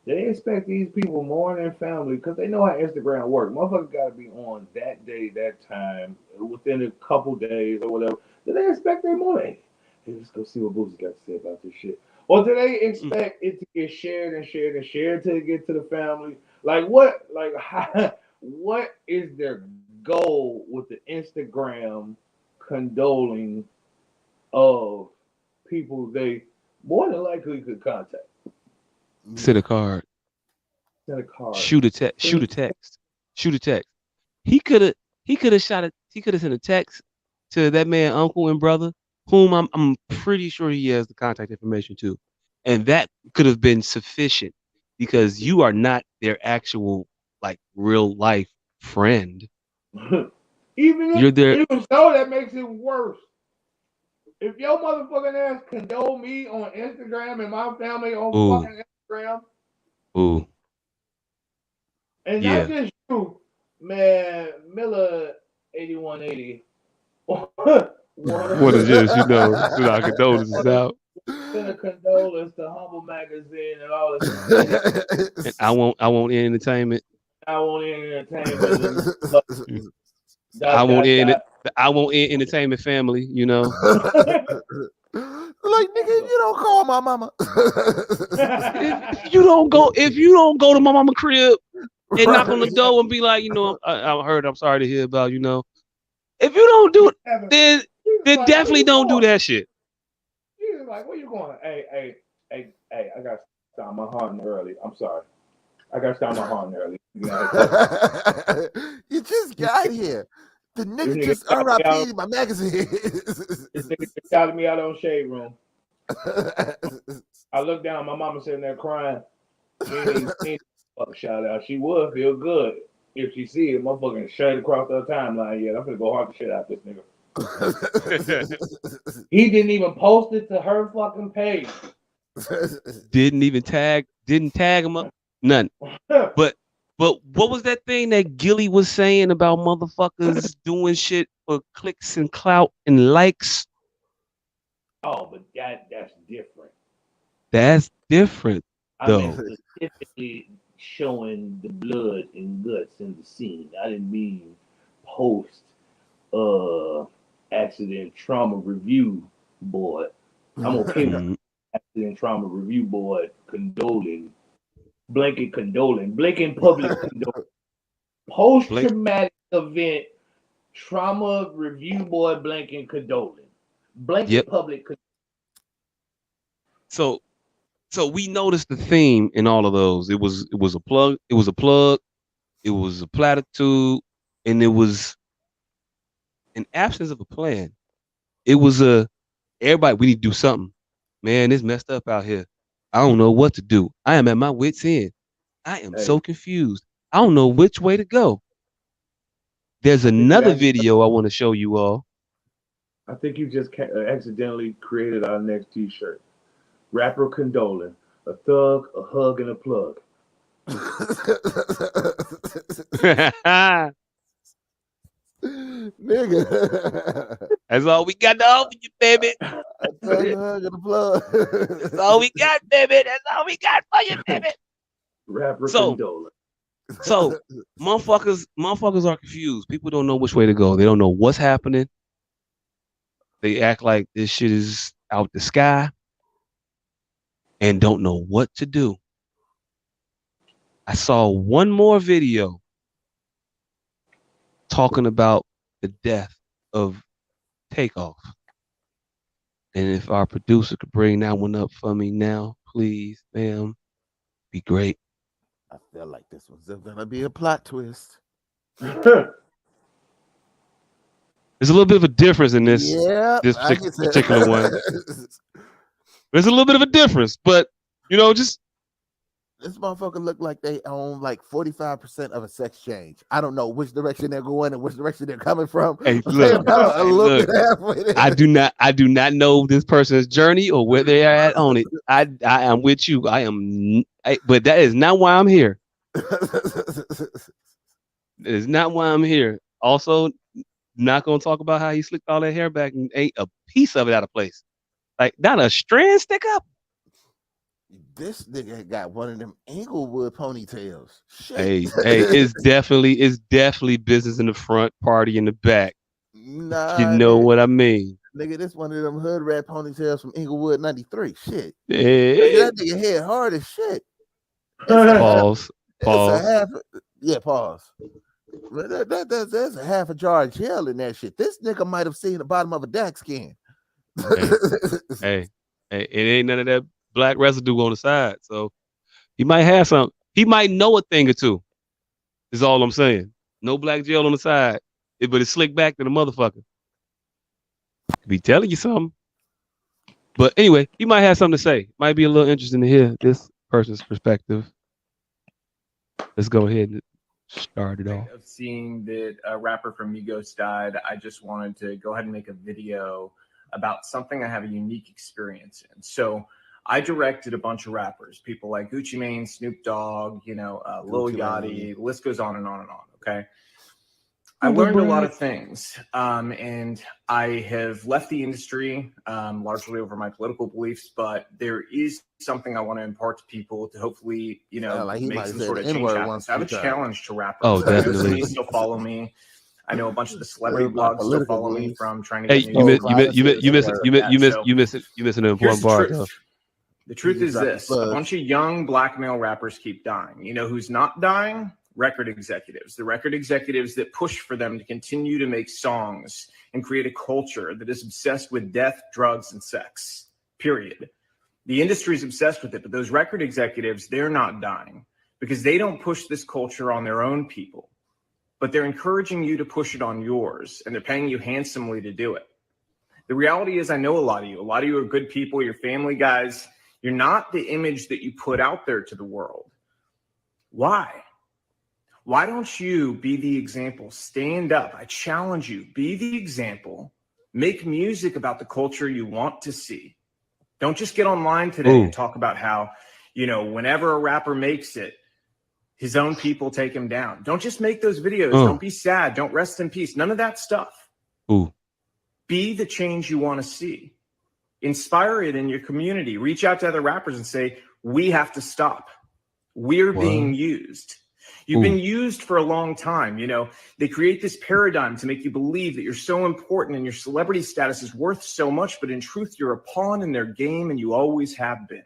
They expect these people more than family because they know how Instagram works. Motherfuckers got to be on that day, that time, within a couple days or whatever. Do they expect their money? Hey, let's go see what Boosie got to say about this shit. Or do they expect it to get shared and shared and shared till it get to the family? Like what? Like how, what is their goal with the Instagram condoling of people they more than likely could contact? Send a card. Send a card. Shoot a text. Shoot a text. Shoot a text. He could have shot it. He could have sent a text to that man, uncle and brother, whom I'm pretty sure he has the contact information to. And that could have been sufficient because you are not their actual like real life friend. Even so, that makes it worse. If your motherfucking ass condole me on Instagram and my family on fucking Instagram, and not just you, man, Miller 8180. What is this? You know, send our condolences out. Send a condolence to Humble Magazine and all this. And I want entertainment. I want entertainment. I want entertainment family, you know. Like nigga, if you don't call my mama. if you don't go to my mama crib and knock on the door and be like, you know, I heard, I'm sorry to hear about, you know. If you don't do it, then definitely don't do that shit. She's like, where you going? Hey, I got to start my hunting early. I'm sorry. I got to start my hunting early. You just got here. The nigga just RIP my magazine. This nigga just shouted me out on Shade Room. I looked down, my mama sitting there crying. She ain't fuck shout out. She would feel good if she see it. Motherfucking straight across her timeline. Yeah, I'm gonna go hard the shit out this nigga. He didn't even post it to her fucking page. Didn't tag him up. None. But what was that thing that Gilly was saying about motherfuckers doing shit for clicks and clout and likes? Oh, but that's different. That's different, though. I mean, specifically showing the blood and guts in the scene. I didn't mean post accident trauma review board. I'm okay with accident trauma review board condoling. Blanket public condoling. Post-traumatic event trauma review board blanket condoling. Blanket public condoling. So we noticed the theme in all of those. It was a plug, it was a platitude, and it was an absence of a plan. It was everybody, we need to do something. Man, it's messed up out here. I don't know what to do. I am at my wit's end. I am so confused. I don't know which way to go. There's another video I want to show you all. I think you just accidentally created our next t-shirt. Rapper condoling. A thug, a hug, and a plug. Nigga. That's all we got to offer you, baby. A thug, a hug, and a plug. That's all we got, baby. That's all we got for you, baby. Rapper condoling. So motherfuckers are confused. People don't know which way to go. They don't know what's happening. They act like this shit is out the sky and don't know what to do. I saw one more video talking about the death of Takeoff. And if our producer could bring that one up for me now, please, ma'am. Be great. I feel like this one's gonna be a plot twist. There's a little bit of a difference in this particular one. There's a little bit of a difference, but just this motherfucker look like they own like 45% of a sex change. I don't know which direction they're going and which direction they're coming from. Hey, look, I do not know this person's journey or where they are at on it. I am with you. But that is not why I'm here. That is not why I'm here. Also, not gonna talk about how he slicked all that hair back and ate a piece of it out of place. Like not a strand stick up. This nigga got one of them Inglewood ponytails. Shit. Hey, it's definitely business in the front, party in the back. Nah, you know what I mean. Nigga, this one of them hood rat ponytails from Inglewood 93. Shit. Hey. That nigga head hard as shit. Pause. Pause. There's a half a jar of gel in that shit. This nigga might have seen the bottom of a Dax can. Hey, it ain't none of that black residue on the side. So he might have something. He might know a thing or two. Is all I'm saying. No black gel on the side. But it's slick back to the motherfucker. Be telling you something. But anyway, he might have something to say. Might be a little interesting to hear this person's perspective. Let's go ahead and start it off. Of seeing that a rapper from Migos died, I just wanted to go ahead and make a video about something I have a unique experience in. So I directed a bunch of rappers, people like Gucci Mane, Snoop Dogg, Lil Yachty, the list goes on and on and on, okay? I learned a lot of things, and I have left the industry largely over my political beliefs, but there is something I want to impart to people to hopefully, make some sort of change happen. So I have a challenge to rappers. Oh, definitely. Still follow me. I know a bunch of the celebrity blogs still follow me from trying to get you missing an important part. The truth is this: a bunch of young black male rappers keep dying. You know who's not dying? Record executives. The record executives that push for them to continue to make songs and create a culture that is obsessed with death, drugs, and sex. Period. The industry is obsessed with it, but those record executives, they're not dying because they don't push this culture on their own people, but they're encouraging you to push it on yours, and they're paying you handsomely to do it. The reality is, I know a lot of you. A lot of you are good people. You're family guys. You're not the image that you put out there to the world. Why? Why don't you be the example? Stand up. I challenge you. Be the example. Make music about the culture you want to see. Don't just get online today and talk about how, whenever a rapper makes it, his own people take him down. Don't just make those videos. Don't be sad. Don't rest in peace. None of that stuff. Be the change you want to see. Inspire it in your community. Reach out to other rappers and say, we have to stop. We're being used. You've been used for a long time. They create this paradigm to make you believe that you're so important and your celebrity status is worth so much, but in truth, you're a pawn in their game and you always have been.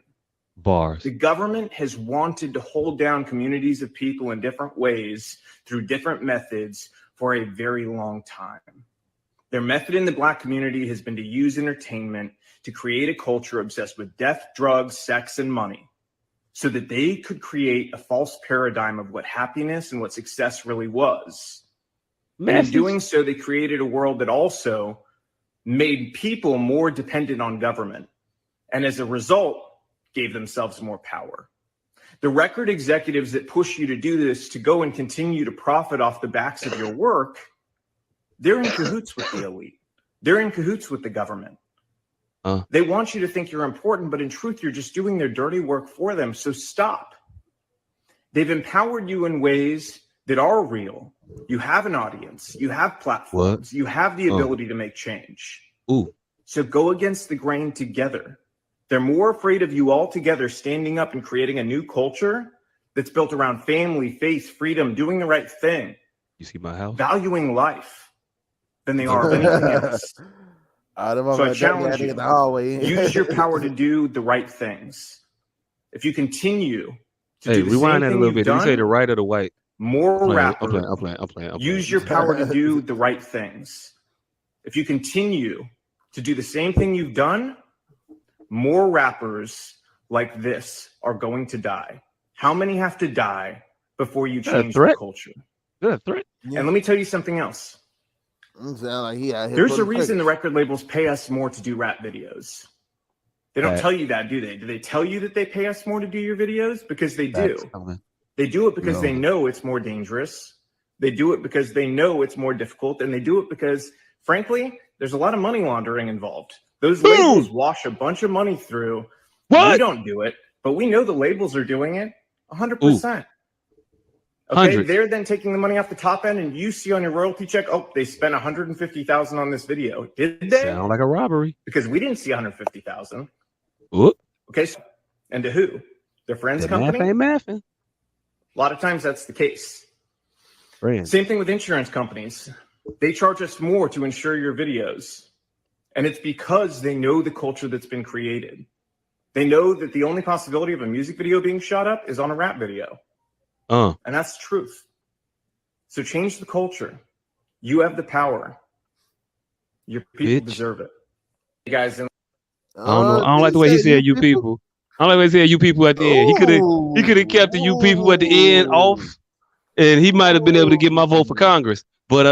Bars. The government has wanted to hold down communities of people in different ways through different methods for a very long time. Their method in the black community has been to use entertainment to create a culture obsessed with death, drugs, sex, and money, so that they could create a false paradigm of what happiness and what success really was. And in doing so, they created a world that also made people more dependent on government, and as a result, gave themselves more power. The record executives that push you to do this, to go and continue to profit off the backs of your work, they're in cahoots with the elite. They're in cahoots with the government. They want you to think you're important, but in truth, you're just doing their dirty work for them. So stop. They've empowered you in ways that are real. You have an audience. You have platforms. You have the ability to make change. So go against the grain together. They're more afraid of you all together standing up and creating a new culture that's built around family, faith, freedom, doing the right thing. You see my house? Valuing life than they are of anything else. So I challenge you, use your power to do the right things. If you continue to do the rewind same that thing a little you've bit. done, Did you say the right or the white? More rappers. I'm playing. Use your power to do the right things. If you continue to do the same thing you've done, more rappers like this are going to die. How many have to die before you change the culture? Good threat. And let me tell you something else. There's a reason the record labels pay us more to do rap videos. They don't tell you that, do they? Do they tell you that they pay us more to do your videos? Because they do. They do it because they know it's more dangerous. They do it because they know it's more difficult. And they do it because, frankly, there's a lot of money laundering involved. Those labels wash a bunch of money through. We don't do it, but we know the labels are doing it 100%. Okay, they're then taking the money off the top end, and you see on your royalty check, oh, they spent $150,000 on this video. Did they? Sound like a robbery. Because we didn't see $150,000. Whoop. Okay, and to who? Their friends' company? Math ain't mathing. A lot of times that's the case. Friends. Same thing with insurance companies. They charge us more to insure your videos. And it's because they know the culture that's been created. They know that the only possibility of a music video being shot up is on a rap video. And that's the truth. So change the culture. You have the power. Your people deserve it. Hey guys, I don't know. I don't like the way he said "you people." I don't like the way he said "you people" at the end. He could have kept the "you people" at the end off, and he might have been able to get my vote for Congress. But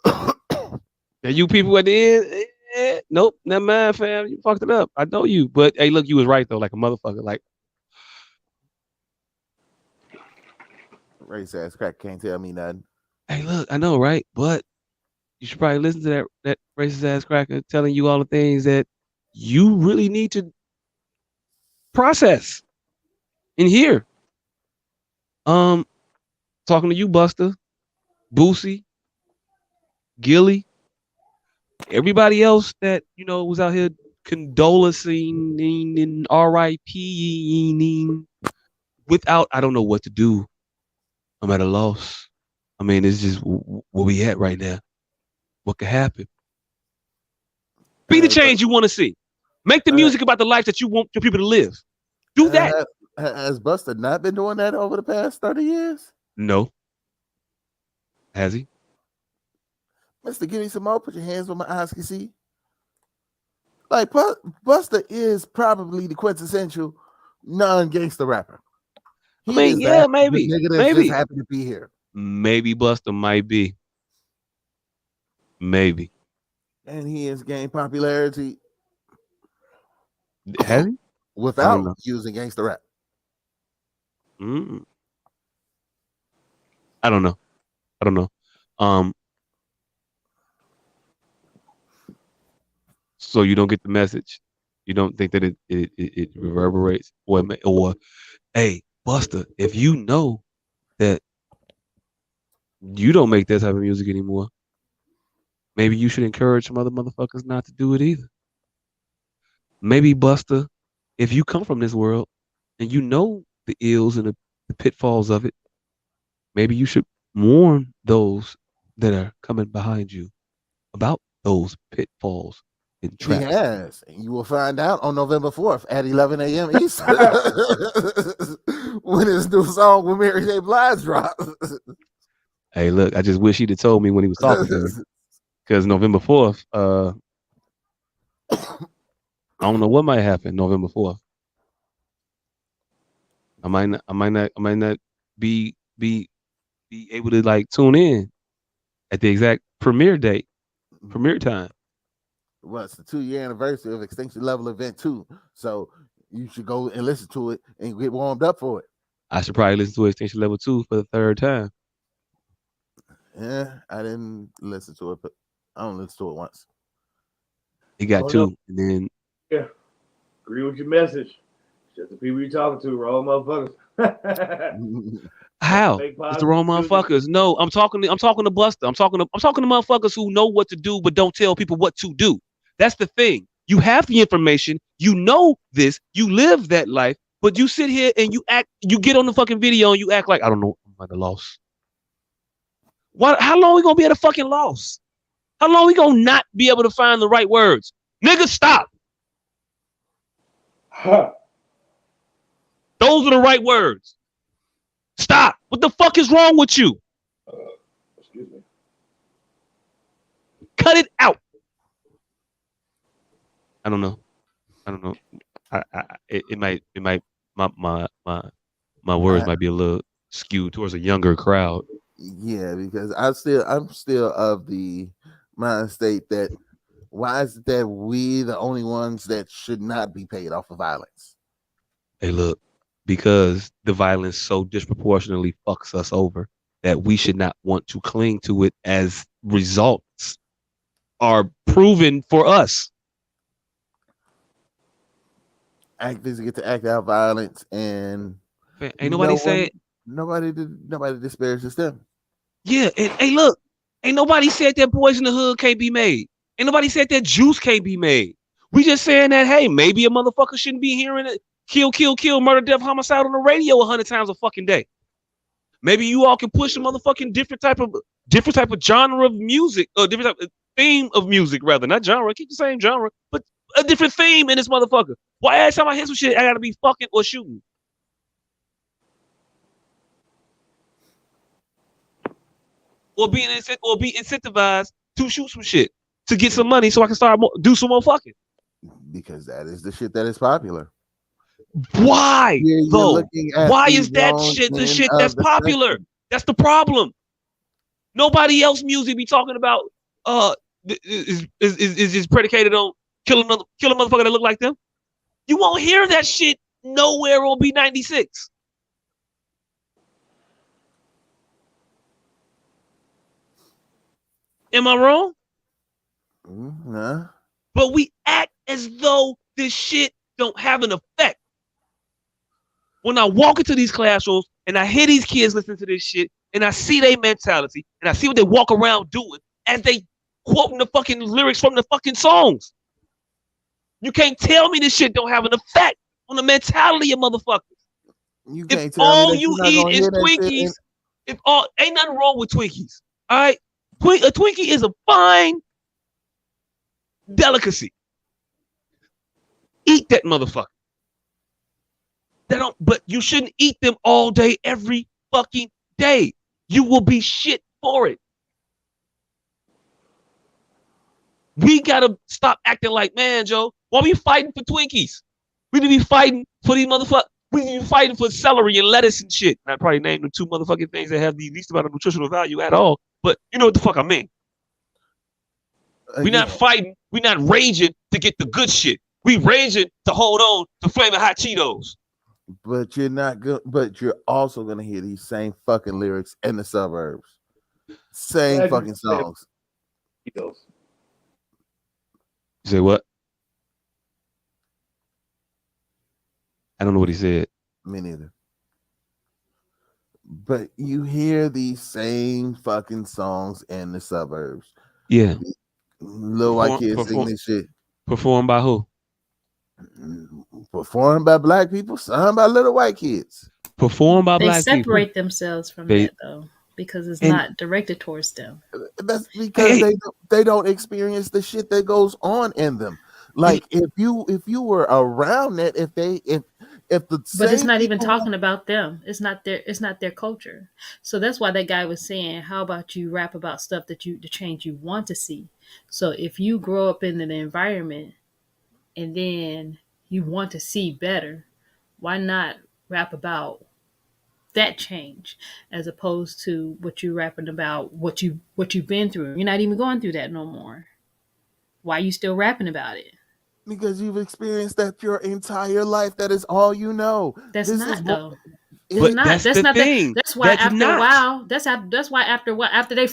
the "you people" at the end, nope, never mind, fam. You fucked it up. I know you, but hey, look, you was right though, like a motherfucker. Like, race ass crack can't tell me nothing. Hey, look, I know, right? But you should probably listen to that racist ass cracker telling you all the things that you really need to process and hear. Talking to you, Buster, Boosie, Gilly, everybody else that was out here condolencing and RIP-ing without, I don't know what to do. I'm at a loss. I mean, it's just where we at right now. What could happen? Be the change you want to see. Make the music about the life that you want your people to live. Do that. Has Buster not been doing that over the past 30 years? No. Has he? Mister, give me some more. Put your hands where my eyes can see. Like, Buster is probably the quintessential non-gangster rapper. I mean, yeah, maybe. Maybe. Just happy to be here. Maybe Buster might be. Maybe. And he has gained popularity. Has he? Without using gangster rap. I don't know. So you don't get the message. You don't think that it reverberates, or hey, Buster, if you know that you don't make that type of music anymore, maybe you should encourage some other motherfuckers not to do it either. Maybe, Buster, if you come from this world and you know the ills and the pitfalls of it, maybe you should warn those that are coming behind you about those pitfalls and traps. He has. And you will find out on November 4th at 11 a.m. East when his new song with Mary J. Blige drops. Hey, look, I just wish he'd have told me when he was talking to me. Because November 4th, I don't know what might happen November 4th. I might not be able to like tune in at the exact premiere time. Well, it's the 2-year anniversary of Extinction Level Event 2. So you should go and listen to it and get warmed up for it. I should probably listen to Extinction Level 2 for the 3rd time. Yeah, I didn't listen to it, but I only listened to it once. He got 2, and then agree with your message. Just the people you're talking to, wrong motherfuckers. How? It's the wrong motherfuckers. No, I'm talking to Buster. I'm talking to motherfuckers who know what to do but don't tell people what to do. That's the thing. You have the information, you know this, you live that life, but you sit here and you get on the fucking video and you act like, I don't know, I'm at a loss. How long we gonna be at a fucking loss? How long we gonna not be able to find the right words? Nigga, stop. Those are the right words. Stop. What the fuck is wrong with you? Excuse me. Cut it out. I don't know. It might my words might be a little skewed towards a younger crowd. Yeah, because I'm still of the mind state that why is it that we the only ones that should not be paid off of violence? Hey, look, because the violence so disproportionately fucks us over that we should not want to cling to it as results are proven for us. Actors get to act out violence, and ain't nobody say it. Nobody disparages them. Yeah, and hey, look, ain't nobody said that Boys in the Hood can't be made. Ain't nobody said that Juice can't be made. We just saying that, hey, maybe a motherfucker shouldn't be hearing it. Kill, murder, death, homicide on the radio 100 times a fucking day. Maybe you all can push a motherfucking different type of genre of music, or different type of theme of music, rather. Not genre, keep the same genre, but a different theme in this motherfucker. Why every time I hear some shit, I gotta be fucking or shooting? Or be incentivized to shoot some shit to get some money so I can start do some more fucking. Because that is the shit that is popular. Why though? Why is that shit the shit that's popular? That's the problem. Nobody else music be talking about is predicated on killing a motherfucker that look like them. You won't hear that shit nowhere on B96. Am I wrong? Nah. But we act as though this shit don't have an effect. When I walk into these classrooms and I hear these kids listening to this shit and I see their mentality and I see what they walk around doing as they quoting the fucking lyrics from the fucking songs. You can't tell me this shit don't have an effect on the mentality of motherfuckers. You can't if tell all me that you you're not eat is Twinkies, ain't nothing wrong with Twinkies. All right, a Twinkie is a fine delicacy. Eat that motherfucker. But you shouldn't eat them all day, every fucking day. You will be shit for it. We gotta stop acting like, man, Joe, why are we fighting for Twinkies? We need to be fighting for these motherfuckers. We need to be fighting for celery and lettuce and shit. And I probably named the two motherfucking things that have the least amount of nutritional value at all. But you know what the fuck I mean. We're not fighting. We're not raging to get the good shit. We raging to hold on to Flaming Hot Cheetos. But you're not good. But you're also gonna hear these same fucking lyrics in the suburbs. Same fucking songs. You say what? I don't know what he said. Me neither. But you hear these same fucking songs in the suburbs. Yeah. Little white kids singing this shit. Performed by who? Performed by black people, sung by little white kids. Performed by black people. They separate themselves from that though, because it's not directed towards them. That's because they don't experience the shit that goes on in them. Like if you were around that, if the but it's not even talking about them. It's not their culture. So that's why that guy was saying, how about you rap about stuff the change you want to see? So if you grow up in an environment and then you want to see better, why not rap about that change as opposed to what you're rapping about what you've been through? You're not even going through that no more. Why are you still rapping about it? Because you've experienced that your entire life. That is all you know. That's though. But that's the thing. That's why after a while, that's why after their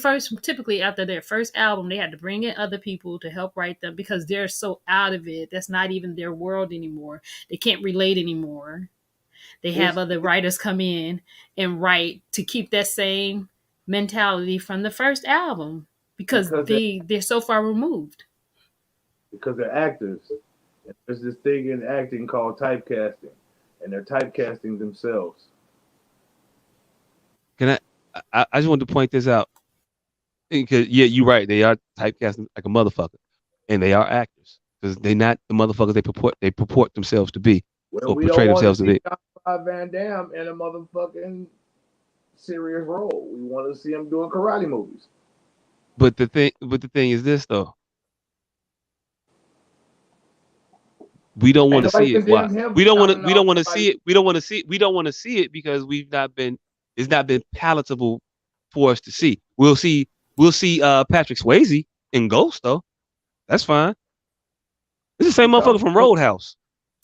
first album, they had to bring in other people to help write them because they're so out of it. That's not even their world anymore. They can't relate anymore. They have other writers come in and write to keep that same mentality from the first album because they're so far removed. Because they're actors. There's this thing in acting called typecasting, and they're typecasting themselves. Can I just wanted to point this out because you're right. They are typecasting like a motherfucker, and they are actors because they're not the motherfuckers they purport themselves to be or portray themselves to be. Van Damme in a motherfucking serious role. We want to see him doing karate movies. But the thing is this though. we don't want to see it. Why? condemned him We for don't want to. knocking We off don't want to somebody. see it. We don't want to see. We don't want to see it because it's not been palatable for us to see. We'll see. We'll see. Patrick Swayze in Ghost though. That's fine. It's the same motherfucker from Roadhouse.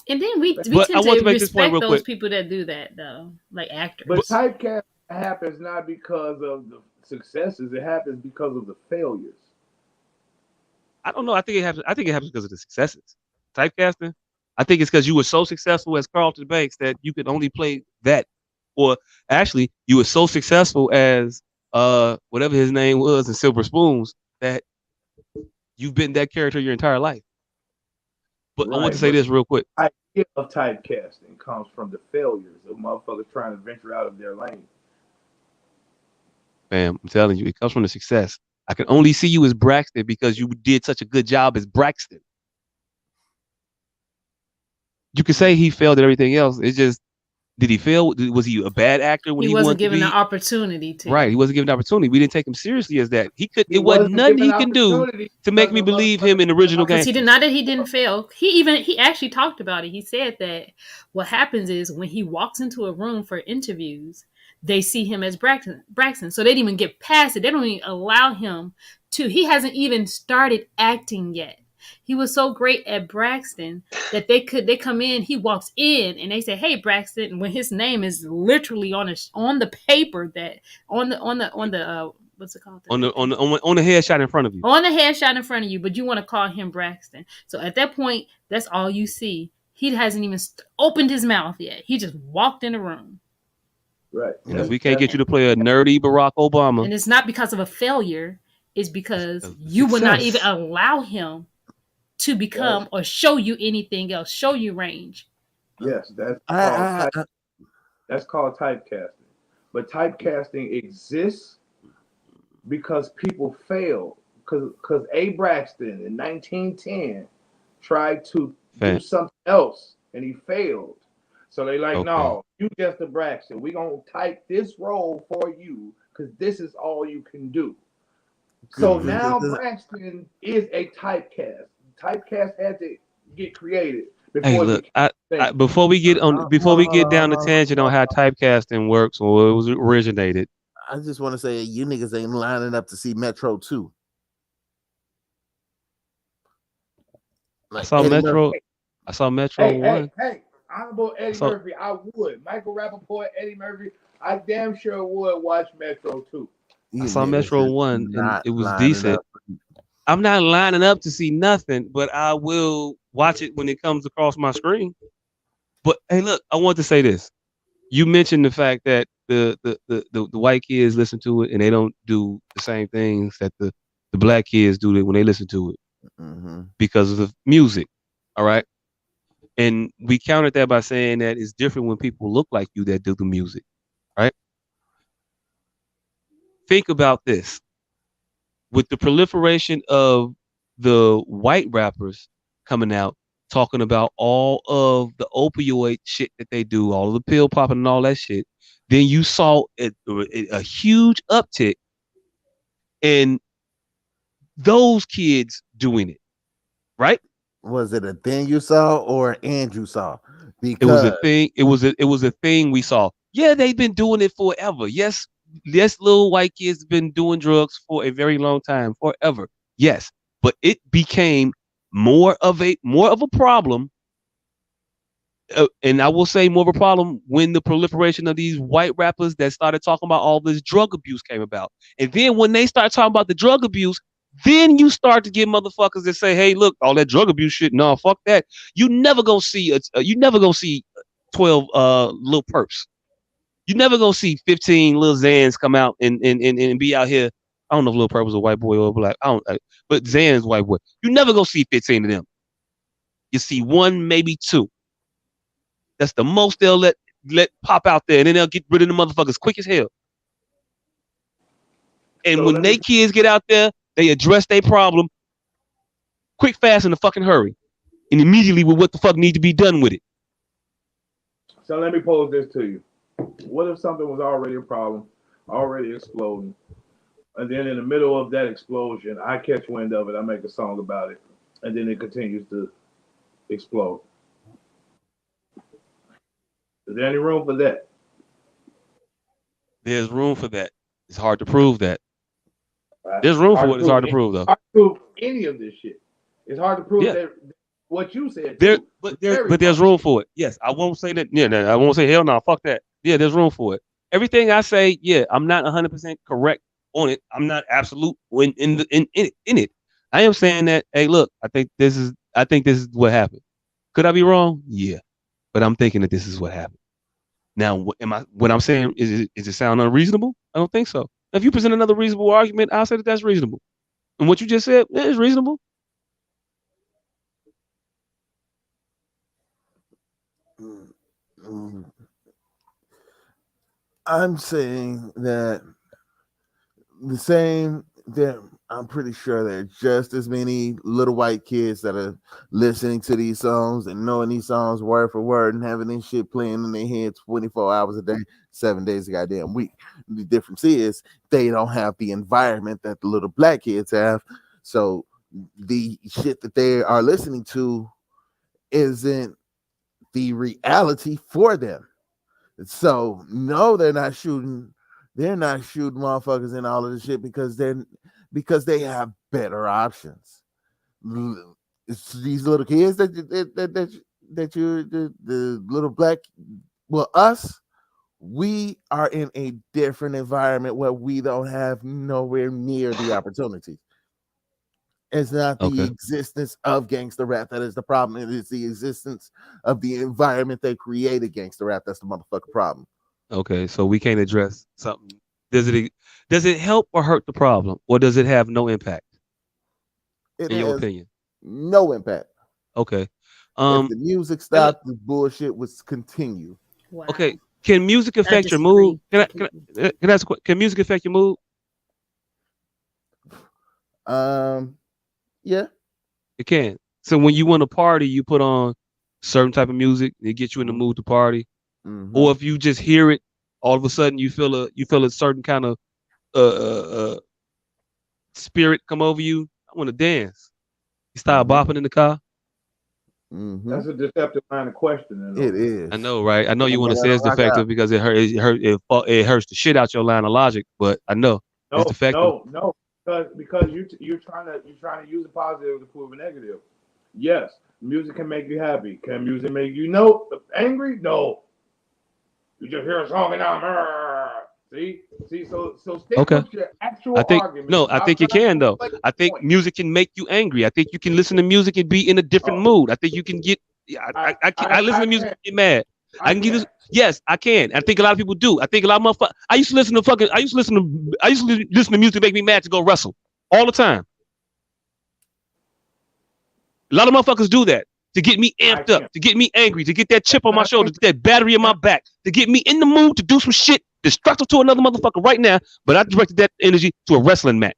And then we But I tend want to to make this point respect real those quick. people that do that though, like actors. But typecast happens not because of the successes; it happens because of the failures. I don't know. I think it happens. I think it happens because of the successes. Typecasting. I think it's because you were so successful as Carlton Banks that you could only play that, or actually, you were so successful as whatever his name was in Silver Spoons that you've been that character your entire life. But I want to say this real quick. The idea of typecasting comes from the failures of motherfuckers trying to venture out of their lane. Fam, I'm telling you, it comes from the success. I can only see you as Braxton because you did such a good job as Braxton. You could say he failed at everything else. It's just, did he fail? Was he a bad actor when He he wasn't wanted to given be? the opportunity to. Right, he wasn't given the opportunity. We didn't take him seriously as that. He It wasn't nothing given he can do opportunity to make because me of believe him in the original Because he Gangsters. did not that he didn't fail. He actually talked about it. He said that what happens is when he walks into a room for interviews, they see him as Braxton. So they didn't even get past it. They don't even allow him to. He hasn't even started acting yet. He was so great at Braxton that they come in, he walks in and they say, "Hey Braxton," when his name is literally on the paper that on the what's it called? On the headshot in front of you. On the headshot in front of you, but you want to call him Braxton. So at that point, that's all you see. He hasn't even opened his mouth yet. He just walked in the room. Right. And if we can't get you to play a nerdy Barack Obama, and it's not because of a failure, it's because you would not even allow him to become or show you anything else, show you range. Yes, that's called typecasting. But typecasting exists because people fail. Because A. Braxton in 1910 tried to do something else and he failed. So they like, no, you just a Braxton. We're going to type this role for you because this is all you can do. So now Braxton is a typecast. Typecast had to get created. Hey, look, before we get down the tangent on how typecasting works or it was originated, I just want to say you niggas ain't lining up to see Metro 2. Like I saw Metro. Murphy. I saw Metro 1. Hey, honorable Eddie Murphy, I would. Michael Rappaport, Eddie Murphy, I damn sure would watch Metro 2. I saw Metro 1 and it was decent. I'm not lining up to see nothing, but I will watch it when it comes across my screen. But hey, look, I want to say this. You mentioned the fact that the white kids listen to it and they don't do the same things that the black kids do when they listen to it because of the music. All right. And we countered that by saying that it's different when people look like you that do the music. Right. Think about this. With the proliferation of the white rappers coming out, talking about all of the opioid shit that they do, all of the pill popping and all that shit, then you saw a huge uptick in those kids doing it, right? Was it a thing you saw or Andrew saw? Because it was a thing. It was a thing we saw. Yeah, they've been doing it forever. Yes, little white kids have been doing drugs for a very long time, forever. Yes, but it became more of a problem. And I will say more of a problem when the proliferation of these white rappers that started talking about all this drug abuse came about. And then when they start talking about the drug abuse, then you start to get motherfuckers that say, "Hey, look, all that drug abuse shit, no, fuck that." You never gonna see 12 little perps. You never gonna see 15 little Zans come out and be out here. I don't know if Lil Perp was a white boy or black. But Zan's white boy. You never gonna see 15 of them. You see one, maybe two. That's the most they'll let pop out there, and then they'll get rid of the motherfuckers quick as hell. And so when they kids get out there, they address their problem quick, fast, in a fucking hurry, and immediately with what the fuck need to be done with it. So let me pose this to you. What if something was already a problem, already exploding, and then in the middle of that explosion, I catch wind of it, I make a song about it, and then it continues to explode? Is there any room for that? There's room for that. It's hard to prove that. There's room for it. It's hard to prove, though. Hard to prove any of this shit. It's hard to prove that what you said. But there's room for it. Yes, I won't say that. Yeah, no, I won't say hell no. Fuck that. Yeah, there's room for it. Everything I say, yeah, I'm not 100% correct on it. I'm not absolute in it. I am saying that. Hey, look, I think this is what happened. Could I be wrong? Yeah, but I'm thinking that this is what happened. Now, what I'm saying is it sound unreasonable? I don't think so. If you present another reasonable argument, I'll say that that's reasonable. And what you just said is reasonable. I'm saying that I'm pretty sure there are just as many little white kids that are listening to these songs and knowing these songs word for word and having this shit playing in their head 24 hours a day, 7 days a goddamn week. The difference is they don't have the environment that the little black kids have. So the shit that they are listening to isn't the reality for them. So no, they're not shooting motherfuckers in all of this shit because they have better options. It's these little kids that you're the little black, well, us, we are in a different environment where we don't have nowhere near the opportunities. It's not the existence of gangster rap that is the problem. It is the existence of the environment they created gangster rap. That's the motherfucking problem. Okay, so we can't address something. Does it help or hurt the problem, or does it have no impact? In your opinion, no impact. Okay. If the music stopped, the bullshit would continue. Wow. Okay. Can music affect your mood? Can I ask a question? Can music affect your mood? Yeah. It can. So when you want to party, you put on certain type of music, it gets you in the mood to party. Mm-hmm. Or if you just hear it, all of a sudden you feel a certain kind of spirit come over you. I want to dance. You start bopping in the car. Mm-hmm. That's a deceptive line of question. It is. I know, right? I know you want to say it's defective because it hurts the shit out your line of logic, but I know it's defective. No, because you're trying to use a positive to prove a negative. Yes, music can make you happy. Can music make you angry? No. You just hear a song and see. So stick with your actual argument. No, I think you can though. I think music can make you angry. I think you can listen to music and be in a different mood. I think you can get. I listen to music and get mad. I can get this. Yes, I can. I think a lot of people do. I think a lot of motherfuckers. I used to listen to music to make me mad to go wrestle all the time. A lot of motherfuckers do that to get me amped up, to get me angry, to get that chip on my shoulder, to get that battery in my back, to get me in the mood to do some shit destructive to another motherfucker right now. But I directed that energy to a wrestling match.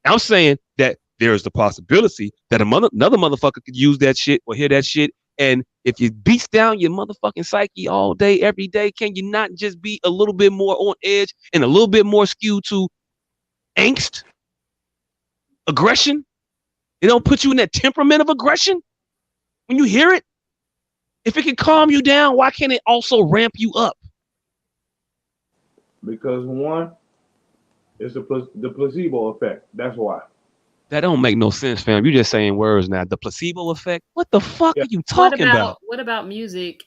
I'm saying that there is the possibility that another motherfucker could use that shit or hear that shit. And if it beats down your motherfucking psyche all day, every day, can you not just be a little bit more on edge and a little bit more skewed to angst, aggression? It don't put you in that temperament of aggression when you hear it. If it can calm you down, why can't it also ramp you up? Because one, it's the placebo effect. That's why. That don't make no sense, fam. You just saying words now. The placebo effect? What the fuck are you talking about? What about music?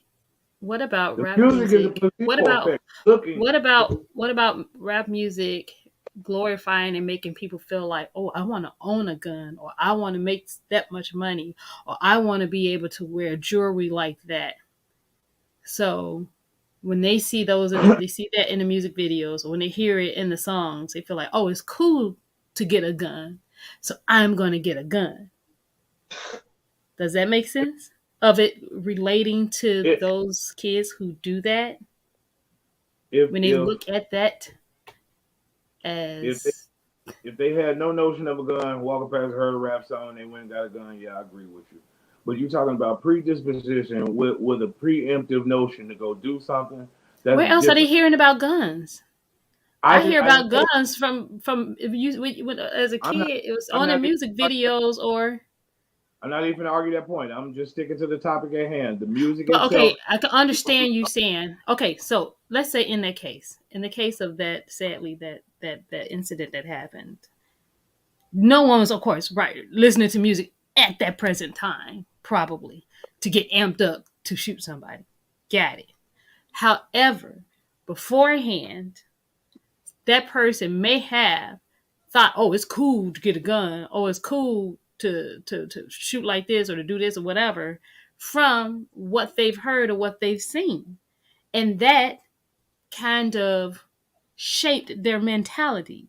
What about rap music? What about rap music glorifying and making people feel like, oh, I want to own a gun, or I want to make that much money, or I want to be able to wear jewelry like that. So when they see they see that in the music videos, or when they hear it in the songs, they feel like, oh, it's cool to get a gun, so I'm going to get a gun. Does that make sense? Of it relating to those kids who do that? When they look at that as... If they had no notion of a gun, walking past, heard a rap song, they went and got a gun, yeah, I agree with you. But you're talking about predisposition with a preemptive notion to go do something. Where else are they hearing about guns? I hear about guns from if you as a kid. It was on the music videos or. I'm not even gonna argue that point. I'm just sticking to the topic at hand. The music But itself. okay, I can understand you saying, okay, so let's say in the case of that, sadly, that incident that happened, no one was, of course, right, listening to music at that present time, probably, to get amped up to shoot somebody. Got it. However, beforehand, that person may have thought, oh, it's cool to get a gun, oh, it's cool to shoot like this or to do this or whatever, from what they've heard or what they've seen. And that kind of shaped their mentality.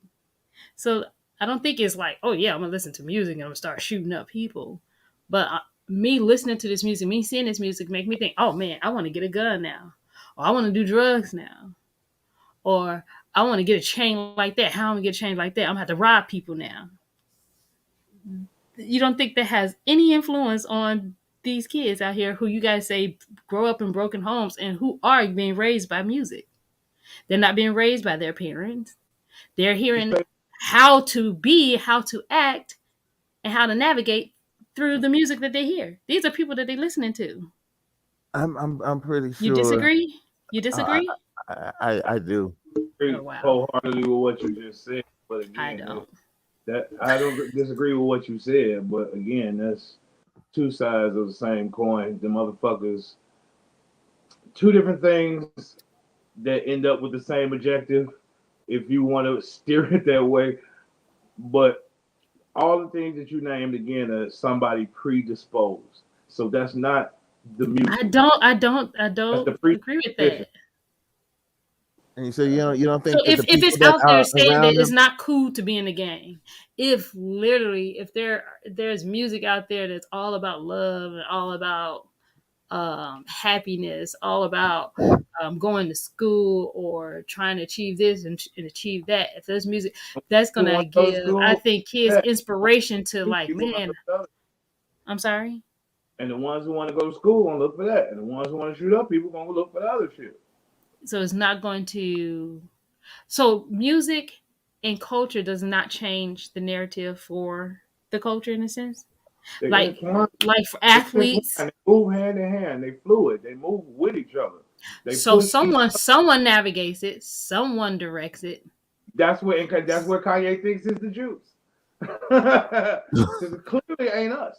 So I don't think it's like, oh yeah, I'm gonna listen to music and I'm gonna start shooting up people. But me listening to this music, me seeing this music, make me think, oh man, I want to get a gun now, or I want to do drugs now, or I want to get a chain like that. How am I gonna get a chain like that? I'm gonna have to rob people now. You don't think that has any influence on these kids out here who you guys say grow up in broken homes and who are being raised by music? They're not being raised by their parents. They're hearing how to be, how to act, and how to navigate through the music that they hear. These are people that they're listening to. I'm pretty sure. You disagree? You disagree? I do. Oh, wow. Wholeheartedly with what you just said, but again, I don't disagree with what you said, but again, that's two sides of the same coin. The motherfuckers, two different things that end up with the same objective, if you want to steer it that way. But all the things that you named again are somebody predisposed. So that's not the music. I don't agree with that. And so you don't think so that if it's out there saying that it's not cool to be in the gang, if there's music out there that's all about love and all about happiness, all about going to school or trying to achieve this and achieve that, if there's music that's gonna give, I think, kids inspiration to like, man, I'm sorry. And the ones who want to go to school gonna look for that, and the ones who want to shoot up people gonna look for the other shit. So it's not going to. So music and culture does not change the narrative for the culture in a sense. Like for athletes, they move hand in hand. They fluid. They move with each other. So someone navigates it. Someone directs it. That's what Kanye thinks is the juice. Because it clearly ain't us.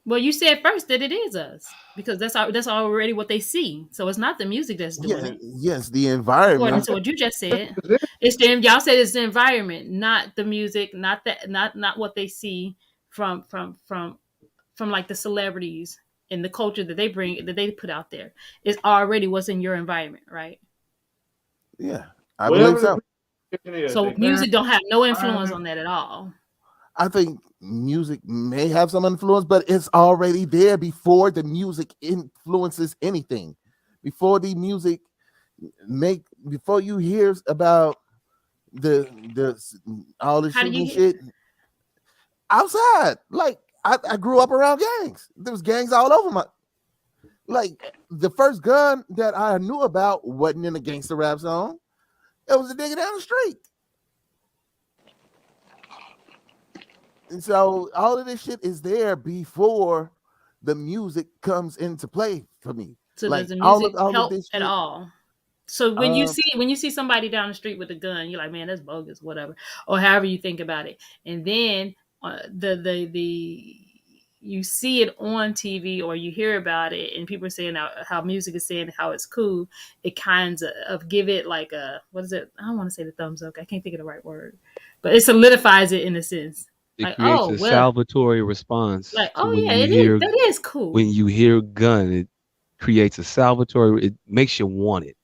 Well, you said first that it is us because that's already what they see. So it's not the music that's doing it. Yes, the environment. According to what you just said, y'all said it's the environment, not the music, not what they see from like the celebrities and the culture that they bring, that they put out there. It's already what's in your environment, right? Yeah, I believe so. So music don't have no influence on that at all. I think music may have some influence, but it's already there before the music influences anything. Before the music before you hear about the all the shooting shit outside. Like I grew up around gangs. There was gangs all over the first gun that I knew about wasn't in a gangster rap song. It was a nigga down the street. And so all of this shit is there before the music comes into play for me. So does the music help at all? So when you see somebody down the street with a gun, you're like, man, that's bogus, whatever, or however you think about it, and then you see it on TV or you hear about it, and people are saying how music is saying how it's cool. It kind of give it like a, what is it? I don't want to say the thumbs up. I can't think of the right word, but it solidifies it in a sense. It creates a salvatory response. Like, oh yeah, that is cool. When you hear gun, it creates a salvatory. It makes you want it.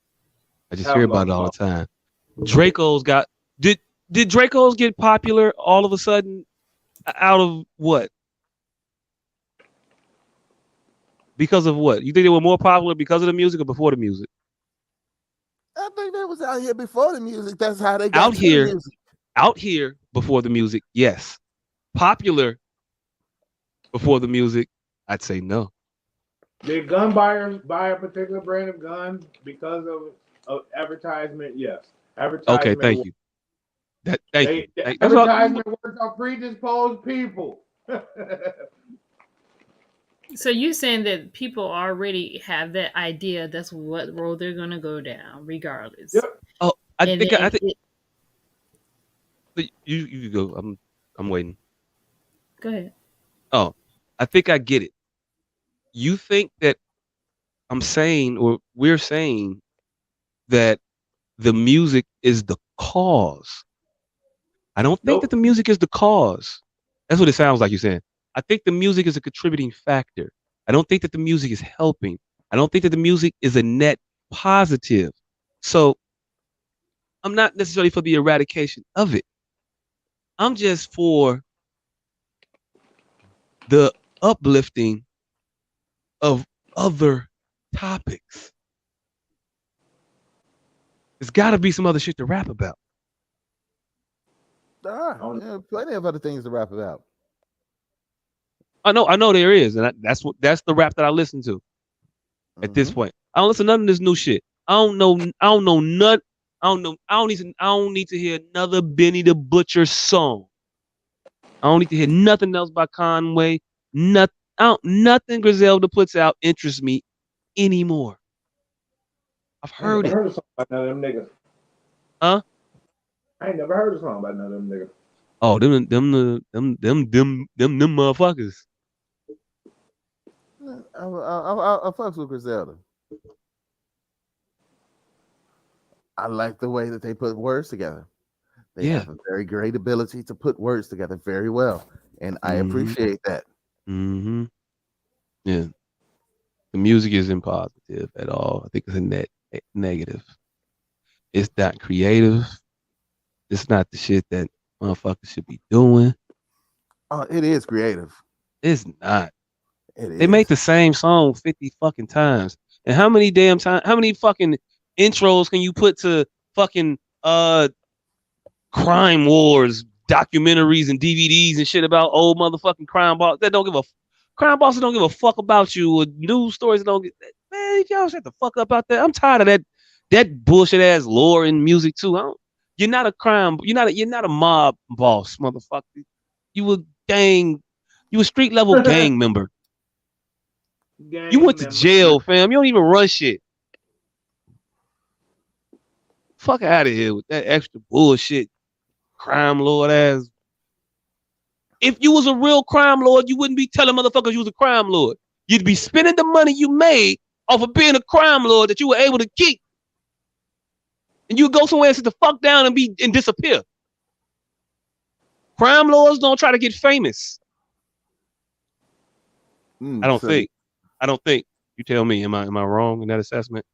I just hear about it all the time. Draco's got did Draco's get popular all of a sudden out of what? Because of what? You think they were more popular because of the music or before the music? I think they was out here before the music. That's how they got out here. The music. Out here before the music, yes. Popular before the music, I'd say no. Did gun buyers buy a particular brand of gun because of advertisement? Yes. Advertisement. Okay, thank you. Thank you. Advertisement works on predisposed people. So you saying that people already have that idea that's what road they're gonna go down, regardless. Yep. Oh, I And think it, you go. I'm waiting. go ahead. Oh, I think I get it. You think that I'm saying, or we're saying that the music is the cause. I don't think that Nope. the music is the cause. That's what it sounds like you're saying. I think the music is a contributing factor. I don't think that the music is helping. I don't think that the music is a net positive. So I'm not necessarily for the eradication of it. I'm just for the uplifting of other topics. There's got to be some other shit to rap about. Yeah, plenty of other things to rap about. I know there is, and that's the rap that I listen to at this point. I don't listen to none of this new shit. I don't know none. I don't need to hear another Benny the Butcher song. I don't need to hear nothing else by Conway. Nothing Griselda puts out interests me anymore. I've heard it. I ain't never heard a song by none of them niggas. Huh? I ain't never heard a song by none of them niggas. Oh, them motherfuckers. I fucks with Griselda. I like the way that they put words together. They have a very great ability to put words together very well, and I appreciate that. Mm-hmm. Yeah, the music isn't positive at all. I think it's a negative. It's not creative. It's not the shit that motherfuckers should be doing. Oh, it is creative. It's not. They make the same song 50 fucking times. And how many fucking intros can you put to fucking crime wars, documentaries and DVDs and shit about old motherfucking crime bosses that crime bosses don't give a fuck about you, or news stories that don't get, man, y'all shut the fuck up out there. I'm tired of that bullshit ass lore in music too. You're not a mob boss, motherfucker. You a street level gang member. You went to jail, fam. You don't even run shit. Fuck out of here with that extra bullshit, crime lord ass. If you was a real crime lord, you wouldn't be telling motherfuckers you was a crime lord. You'd be spending the money you made off of being a crime lord that you were able to keep. And you go somewhere and sit the fuck down and disappear. Crime lords don't try to get famous. I don't think. You tell me, am I wrong in that assessment?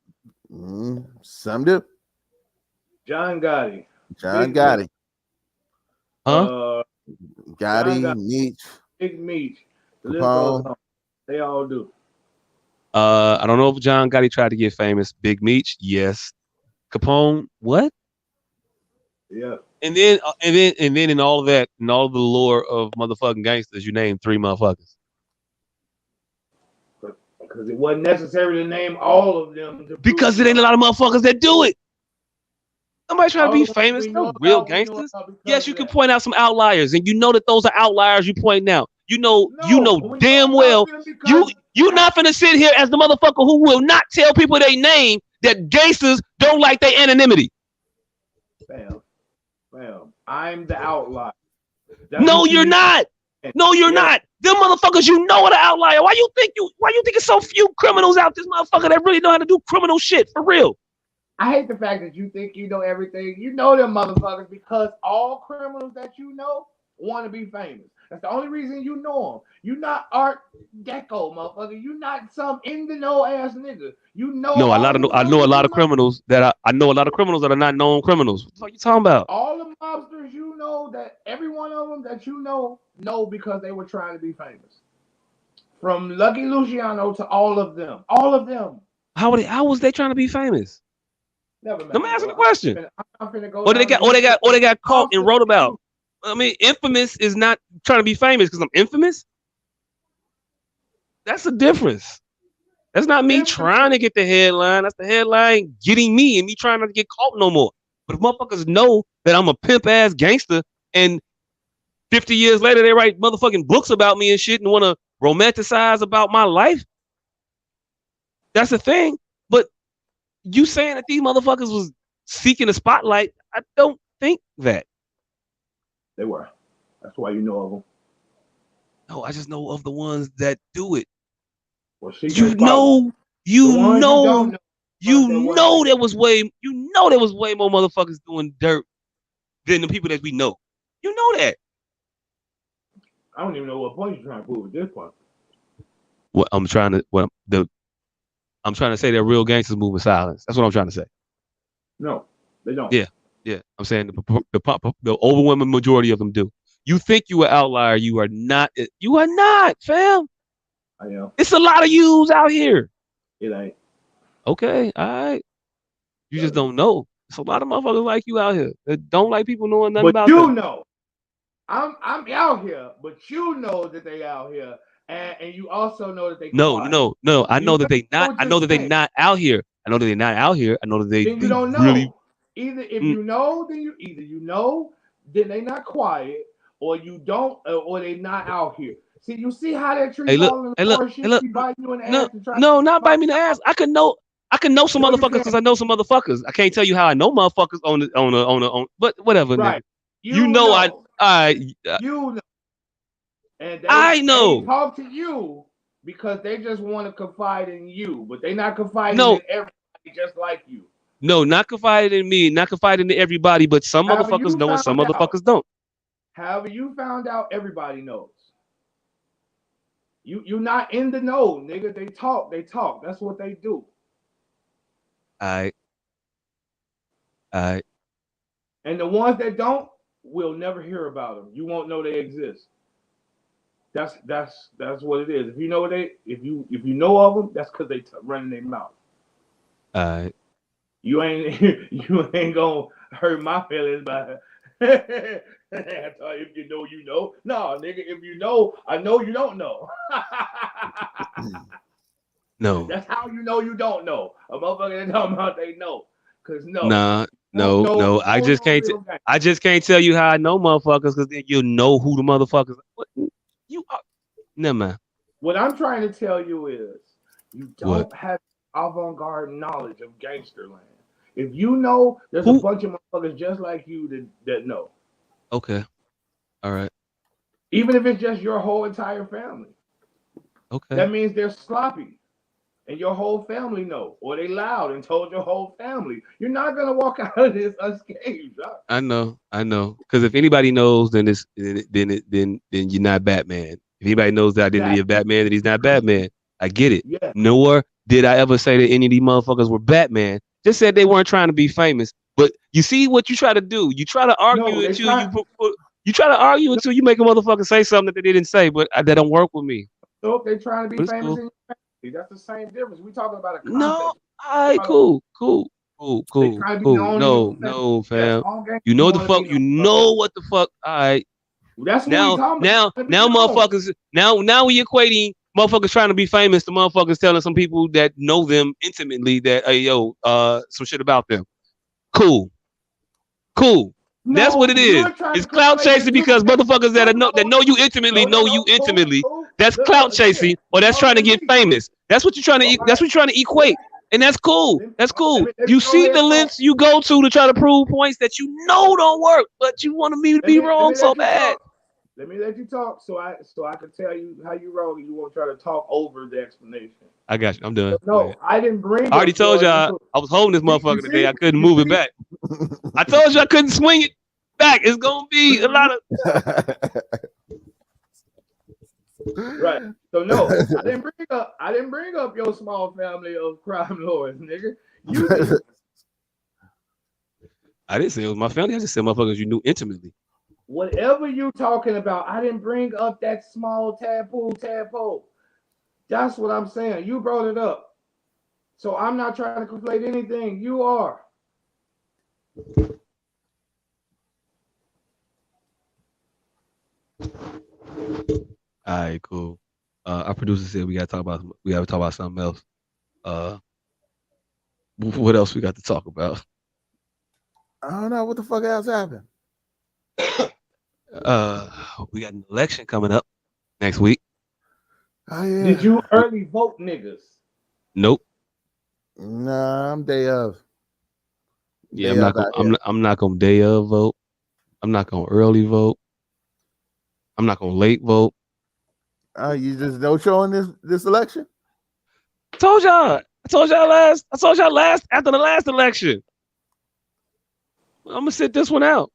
Some do. John Gotti. Huh? Gotti, Meech. Big Meech. Capone. They all do. I don't know if John Gotti tried to get famous. Big Meech, yes. Capone, what? Yeah. And then in all of that, in all of the lore of motherfucking gangsters, you named 3 motherfuckers. Because it wasn't necessary to name all of them. Because it ain't a lot of motherfuckers that do it. Somebody trying to be famous. No real gangsters. Yes, you can point out some outliers, and you know that those are outliers you point out. You know damn well you not finna sit here as the motherfucker who will not tell people they name that gangsters don't like their anonymity. Bam. I'm the outlier. No, you're not. No, you're not. Them motherfuckers, you know, are the outlier. Why you think it's so few criminals out this motherfucker that really know how to do criminal shit for real? I hate the fact that you think you know everything. You know them motherfuckers because all criminals that you know want to be famous. That's the only reason you know them. You're not Art Deco, motherfucker. You're not some in the know ass nigga. You know. No, I know a lot of criminals that are not known criminals. What the fuck you talking about? All the mobsters you know, that every one of them that you know because they were trying to be famous. From Lucky Luciano to all of them. All of them. How was they trying to be famous? Never mind. Let me ask you the question. I'm finna go Or they got caught and wrote about. I mean, infamous is not trying to be famous because I'm infamous. That's the difference. That's not me trying to get the headline. That's the headline getting me and me trying not to get caught no more. But if motherfuckers know that I'm a pimp ass gangster and 50 years later, they write motherfucking books about me and shit and want to romanticize about my life. That's the thing. But you saying that these motherfuckers was seeking the spotlight, I don't think that. They were. That's why you know of them. No, I just know of the ones that do it. Well, you know there was way more motherfuckers doing dirt than the people that we know. You know that. I don't even know what point you're trying to prove at this point. What I'm trying to say that real gangsters move in silence. That's what I'm trying to say. No, they don't. Yeah. I'm saying the overwhelming majority of them do. You think you an outlier? You are not. You are not, fam. I am. It's a lot of yous out here. It ain't. Okay, all right. You just don't know. It's a lot of motherfuckers like you out here that don't like people knowing nothing about them. But you know, I'm out here, but you know that they out here, and you also know that they. No. I know that they not. I know that they not out here. I know that they're not out here. I know that they. Then you don't know. Really, either if you know, then you know, then they not quiet, or you don't, or they not out here. You see how that tree falling in the forest shit? Biting you in the ass and trying not bite me in the ass. I can know some motherfuckers because I know some motherfuckers. I can't tell you how I know motherfuckers on but whatever, right. Nigga. You know. You know. And I know. They talk to you because they just want to confide in you, but they not confiding in everybody just like you. No, not confiding in me, not confiding in everybody, but some motherfuckers know and some motherfuckers don't. However, you found out everybody knows. You're not in the know, nigga. They talk. That's what they do. All right. And the ones that don't will never hear about them. You won't know they exist. That's what it is. If you know if you know of them, that's because they running their mouth. All right. You ain't gonna hurt my feelings by. If you know, you know. No, nigga. If you know, I know you don't know. No. That's how you know you don't know. A motherfucker that talking about they know. Cause no. No. I just can't tell you how I know motherfuckers because then you'll know who the motherfuckers. What you are. Never mind. What I'm trying to tell you is you don't have avant-garde knowledge of gangster land. If you know, there's a bunch of motherfuckers just like you that know. Okay. All right. Even if it's just your whole entire family. Okay. That means they're sloppy. And your whole family know. Or they loud and told your whole family. You're not going to walk out of this unscathed. Right? I know. Because if anybody knows, then you're not Batman. If anybody knows the identity of Batman, then he's not Batman. I get it. Yeah. Nor did I ever say that any of these motherfuckers were Batman. Just said they weren't trying to be famous. But you see what you try to do. You try to argue you try to argue until you make a motherfucker say something that they didn't say, but that don't work with me. So if they're trying to be famous in your family, that's the same difference. We talking about a context. No, all right, cool. No, fam. You know the fuck. You know what the fuck. All right. That's what now motherfuckers. Now we equating motherfuckers trying to be famous to motherfuckers telling some people that know them intimately that some shit about them. Cool. No, that's what it is. It's clout chasing because motherfuckers that know you intimately know you intimately. That's clout chasing, or that's trying to get famous. That's what you're trying to. That's what you're trying to equate, and that's cool. That's cool. You see the lengths you go to try to prove points that you know don't work, but you want me to be wrong so bad. Let me let you talk, so I can tell you how you wrong, and you won't try to talk over the explanation. I got you. I'm done. No, I didn't bring. I already told y'all I was holding this motherfucker today. I couldn't move it back. I told you I couldn't swing it back. It's gonna be a lot of. Right. So no, I didn't bring up your small family of crime lords, nigga. You did. I didn't say it was my family. I just said motherfuckers you knew intimately. Whatever you talking about, I didn't bring up that small tadpole. That's what I'm saying. You brought it up. So I'm not trying to conflate anything. You are. All right, cool. Our producer said we gotta talk about something else. What else we got to talk about? I don't know what the fuck else happened. We got an election coming up next week. Oh yeah. Did you early vote, niggas? Nope. Nah, I'm day of. Yeah, I'm not gonna day of vote. I'm not gonna early vote. I'm not gonna late vote. You just no show in this election? I told y'all last after the last election. I'm gonna sit this one out.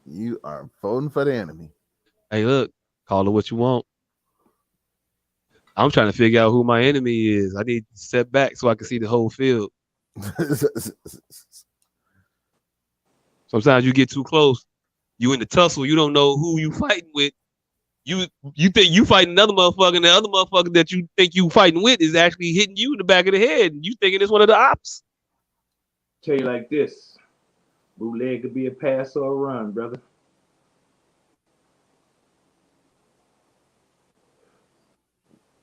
You are voting for the enemy. Hey, look, call it what you want. I'm trying to figure out who my enemy is. I need to step back so I can see the whole field. Sometimes you get too close. You in the tussle. You don't know who you fighting with. You think you fighting another motherfucker, and the other motherfucker that you think you fighting with is actually hitting you in the back of the head, and you thinking it's one of the ops. Tell you like this, bootleg could be a pass or a run, brother.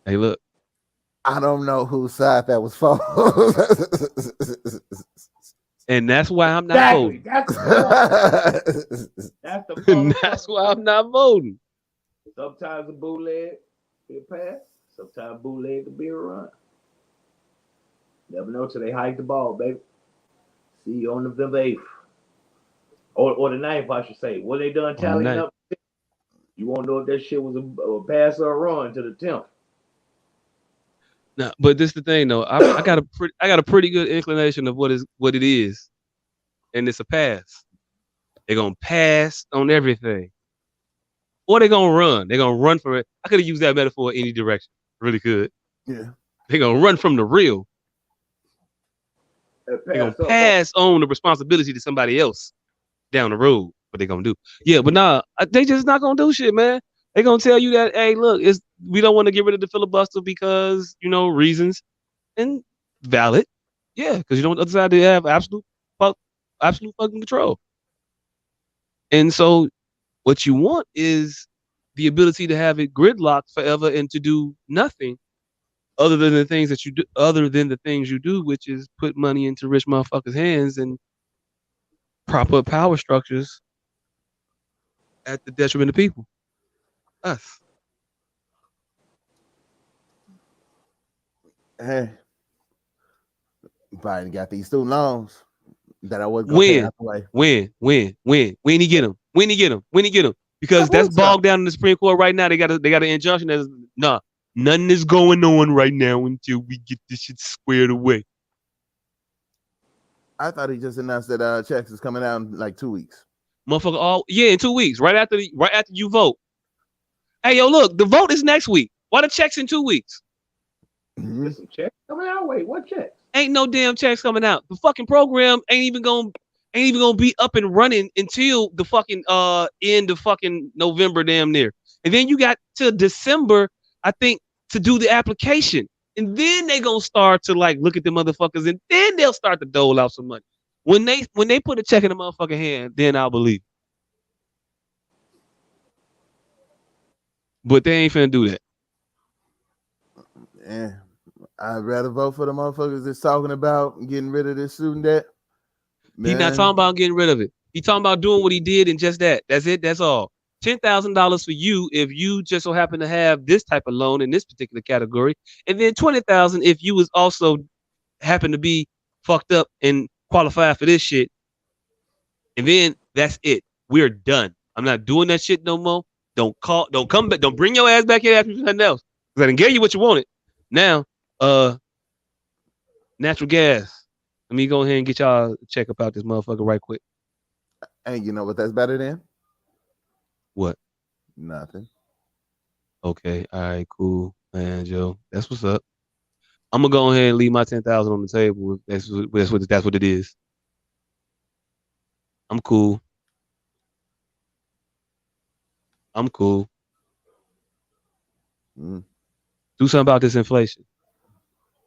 Hey, look. I don't know whose side that was for. And that's why I'm not voting. That's the That's why I'm not voting. Sometimes a bootleg be a pass. Sometimes bootleg could be a run. Never know till they hike the ball, baby. See you on November 8th. Or the 9th, I should say. When they done tallying up, you won't know if that shit was a pass or a run to the 10th. No, but this is the thing though. I got a pretty good inclination of what it is, and it's a pass. They're gonna pass on everything, or they're gonna run. They're gonna run from it. I could have used that metaphor any direction. Really could. Yeah. They're gonna run from the real. They're gonna pass on the responsibility to somebody else down the road. What they gonna do? Yeah, but nah, they just not gonna do shit, man. They gonna tell you that, hey, look, we don't want to get rid of the filibuster because reasons, and valid, yeah, because you don't decide to have absolute fucking control. And so, what you want is the ability to have it gridlocked forever and to do nothing other than the things you do, which is put money into rich motherfuckers' hands and prop up power structures at the detriment of people. Us. Hey, Biden got these student loans that I was going to pay out the way. When he get them? Because that's bogged down in the Supreme Court right now. They got an injunction that is nothing is going on right now until we get this shit squared away. I thought he just announced that checks is coming out in like 2 weeks. Motherfucker, in 2 weeks, right after you vote. Hey, yo, look, the vote is next week. Why the checks in 2 weeks? There's some checks coming out. Wait, what checks? Ain't no damn checks coming out. The fucking program ain't even gonna be up and running until the fucking end of fucking November, damn near. And then you got to December, I think, to do the application. And then they gonna start to like look at the motherfuckers, and then they'll start to dole out some money. When they put a check in the motherfucking hand, then I'll believe. But they ain't finna do that. Yeah, I'd rather vote for the motherfuckers that's talking about getting rid of this student debt. He's not talking about getting rid of it. He's talking about doing what he did and just that. That's it. That's all. $10,000 for you if you just so happen to have this type of loan in this particular category, and then $20,000 if you was also happen to be fucked up and qualified for this shit. And then that's it. We're done. I'm not doing that shit no more. Don't come back. Don't bring your ass back here after something else. Because I didn't give you what you wanted. Now, natural gas. Let me go ahead and get y'all a check about this motherfucker right quick. Hey, you know what that's better than? What? Nothing. Okay. All right. Cool, man, Joe. That's what's up. I'm gonna go ahead and leave my 10,000 on the table. That's what it is. I'm cool. Do something about this inflation.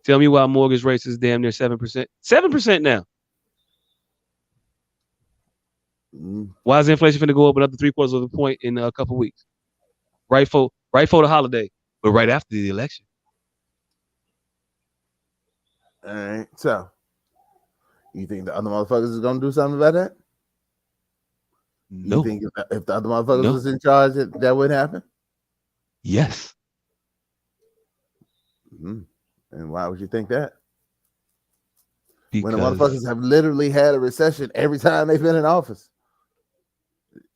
Tell me why mortgage rates is damn near 7%. 7% now. Why is inflation finna go up another 3/4 of a point in a couple weeks? Right for the holiday, but right after the election. All right. So, you think the other motherfuckers is gonna do something about that? No. You think if the other motherfuckers was in charge, that would happen? Yes. Mm-hmm. And why would you think that? Because when the motherfuckers have literally had a recession every time they've been in office.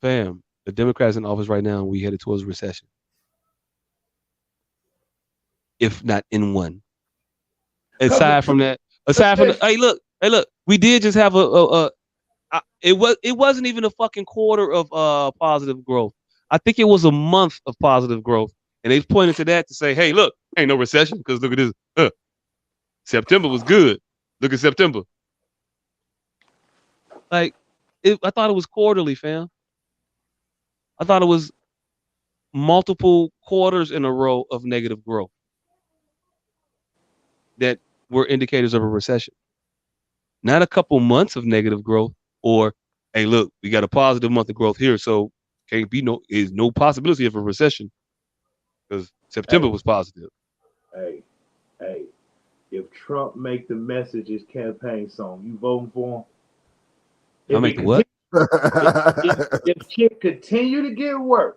Fam, the Democrats in office right now, and we headed towards a recession. If not in one. Aside from that, hey look, we did just have it wasn't even a fucking quarter of positive growth. I think it was a month of positive growth. And they've pointed to that to say, hey, look, ain't no recession because look at this. September was good. Look at September. Like, I thought it was quarterly, fam. I thought it was multiple quarters in a row of negative growth that were indicators of a recession. Not a couple months of negative growth or, hey, look, we got a positive month of growth here, so is no possibility of a recession because September was positive. Hey, if Trump make the message his campaign song, you voting for him? I make the what? If shit continue to get worse,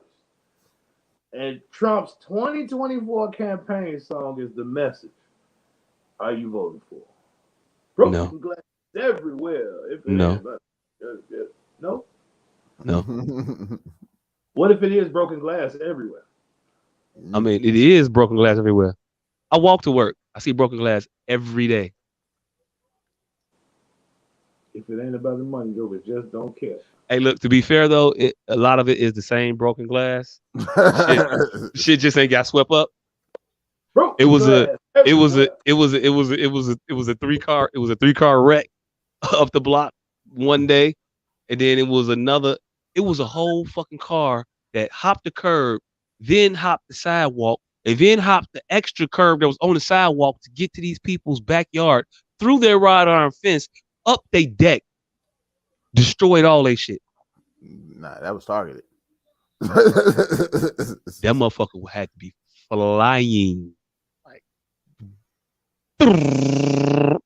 and Trump's 2024 campaign song is the message, are you voting for? Broken glass everywhere. No. No. No. What if it is broken glass everywhere? I mean, it is broken glass everywhere. I walk to work. I see broken glass every day. If it ain't about the money, you just don't care. Hey, look, to be fair though, a lot of it is the same broken glass. shit just ain't got swept up. It was a 3-car wreck up the block one day, and then it was a whole fucking car that hopped the curb, then hopped the sidewalk, and then hopped the extra curb that was on the sidewalk to get to these people's backyard, through their wrought iron fence, up they deck, destroyed all they shit. Nah, that was targeted. That motherfucker had to be flying.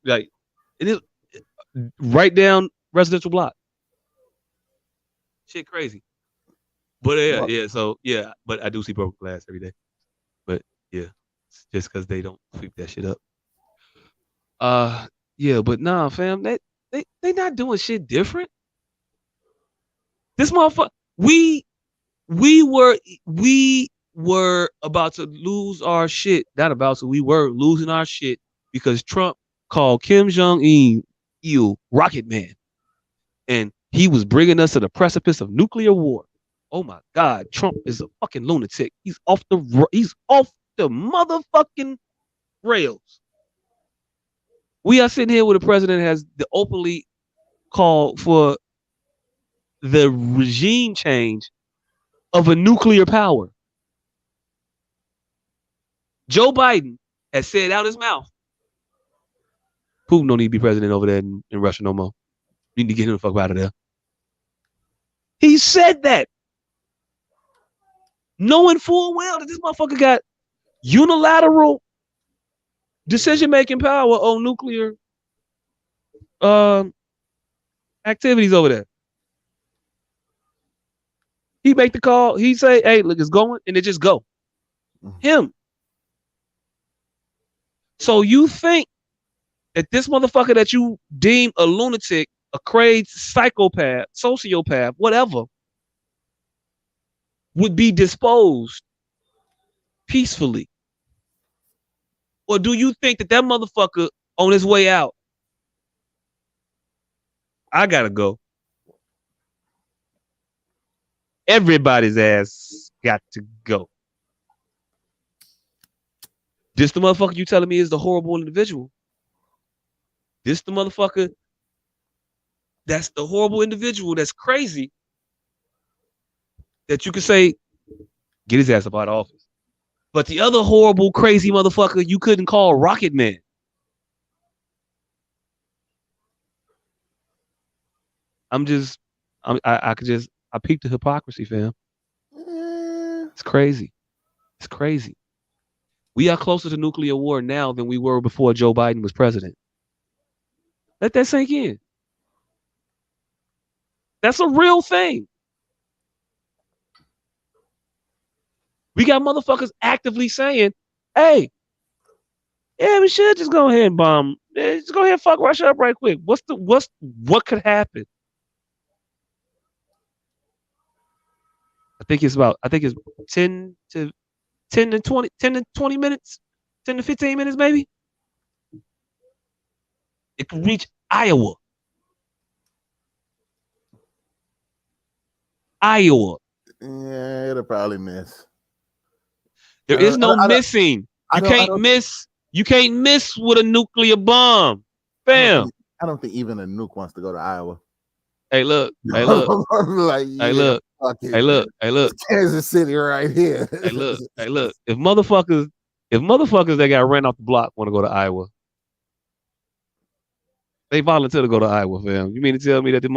Like it is right down residential block. Shit crazy. But but I do see broken glass every day. But yeah, just because they don't sweep that shit up. But nah, fam, they not doing shit different. This motherfucker, we were about to lose our shit. Not about to, we were losing our shit because Trump called Kim Jong-il Rocket Man. And he was bringing us to the precipice of nuclear war. Oh my God, Trump is a fucking lunatic. He's off the motherfucking rails. We are sitting here where the president has openly called for the regime change of a nuclear power. Joe Biden has said out his mouth, Putin don't need to be president over there in Russia no more. You need to get him the fuck out of there. He said that, knowing full well that this motherfucker got unilateral decision-making power on nuclear activities over there. He make the call. He say, hey, look, it's going, and it just go. Him. So you think that this motherfucker that you deem a lunatic, a crazed psychopath, sociopath, whatever, would be disposed peacefully? Or do you think that motherfucker on his way out, I gotta go, everybody's ass got to go? This the motherfucker you telling me is the horrible individual? This the motherfucker that's the horrible individual that's crazy that you could say, get his ass up out of office. But the other horrible, crazy motherfucker you couldn't call Rocket Man. I peeped the hypocrisy, fam. It's crazy. It's crazy. We are closer to nuclear war now than we were before Joe Biden was president. Let that sink in. That's a real thing. We got motherfuckers actively saying, "Hey, yeah, we should just go ahead and bomb. Just go ahead and fuck Russia up right quick. What could happen?" I think it's 10 to 20 minutes, 10 to 15 minutes maybe. It could reach Iowa. Iowa. Yeah, it'll probably miss. There is no missing. You can't miss. You can't miss with a nuclear bomb. Bam. I don't think even a nuke wants to go to Iowa. Hey, look. Hey, look. Like, hey, look. Hey, look. Hey, look. It's Kansas City right here. Hey, look. Hey, look. If motherfuckers that got ran off the block want to go to Iowa, they volunteer to go to Iowa, fam. You mean to tell me that the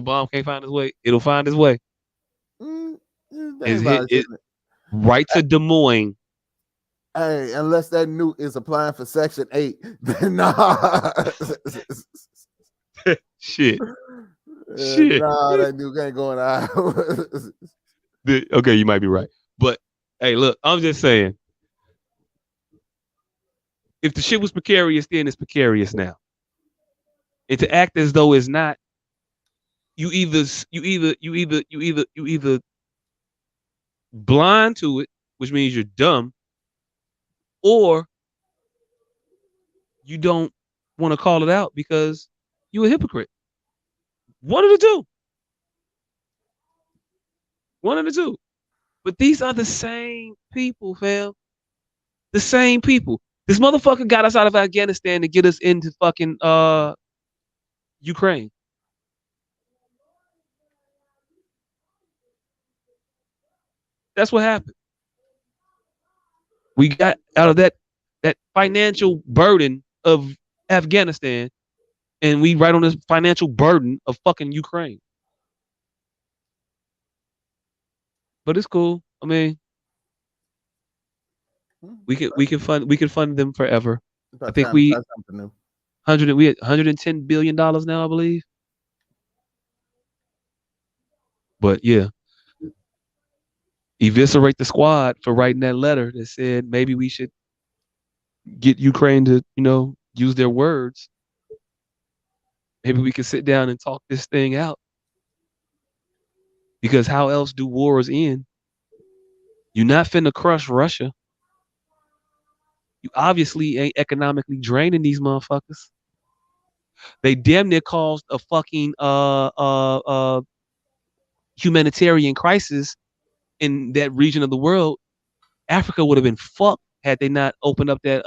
bomb can't find its way? It'll find its way. It's right to Des Moines. Hey, unless that nuke is applying for Section 8, then nah. Shit. Nah, that nuke ain't going to Iowa. Okay, you might be right. But hey, look, I'm just saying. If the shit was precarious then, it's precarious now. And to act as though it's not, you either blind to it, which means you're dumb, or you don't want to call it out because you're a hypocrite. One of the two. One of the two. But these are the same people, fam. The same people. This motherfucker got us out of Afghanistan to get us into fucking Ukraine. That's what happened. We got out of that financial burden of Afghanistan, and we right on this financial burden of fucking Ukraine. But it's cool. I mean, we can fund them forever. I think we had $110 billion now, I believe. But yeah, eviscerate the squad for writing that letter that said maybe we should get Ukraine to, use their words. Maybe we could sit down and talk this thing out. Because how else do wars end? You're not finna crush Russia. You obviously ain't economically draining these motherfuckers. They damn near caused a fucking humanitarian crisis in that region of the world. Africa would have been fucked had they not opened up that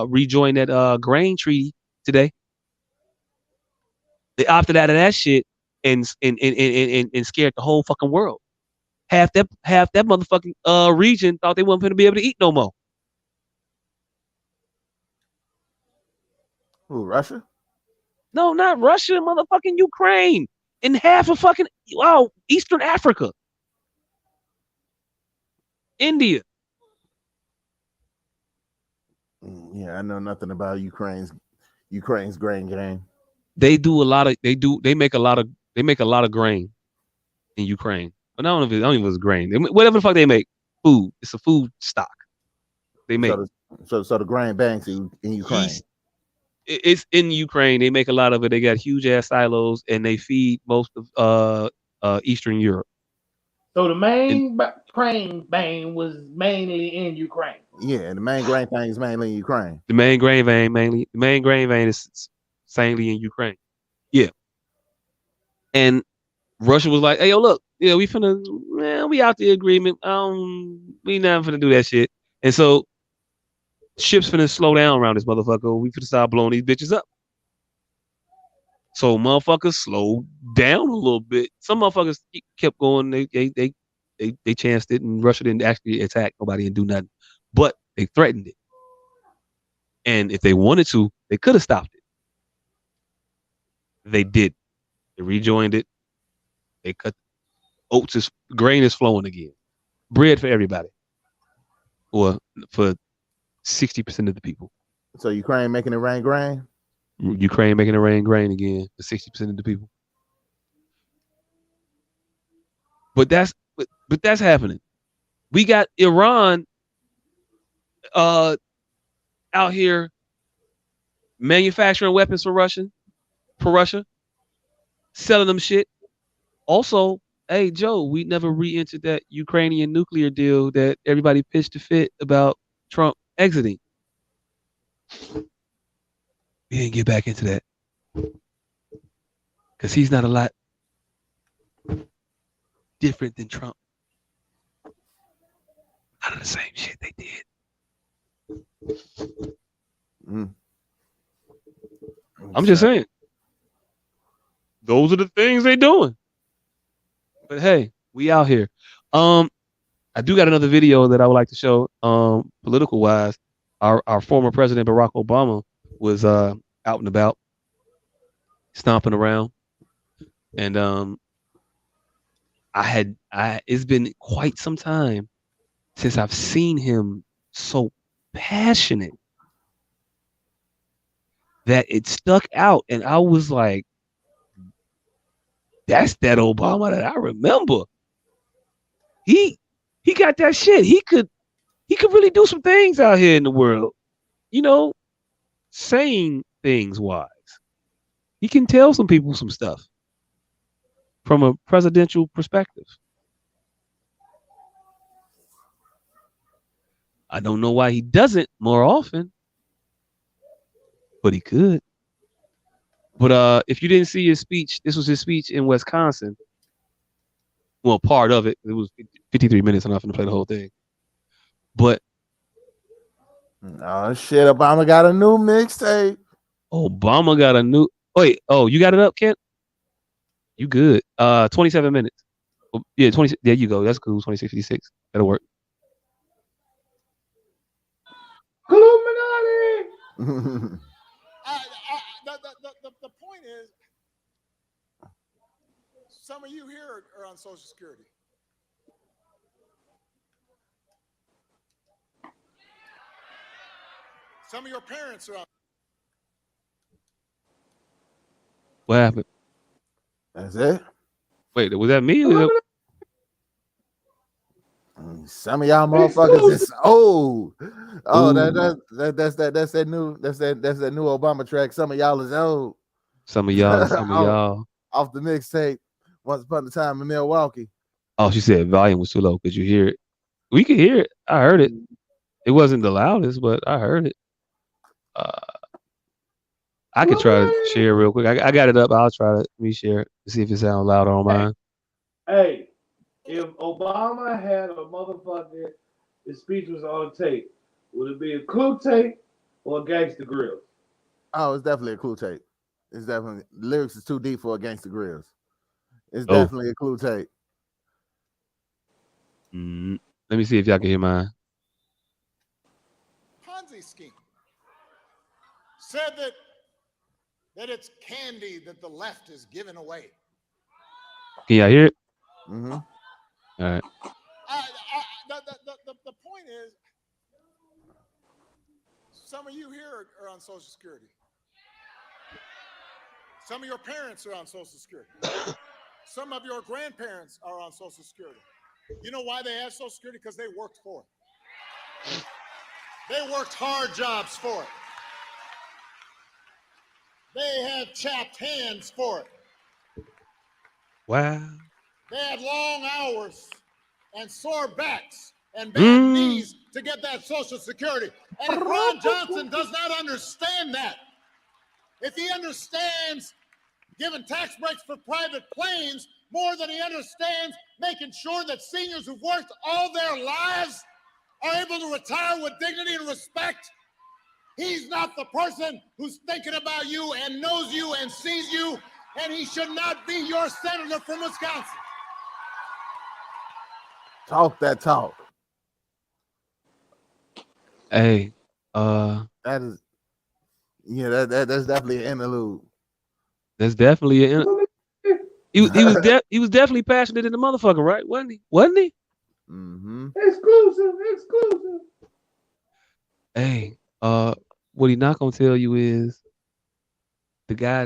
rejoined that grain treaty today. They opted out of that shit and scared the whole fucking world. Half that motherfucking region thought they weren't going to be able to eat no more. Who, Russia? No, not Russia, motherfucking Ukraine. And half of fucking Eastern Africa. India. Yeah, I know nothing about Ukraine's grain game. They make a lot of grain in Ukraine. But I don't know if it's grain. Whatever the fuck they make, food. It's a food stock. They make. So the grain banks in Ukraine. It's in Ukraine. They make a lot of it. They got huge ass silos and they feed most of Eastern Europe. So the main grain vein was mainly in Ukraine. Yeah, the main grain thing is mainly in Ukraine. The main grain vein is mainly in Ukraine. Yeah. And Russia was like, "Hey, yo, look, yeah, we out the agreement. We not finna do that shit." And so ships finna slow down around this motherfucker. We finna start blowing these bitches up. So motherfuckers slowed down a little bit. Some motherfuckers kept going. They chanced it, and Russia didn't actually attack nobody and do nothing, but they threatened it. And if they wanted to, they could have stopped it. They did. They rejoined it. They cut. Grain is flowing again. Bread for everybody, or for 60% of the people. So Ukraine making it rain grain. Ukraine making it rain grain again for 60% of the people. But that's happening. We got Iran out here manufacturing weapons for Russia, selling them shit. Also, hey Joe, we never re-entered that Ukrainian nuclear deal that everybody pitched a fit about Trump exiting. We didn't get back into that because he's not a lot different than Trump. Out of the same shit they did. I'm just saying. Those are the things they doing. But hey, we out here. I do got another video that I would like to show. Political wise, our former president Barack Obama was out and about, stomping around, and it's been quite some time since I've seen him so passionate that it stuck out, and I was like, that's that Obama that I remember. He got that shit. He could really do some things out here in the world. You know, saying things wise. He can tell some people some stuff from a presidential perspective. I don't know why he doesn't more often, but he could. But if you didn't see his speech, this was his speech in Wisconsin. Well, part of it. It was 53 minutes. I'm not going to play the whole thing. But oh shit, Obama got a new mixtape. Obama got a new. Wait, oh, you got it up, Kent? You good? 27 minutes. Yeah, 20. There you go. That's cool. 26:56. That'll work. Illuminati. The point is, some of you here are on Social Security. Some of your parents are on. What happened? That's it. Wait, was that me? Some of y'all motherfuckers is old. Oh, that's that new Obama track. Some of y'all is old. Some of y'all. Off the mixtape. Once upon a time in Milwaukee. Oh, she said volume was too low. Could you hear it? We could hear it. I heard it. It wasn't the loudest, but I heard it. I could try to share real quick. I got it up. I'll try to reshare it to see if it sounds louder on mine. Hey, if Obama had a motherfucker, his speech was on tape, would it be a clue tape or a gangster grill? Oh, it's definitely a clue tape. It's definitely the lyrics is too deep for a gangster grills. It's definitely a clue tape. Let me see if y'all can hear mine. Ponzi scheme said that it's candy that the left is giving away. Can y'all hear it? Mm-hmm. All right. The point is, some of you here are on Social Security. Some of your parents are on Social Security. Some of your grandparents are on Social Security. You know why they have Social Security? Because they worked for it. They worked hard jobs for it. They had chapped hands for it. Wow. They had long hours and sore backs and bad knees to get that Social Security. And if Ron Johnson does not understand that, if he understands giving tax breaks for private planes more than he understands making sure that seniors who've worked all their lives are able to retire with dignity and respect, he's not the person who's thinking about you and knows you and sees you, and he should not be your senator from Wisconsin. Talk that talk. Hey, that is, yeah, that's definitely an interlude. That's definitely an. He was definitely passionate in the motherfucker, right? Wasn't he? Mm-hmm. Exclusive. Hey, what he not gonna tell you is not the guy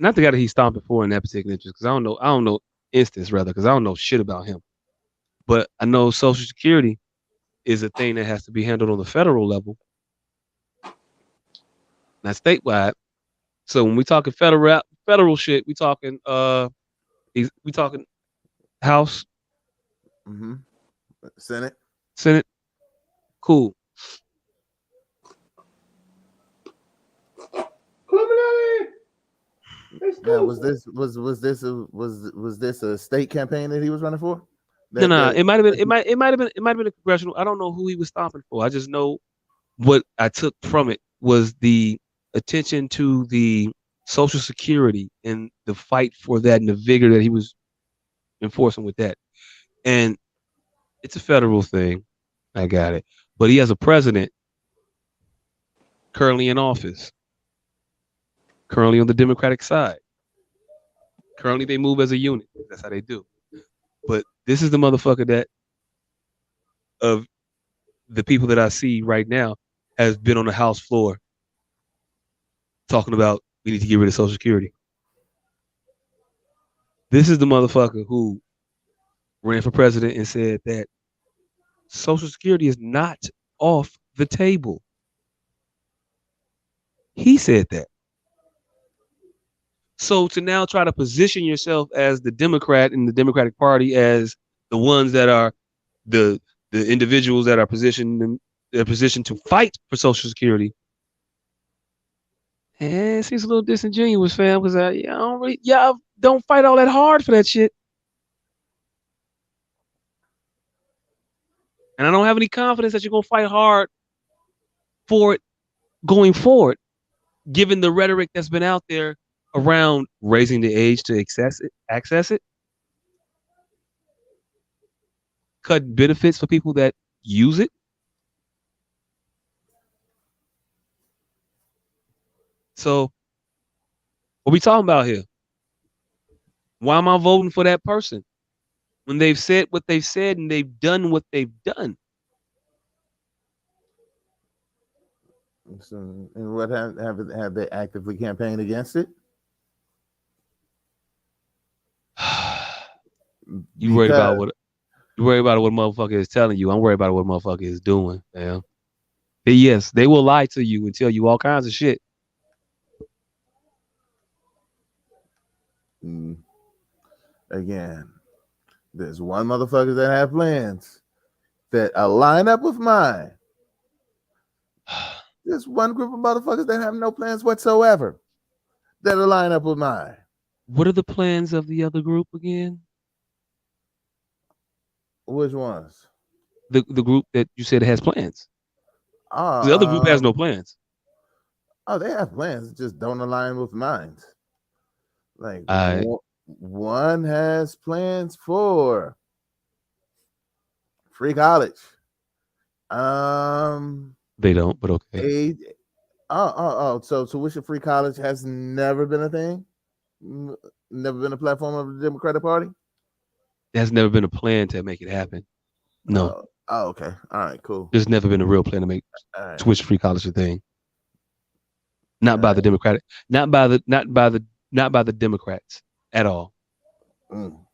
that he's stomping for in that particular instance, because I don't know instance rather, because I don't know shit about him. But I know Social Security is a thing that has to be handled on the federal level, not statewide. So when we talking federal shit, we talking House, Senate. Cool. Now, was this a state campaign that he was running for? No. It might have been a congressional. I don't know who he was stomping for. I just know what I took from it was the attention to the Social Security and the fight for that and the vigor that he was enforcing with that. And it's a federal thing. I got it. But he has a president currently in office, currently on the Democratic side. Currently, they move as a unit. That's how they do. But this is the motherfucker that, of the people that I see right now, has been on the House floor talking about we need to get rid of Social Security. This is the motherfucker who ran for president and said that Social Security is not off the table. He said that. So to now try to position yourself as the Democrat in the Democratic Party as the ones that are the individuals that are positioned to fight for Social Security, it seems a little disingenuous, fam, because y'all don't fight all that hard for that shit. And I don't have any confidence that you're gonna fight hard for it going forward, given the rhetoric that's been out there around raising the age to access it, cut benefits for people that use it. So what we talking about here? Why am I voting for that person when they've said what they've said and they've done what they've done? So, and what have they actively campaigned against it? You worried about what a motherfucker is telling you. I'm worried about what a motherfucker is doing, man. Yes, they will lie to you and tell you all kinds of shit. Again, there's one motherfucker that have plans that align up with mine. There's one group of motherfuckers that have no plans whatsoever that align up with mine. What are the plans of the other group again? Which ones? The group that you said has plans. The other group has no plans. Oh, they have plans. It just don't align with mine. Like one has plans for free college. They don't, but okay. So tuition free college has never been a thing? Never been a platform of the Democratic Party? There's never been a plan to make it happen. No. Okay. All right, cool. There's never been a real plan to make tuition free college a thing. Not by the Democratic, not by the Democrats at all. No,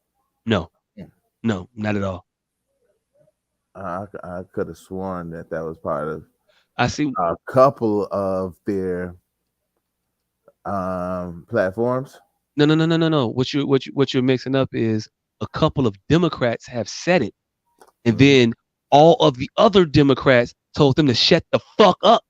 not at all. I could have sworn that was part of. I see a couple of their platforms. No. What you're mixing up is a couple of Democrats have said it, and then all of the other Democrats told them to shut the fuck up,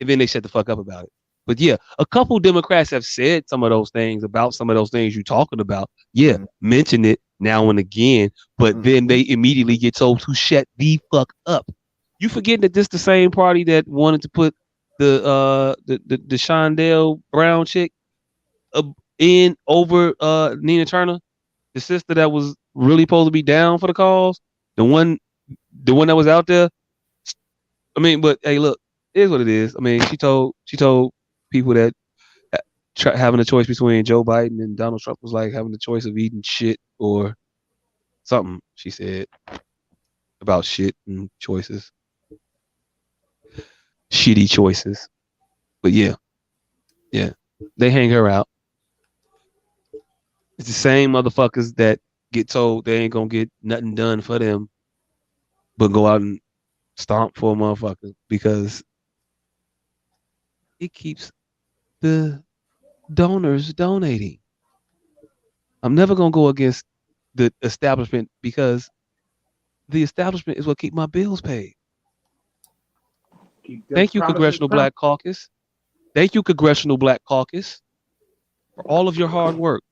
and then they shut the fuck up about it. But yeah, a couple Democrats have said some of those things about some of those things you're talking about. Yeah, mention it now and again, but then they immediately get told to shut the fuck up. You forgetting that this the same party that wanted to put the Shondell Brown chick in over Nina Turner, the sister that was really supposed to be down for the cause, the one that was out there. I mean, but hey, look, it is what it is. I mean, she told people that having a choice between Joe Biden and Donald Trump was like having the choice of eating shit or something. She said about shit and choices, shitty choices. But yeah, they hang her out. It's the same motherfuckers that get told they ain't gonna get nothing done for them, but go out and stomp for a motherfucker because it keeps the donors donating. I'm never gonna go against the establishment because the establishment is what keep my bills paid. Thank you, Congressional Black Caucus. Thank you, Congressional Black Caucus, for all of your hard work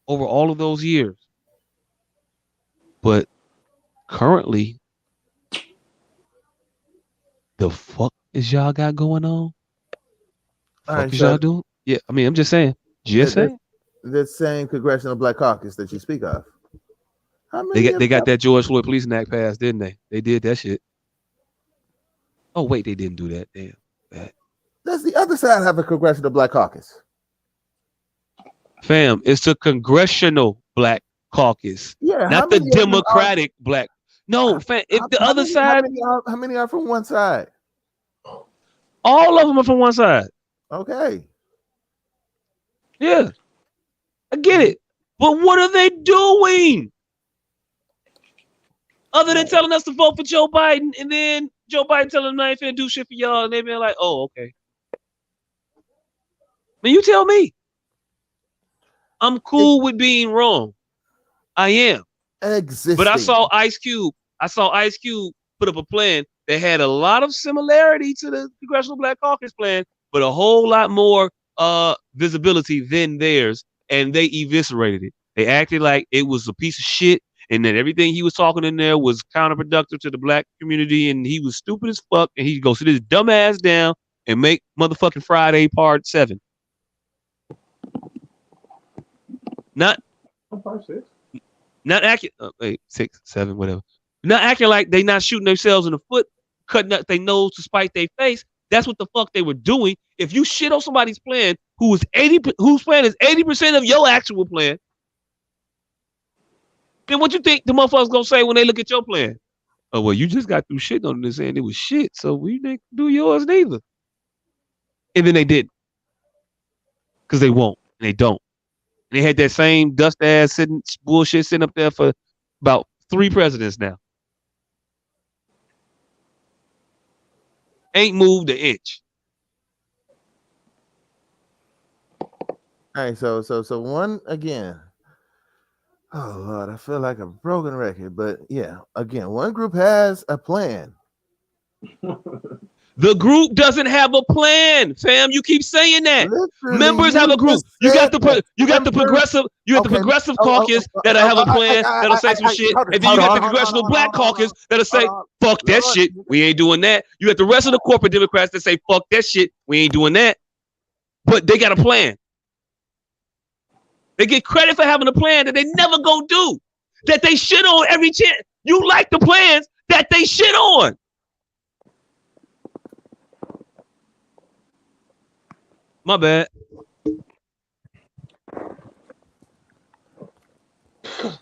over all of those years. But currently, the fuck is y'all got going on? Fuck is y'all doing? Yeah, I mean, I'm just saying. Just saying. The same Congressional Black Caucus that you speak of. They got that George Floyd Policing Act passed, didn't they? They did that shit. Oh wait, they didn't do that. Damn. Does the other side have a Congressional Black Caucus? Fam, it's a Congressional Black Caucus, Yeah, not the Democratic Black. No, fam. If the other side, how many are from one side? All of them are from one side. Okay. Yeah, I get it, but what are they doing? Other than telling us to vote for Joe Biden, and then Joe Biden telling them I ain't finna do shit for y'all, and they been like, "Oh, okay." Man, you tell me. I'm cool with being wrong. I am. But I saw Ice Cube. Put up a plan that had a lot of similarity to the Congressional Black Caucus plan, but a whole lot more visibility than theirs, and they eviscerated it. They acted like it was a piece of shit, and that everything he was talking in there was counterproductive to the black community, and he was stupid as fuck, and he go sit his dumb ass down and make motherfucking Friday Part 7. Not Part 6. Not acting. 6, 7, whatever. Not acting like they not shooting themselves in the foot, cutting up their nose to spite their face. That's what the fuck they were doing. If you shit on somebody's plan, whose plan is 80% of your actual plan, then what you think the motherfuckers gonna say when they look at your plan? Oh well, you just got through shit on this and it was shit, so we didn't do yours neither. And then they didn't, because they won't and they don't. And they had that same dust ass bullshit sitting up there for about 3 presidents now. Ain't moved an inch. All right, so one again. Oh Lord, I feel like a broken record, but yeah, again, one group has a plan. The group doesn't have a plan, fam. You keep saying that. Literally, members have a group. You got the progressive caucus that'll have a plan that'll say some shit, and then you got the Congressional Black Caucus that'll say fuck that shit. We ain't doing that. You got the rest of the corporate Democrats that say fuck that shit. We ain't doing that. But they got a plan. They get credit for having a plan that they never gonna do, that they shit on every chance. You like the plans that they shit on. My bad. The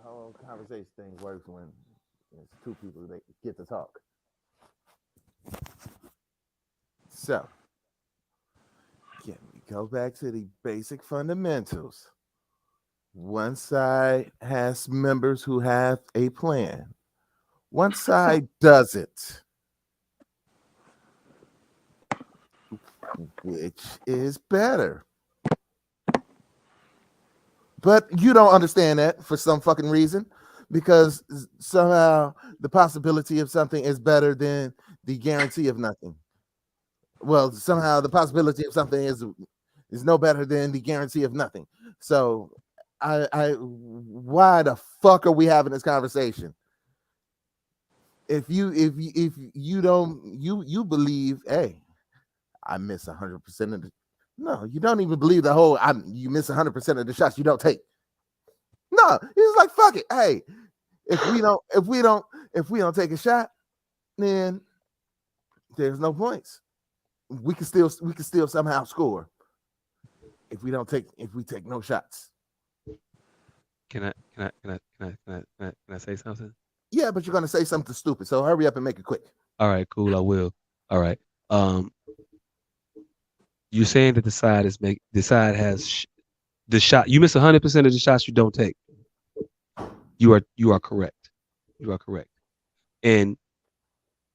whole conversation thing works when it's two people that get to talk. So, can we go back to the basic fundamentals? One side has members who have a plan. One side doesn't. Which is better? But you don't understand that for some fucking reason, because somehow the possibility of something is better than the guarantee of nothing. Well, somehow the possibility of something is no better than the guarantee of nothing. So why the fuck are we having this conversation? If you believe, hey, I miss 100% of the, no, you don't even believe the whole you miss 100% of the shots you don't take. No, it's like fuck it. Hey, if we don't take a shot, then there's no points. We can still somehow score if we take no shots. Can I say something? Yeah, but you're gonna say something stupid, so hurry up and make it quick. All right, cool. I will. All right. You're saying that the side has the shot. You miss 100% of the shots you don't take. You are correct. You are correct. And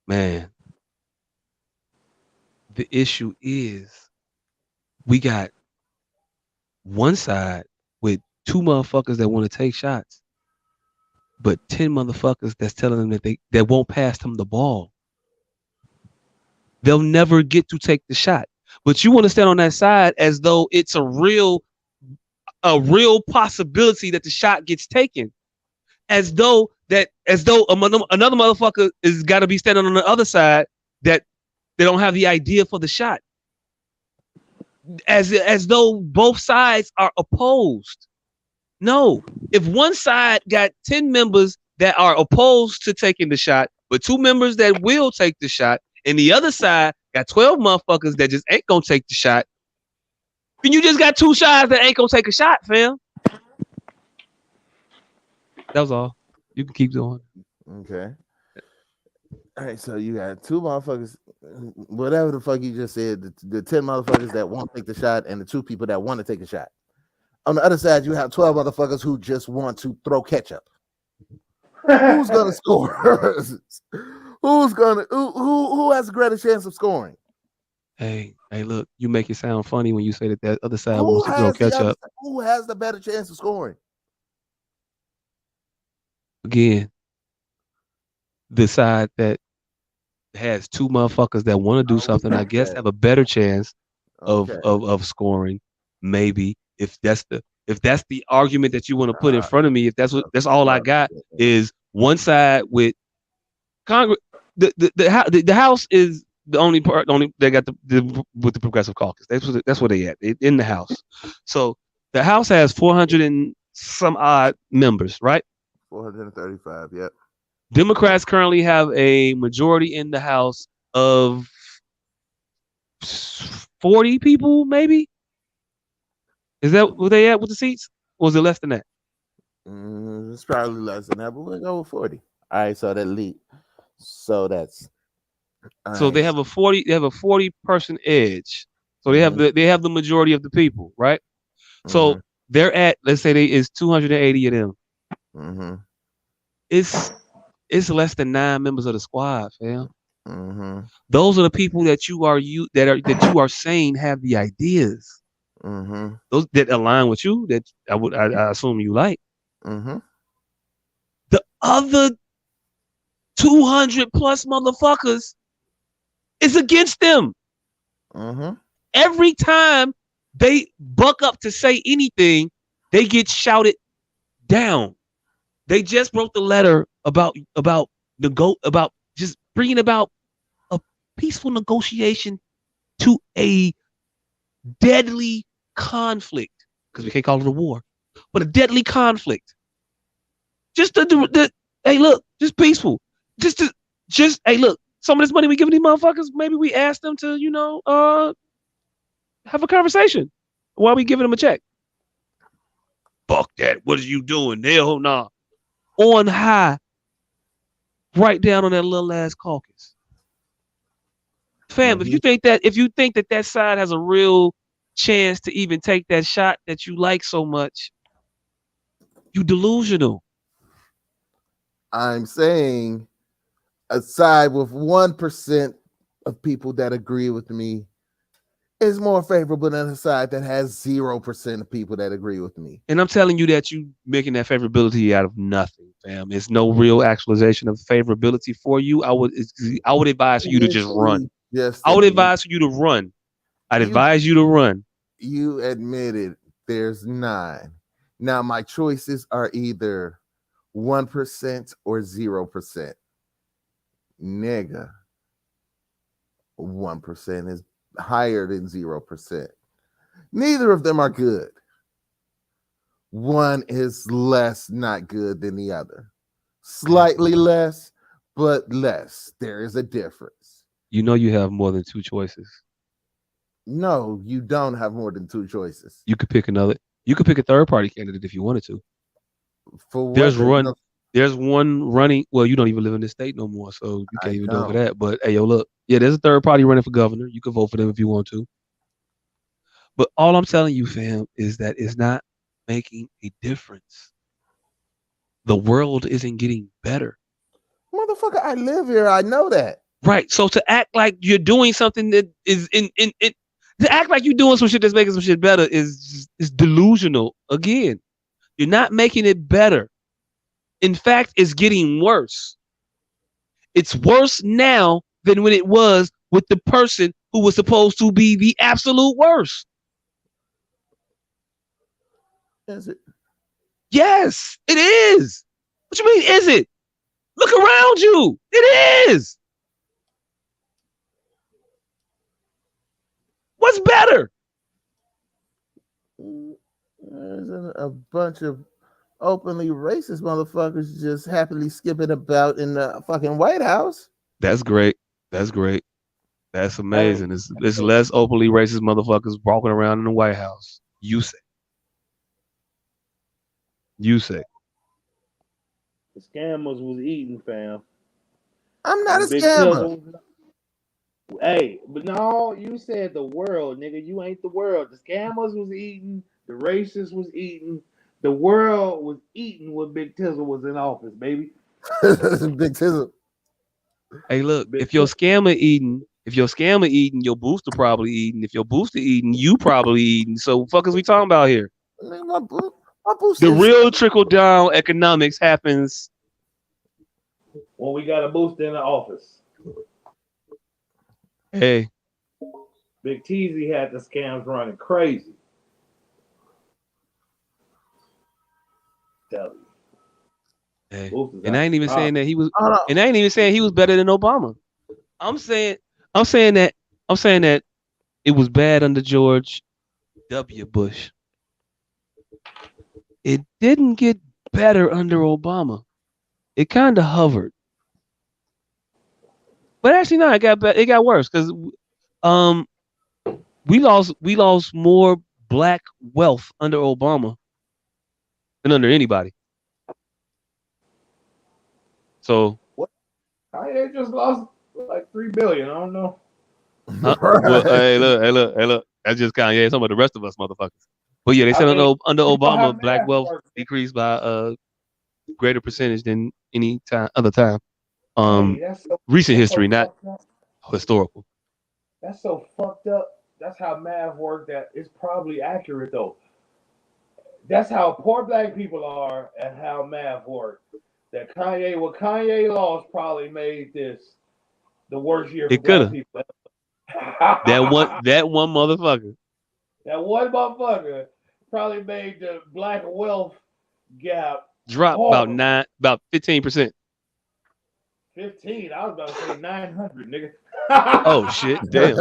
man, the issue is we got one side with 2 motherfuckers that want to take shots, but 10 motherfuckers that's telling them that won't pass them the ball. They'll never get to take the shot. But you want to stand on that side as though it's a real possibility that the shot gets taken. As though another motherfucker is got to be standing on the other side that they don't have the idea for the shot. As though both sides are opposed. No, if one side got 10 members that are opposed to taking the shot, but 2 members that will take the shot, and the other side got 12 motherfuckers that just ain't gonna take the shot, then you just got 2 sides that ain't gonna take a shot, fam. That was all. You can keep going. Okay. All right, so you got 2 motherfuckers, whatever the fuck you just said, the 10 motherfuckers that won't take the shot and the 2 people that want to take a shot. On the other side, you have 12 motherfuckers who just want to throw ketchup. Who's gonna score? Who has a greater chance of scoring? Hey, look, you make it sound funny when you say that other side wants to throw ketchup. Who has the better chance of scoring? Again, the side that has 2 motherfuckers that want to do something, I guess, have a better chance of scoring. Maybe if that's the argument that you want to put in front of me, if that's all I got is one side with Congress. The House is the only part. They got with the Progressive Caucus. That's where they at in the House. So the House has 400 and some odd members, right? 435. Yep. Democrats currently have a majority in the House of 40 people, maybe. Is that where they at with the seats? Or is it less than that? It's probably less than that, but we'll go with 40. All right, so that lead. So that's they have a 40. They have a 40-person edge. So they have the majority of the people, right? So they're at, let's say it's 280 of them. It's less than 9 members of the squad, fam. Those are the people that you are saying have the ideas. Those that align with you, that I assume you like. The other 200 plus motherfuckers is against them. Every time they buck up to say anything, they get shouted down. They just wrote the letter about just bringing about a peaceful negotiation to a deadly conflict, because we can't call it a war, but a deadly conflict. Just hey, look, just peaceful. Just hey, look, some of this money we giving these motherfuckers, maybe we ask them to, have a conversation while we giving them a check. Fuck that. What are you doing? Hell nah. On high, right down on that little ass caucus. Fam, if you think that side has a real chance to even take that shot that you like so much, you delusional. I'm saying a side with 1% of people that agree with me is more favorable than a side that has 0% of people that agree with me. And I'm telling you that you making that favorability out of nothing, fam. It's no real actualization of favorability for you. I would advise you to just run. I would advise you to run. I'd advise you to run. You admitted there's 9. Now my choices are either 1% or 0%. Nigga, 1% is higher than 0%. Neither of them are good. One is less not good than the other. Slightly less, but less. There is a difference. You know you have more than 2 choices. No, you don't have more than 2 choices. You could pick another. You could pick a third-party candidate if you wanted to. For what? There's one running. Well, you don't even live in this state no more, so you can't even know for that. But hey, yo, look, yeah, there's a third party running for governor. You can vote for them if you want to. But all I'm telling you, fam, is that it's not making a difference. The world isn't getting better. Motherfucker, I live here. I know that. Right. So to act like you're doing something that is to act like you're doing some shit that's making some shit better is delusional. Again, you're not making it better. In fact, it's getting worse. It's worse now than when it was with the person who was supposed to be the absolute worst. Is it? Yes, it is. What you mean, is it? Look around you. It is. What's better? There's a bunch of openly racist motherfuckers just happily skipping about in the fucking White House. That's great. That's great. That's amazing. It's less openly racist motherfuckers walking around in the White House. You say. You say. The scammers was eating, fam. I'm not a scammer. Hey, but no, you said the world, nigga. You ain't the world. The scammers was eating. The racists was eating. The world was eating when Big Tizzle was in office, baby. Big Tizzle. Hey, look, if your scammer eating, your booster probably eating. If your booster eating, you probably eating. So fuck is we talking about here? My booster the real trickle down economics happens when we got a booster in the office. Hey. Big Teasy had the scams running crazy. Tell you. Hey. And I ain't even saying that he was better than Obama. I'm saying that it was bad under George W. Bush. It didn't get better under Obama. It kind of hovered. But actually, no, it got worse because we lost more black wealth under Obama than under anybody. So what? They just lost like $3 billion. I don't know. Well, hey, look. That's just Kanye. Some of the rest of us motherfuckers. But yeah, they said under Obama, black wealth decreased by a greater percentage than any other time. Recent history, not historical. That's so fucked up. That's how math worked. That it's probably accurate though. That's how poor black people are, and how math works. That what Kanye lost probably made this the worst year for black people. that one motherfucker. That one motherfucker probably made the black wealth gap drop about 15%. 15. I was about to say 900, nigga. Oh shit! Damn.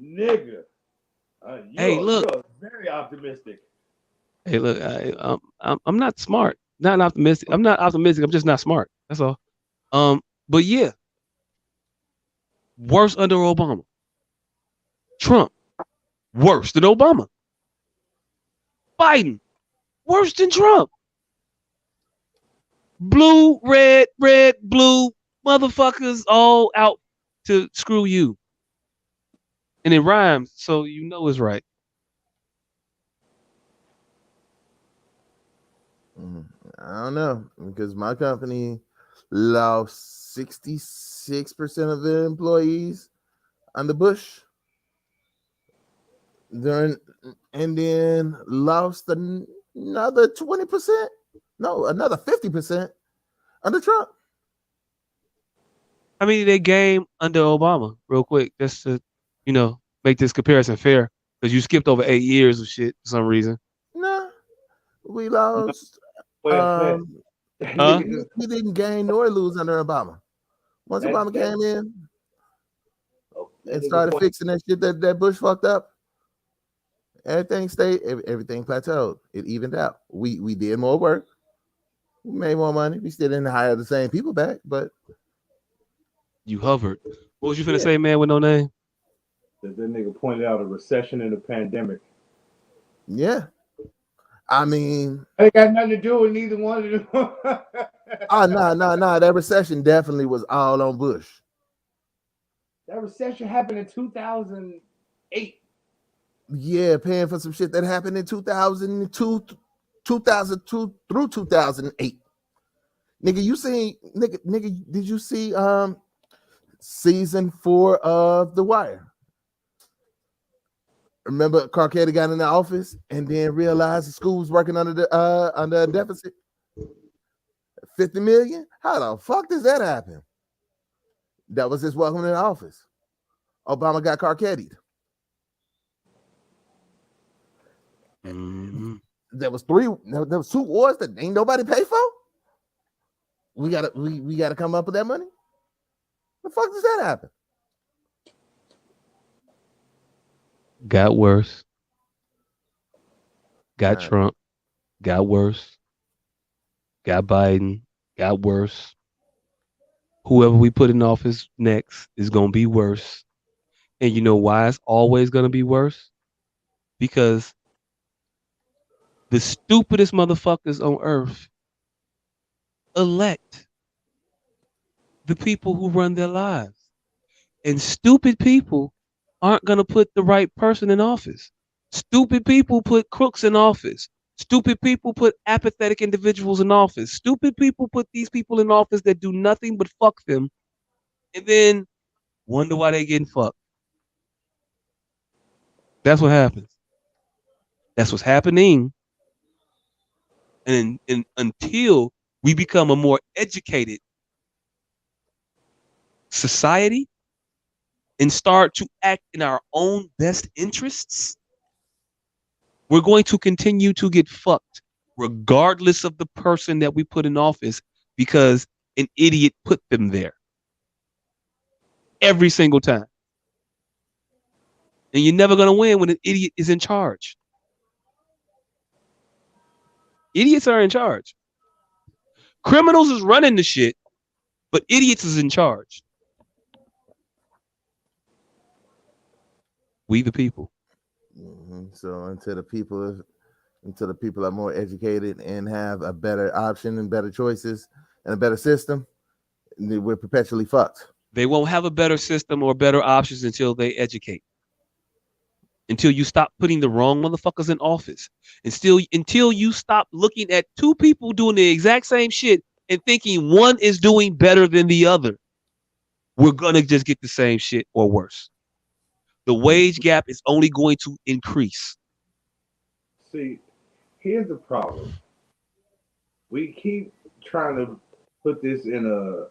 Nigga. Hey, look. You're very optimistic. Hey, look. I'm not smart. Not optimistic. I'm not optimistic. I'm just not smart. That's all. But yeah. Worse under Obama. Trump. Worse than Obama. Biden. Worse than Trump. Blue, red, blue, motherfuckers all out to screw you. And it rhymes, so you know it's right. I don't know, because my company lost 66% of their employees under Bush. And then lost another 20%. No, another 50% under Trump. I mean, they game under Obama, real quick, just to, make this comparison fair, because you skipped over 8 years of shit for some reason. No, we lost. We didn't gain nor lose under Obama. Once Obama came in and started fixing that shit that Bush fucked up, everything plateaued. It evened out. We did more work. We made more money. We still didn't hire the same people back, but you hovered. What was you finna say, man, with no name? That nigga pointed out a recession and a pandemic. Yeah. I mean, it got nothing to do with neither one of them. No. That recession definitely was all on Bush. That recession happened in 2008. Yeah, paying for some shit that happened in 2002 through 2008. Nigga, you seen nigga, did you see season 4 of The Wire? Remember Carcetti got in the office and then realized the school was working under a deficit? 50 million? How the fuck does that happen? That was his welcome to the office. Obama got Carcetti'd. Mm-hmm. There was 2 wars that ain't nobody pay for. We gotta come up with that money. The fuck does that happen? Got worse. Got Trump. Got worse. Got Biden. Got worse. Whoever we put in office next is gonna be worse. And you know why it's always gonna be worse? Because the stupidest motherfuckers on earth elect the people who run their lives. And stupid people aren't going to put the right person in office. Stupid people put crooks in office. Stupid people put apathetic individuals in office. Stupid people put these people in office that do nothing but fuck them and then wonder why they getting fucked. That's what happens. That's what's happening. And until we become a more educated society and start to act in our own best interests, we're going to continue to get fucked regardless of the person that we put in office because an idiot put them there every single time. And you're never going to win when an idiot is in charge. Idiots are in charge. Criminals is running the shit, but idiots is in charge. We the people. Mm-hmm. So until the people are more educated and have a better option and better choices and a better system, we're perpetually fucked. They won't have a better system or better options until they educate. Until you stop putting the wrong motherfuckers in office. Until you stop looking at 2 people doing the exact same shit and thinking one is doing better than the other. We're going to just get the same shit or worse. The wage gap is only going to increase. See, here's the problem. We keep trying to put this in a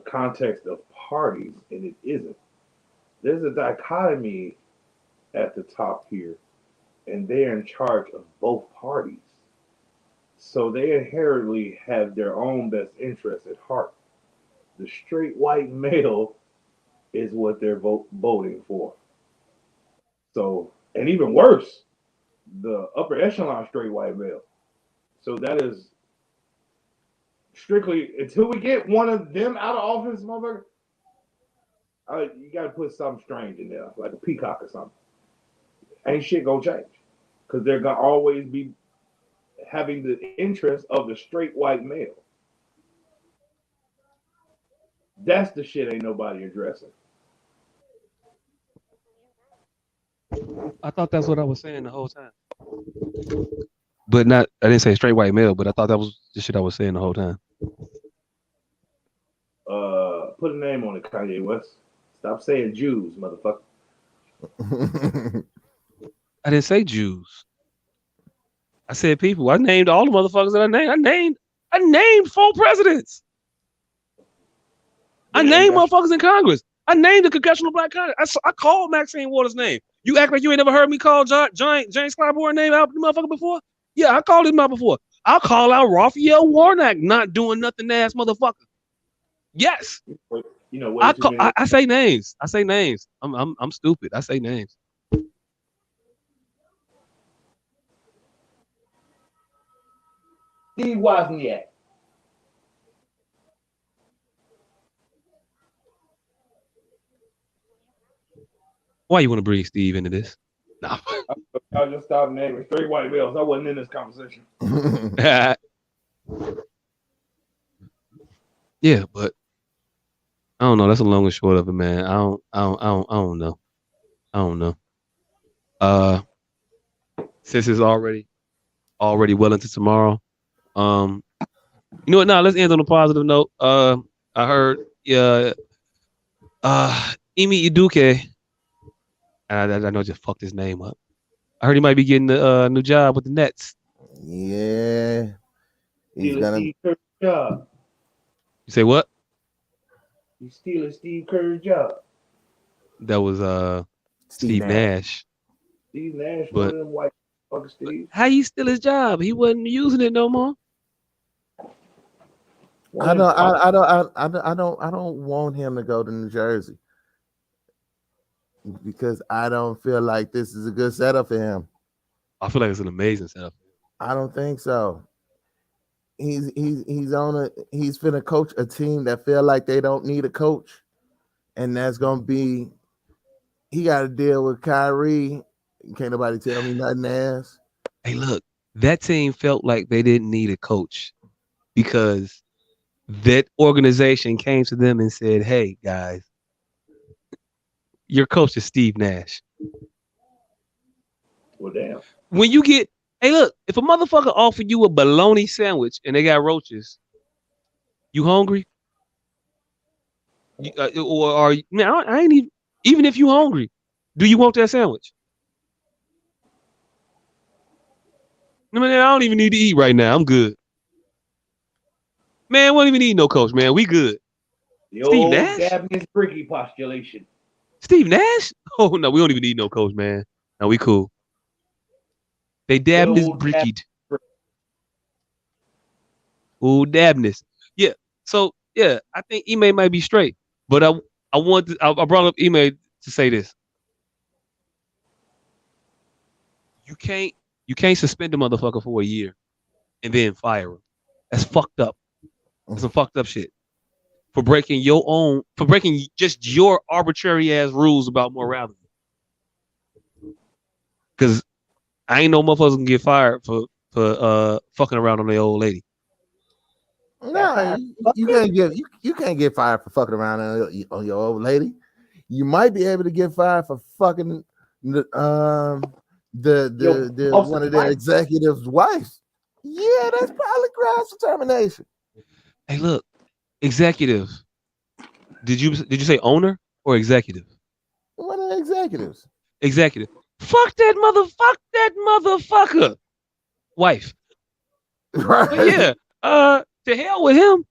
context of parties, and it isn't. There's a dichotomy at the top here, and they're in charge of both parties. So they inherently have their own best interests at heart. The straight white male is what they're voting for. So, and even worse, the upper echelon straight white male. So that is strictly until we get one of them out of office, motherfucker. You got to put something strange in there, like a peacock or something. Ain't shit gonna change because they're gonna always be having the interest of the straight white male. That's the shit ain't nobody addressing. I thought that's what I was saying the whole time. But I didn't say straight white male, but I thought that was the shit I was saying the whole time. Put a name on it, Kanye West. Stop saying Jews, motherfucker. I didn't say Jews. I said people. I named all the motherfuckers that I named. I named 4 presidents. I named motherfuckers in Congress. I named the Congressional Black Congress. I called Maxine Waters' name. You act like you ain't never heard me call James Clyburn name out the motherfucker before? Yeah, I called him out before. I'll call out Raphael Warnock, not doing nothing ass motherfucker. Yes. You know, I say names. I say names. I'm stupid. I say names. Steve Wozniak. Why you want to bring Steve into this? Nah. I just started naming straight white males. I wasn't in this conversation. Yeah, but I don't know. That's a long and short of it, man. I don't know. I don't know. Since it's already well into tomorrow. You know what? Now let's end on a positive note. I heard Emi Udoka. I know I just fucked his name up. I heard he might be getting a new job with the Nets. Yeah, he's Stealing gonna. Steve Kerr's job. You say what? He's stealing Steve Kerr's job. That was Steve Nash. Steve Nash, But one of them white fucking Steve. how he steal his job? He wasn't using it no more. I don't want him to go to New Jersey because I don't feel like this is a good setup for him. I feel like it's an amazing setup. I don't think so. He's finna coach a team that feel like they don't need a coach, and that's gonna be. He got to deal with Kyrie. Can't nobody tell me nothing else. Hey, look, that team felt like they didn't need a coach because that organization came to them and said, "Hey, guys, your coach is Steve Nash." Well, damn. When you get, hey, look, if a motherfucker offer you a bologna sandwich and they got roaches, you hungry? Or are you, man, I ain't even if you hungry, do you want that sandwich? I mean, I don't even need to eat right now. I'm good. Man, we don't even need no coach, man. We good. The Steve old Nash? Dabney's Bricky postulation. Steve Nash? Oh, no, we don't even need no coach, man. No, we cool. They Dabney's brickied. Oh, Dabney's. Yeah. So, yeah, I think Ime might be straight. But I brought up Ime to say this. You can't suspend a motherfucker for a year and then fire him. That's fucked up. That's some fucked up shit. For breaking just your arbitrary ass rules about morality. Because I ain't no motherfuckers can get fired for fucking around on the old lady. No, you can't get fired for fucking around on your old lady. You might be able to get fired for fucking the one of their executives' wives. Yeah, that's probably grounds for termination. Hey, look, executive. Did you say owner or executive? One of the executives. Executive. Fuck that motherfucker. Wife. Right. But yeah. To hell with him.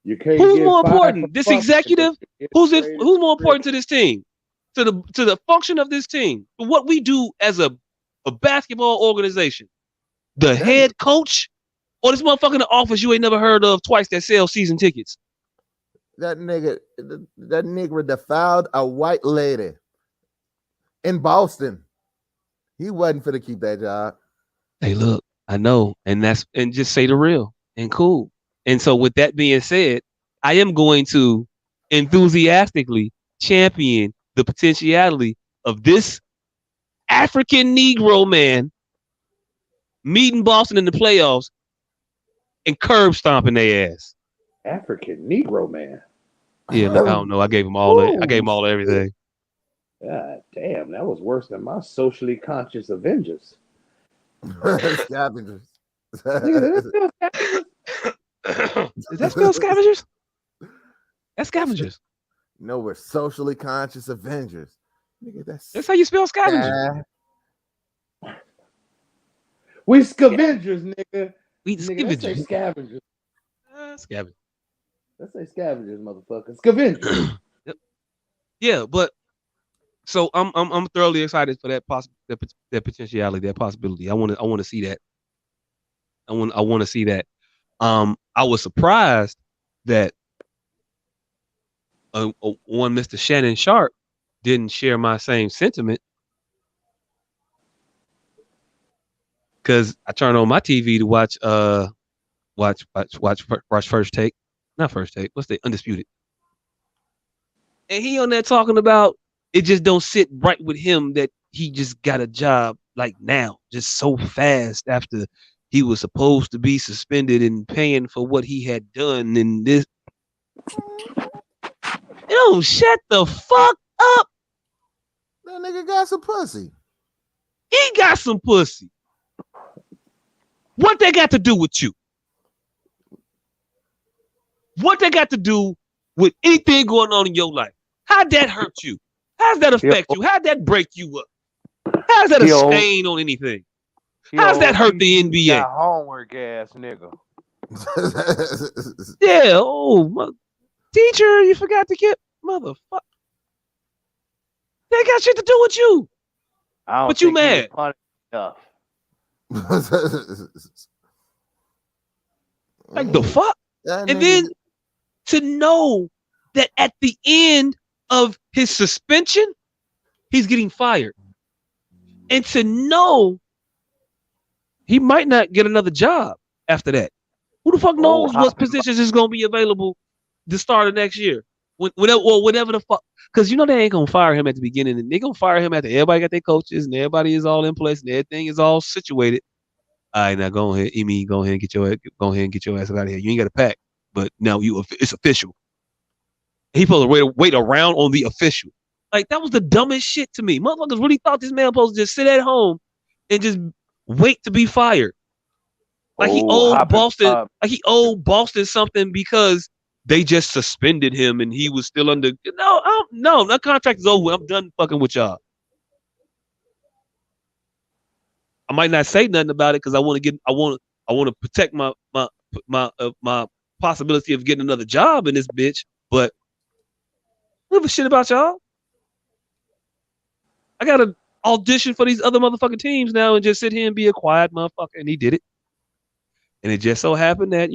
You can't. Who's more important? This executive? Who's more important to this team? To the function of this team? What we do as a basketball organization? The head coach? Or this motherfucker in the office you ain't never heard of twice that sells season tickets? That nigga defiled a white lady in Boston. He wasn't finna keep that job. Hey, look, I know, and just say the real and cool. And so, with that being said, I am going to enthusiastically champion the potentiality of this African Negro man meeting Boston in the playoffs and curb stomping their ass. African Negro man. Yeah, I don't know. I gave him all. I gave him all everything. God damn, that was worse than my socially conscious Avengers. Scavengers. Is that spelled scavengers? That's scavengers. No, we're socially conscious Avengers. Nigga, that's how you spell scavenger. We scavengers, nigga. We scavengers. Let's say scavengers. Scavengers. Let's say scavengers, motherfucker. Scavengers. Yeah, but so I'm thoroughly excited for that potentiality, that possibility. I want to see that. I want to see that. I was surprised that one Mr. Shannon Sharp didn't share my same sentiment, because I turned on my TV to watch First Take, not First Take. What's the Undisputed? And he on there talking about it just don't sit right with him that he just got a job like now, just so fast after he was supposed to be suspended and paying for what he had done. And this, yo, shut the fuck up. That nigga got some pussy. He got some pussy. What they got to do with you? What they got to do with anything going on in your life? How'd that hurt you? How's that affect you? How'd that break you up? How's that a stain on anything? How's that hurt the NBA? Got homework ass nigga. Yeah, teacher, you forgot to get motherfucker. They got shit to do with you. But you mad. Enough. Like the fuck? And then to know that at the end of his suspension, he's getting fired. And to know he might not get another job after that. Who the fuck knows what positions is going to be available the start of next year? Whenever the fuck. Because you know they ain't going to fire him at the beginning. And they're going to fire him after everybody got their coaches and everybody is all in place and everything is all situated. All right, now go ahead. Go ahead and get your ass out of here. You ain't got to pack. But now it's official. He supposed to wait around on the official. Like, that was the dumbest shit to me. Motherfuckers really thought this man supposed to just sit at home and just wait to be fired. Like he owed Boston. Like he owed Boston something because they just suspended him and he was still under. No, that contract is over. I'm done fucking with y'all. I might not say nothing about it because I want to protect my possibility of getting another job in this bitch. But I don't give a shit about y'all. I gotta audition for these other motherfucking teams now and just sit here and be a quiet motherfucker. And he did it. And it just so happened that,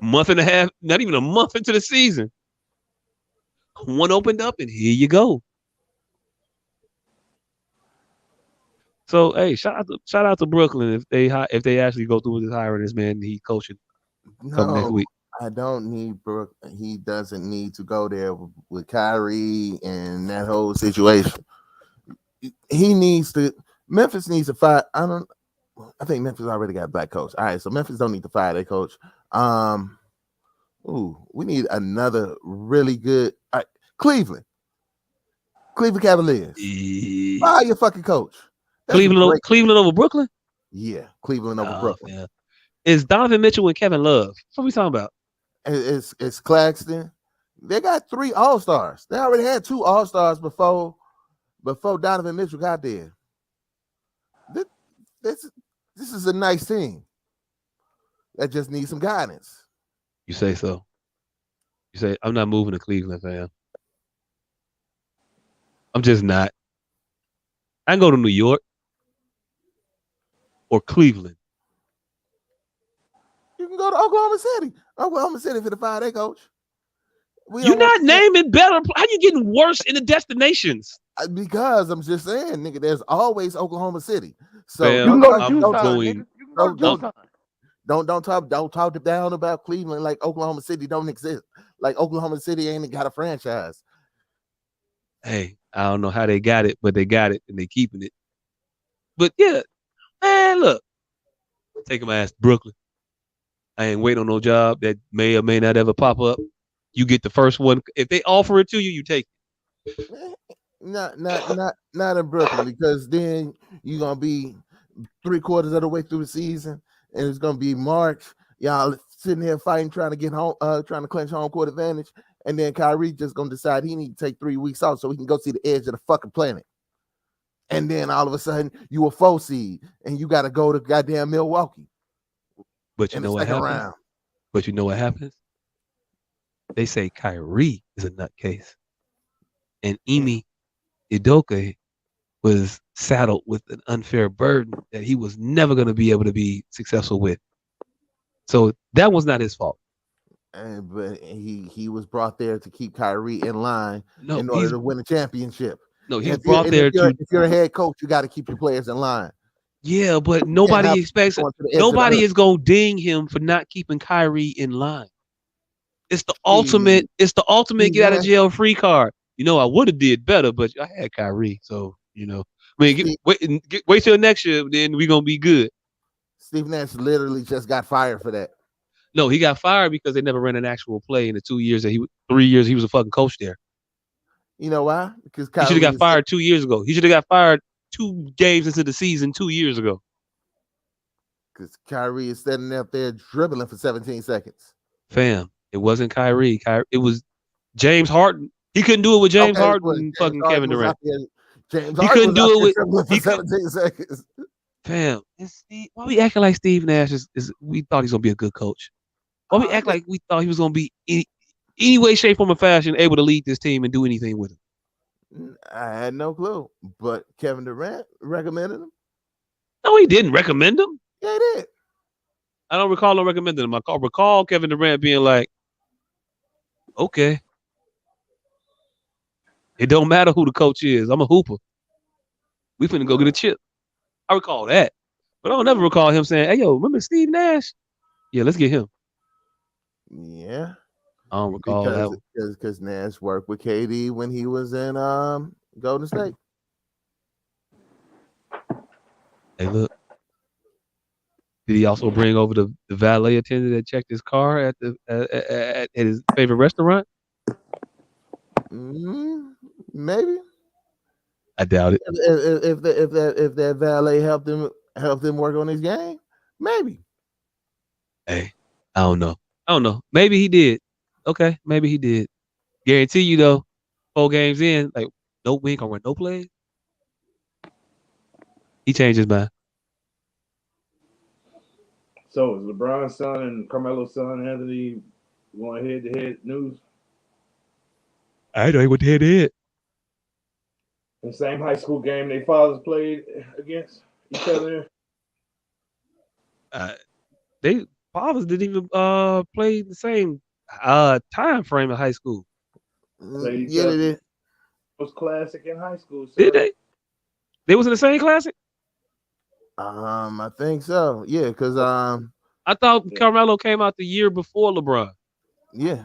month and a half, not even a month into the season, one opened up and here you go. So hey, shout out to Brooklyn if they actually go through with this hiring this man and he coaching coming next week. I don't need Brook. He doesn't need to go there with Kyrie and that whole situation. He needs to. Memphis needs to fire. I think Memphis already got a black coach. All right, so Memphis don't need to fire their coach. We need another really good. All right, Cleveland Cavaliers. Fire your fucking coach. Cleveland over Brooklyn? Yeah, Cleveland over Brooklyn. Yeah. It's Donovan Mitchell and Kevin Love. What are we talking about? It's Claxton. They got 3 All-Stars. They already had 2 All-Stars before Donovan Mitchell got there. This is a nice team that just needs some guidance. You say so. You say, I'm not moving to Cleveland, fam. I'm just not. I can go to New York or Cleveland. You can go to Oklahoma City. Oklahoma City for the fire their coach. You're not naming better. How you getting worse in the destinations? Because I'm just saying, nigga, there's always Oklahoma City. So you can go to Tucson. Don't talk down about Cleveland like Oklahoma City don't exist. Like Oklahoma City ain't got a franchise. Hey, I don't know how they got it, but they got it and they keeping it. But yeah, man, look, taking my ass to Brooklyn. I ain't waiting on no job that may or may not ever pop up. You get the first one. If they offer it to you, you take it. Not in Brooklyn, because then you're gonna be 3/4 of the way through the season, and it's gonna be March. Y'all sitting here fighting, trying to get home, trying to clinch home court advantage, and then Kyrie just gonna decide he need to take 3 weeks off so he can go see the edge of the fucking planet. And then all of a sudden you a 4 seed and you gotta go to goddamn Milwaukee. But you know what happens? But you know what happens? They say Kyrie is a nutcase. And Ime Udoka was saddled with an unfair burden that he was never going to be able to be successful with. So that was not his fault. But he was brought there to keep Kyrie in line in order to win a championship. No, he's brought there if you're a head coach, you got to keep your players in line. Yeah, but nobody expects it. Nobody is going to ding him for not keeping Kyrie in line. It's the ultimate. It's the ultimate get out of jail free card. I would have did better, but I had Kyrie, so wait till next year, then we're gonna be good. Steve Nash literally just got fired for that. No, he got fired because they never ran an actual play in the 3 years he was a fucking coach there. You know why? Because he should have got fired 2 years ago. He should have got fired 2 games into the season 2 years ago. Because Kyrie is standing up there dribbling for 17 seconds. Fam, it wasn't Kyrie. It was James Harden. He couldn't do it with James Harden and fucking Kevin Durant. James He Harden couldn't do it with dribbling for 17 seconds. Fam, why we acting like Steve Nash is we thought he's gonna be a good coach? Why we act like we thought he was gonna be any way, shape, form, or fashion able to lead this team and do anything with him? I had no clue, but Kevin Durant recommended him. No, he didn't recommend him. Yeah, he did. I don't recall him recommending him. I recall Kevin Durant being like, "Okay, it don't matter who the coach is. I'm a hooper. We finna go get a chip." I recall that, but I don't never recall him saying, "Hey, yo, remember Steve Nash? Yeah, let's get him." Yeah, I don't recall that one. Because Nash worked with KD when he was in Golden State. Hey, look. Did he also bring over the valet attendant that checked his car at his favorite restaurant? Maybe. I doubt it. If that valet helped him work on his game, maybe. Hey, I don't know. Maybe he did. Okay, maybe he did. Guarantee you though, 4 games in, like no wink or no play. He changed his mind. So is LeBron's son and Carmelo's son Anthony going head-to-head news? I know he went head-to-head. The same high school game their fathers played against each other. They fathers didn't even play the same time frame in high school. Yeah, they did. It was classic in high school. So. Did they? They was in the same classic? I think so. Yeah, because I thought Carmelo came out the year before LeBron. Yeah.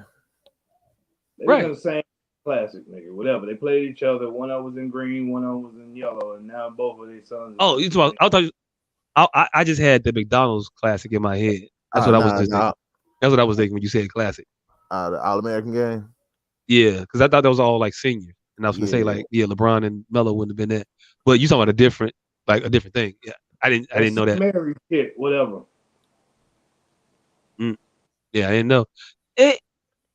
They were in the same classic, nigga. Whatever. They played each other. One of them was in green, one of them was in yellow, and now both of their sons. Oh, you talking? I just had the McDonald's classic in my head. That's what I was just thinking. That's what I was thinking when you said classic. The All-American game. Yeah, because I thought that was all like senior, and I was gonna say like LeBron and Melo wouldn't have been that. But you talking about a different thing. Yeah, I didn't know that. Mary shit, whatever. Yeah, I didn't know.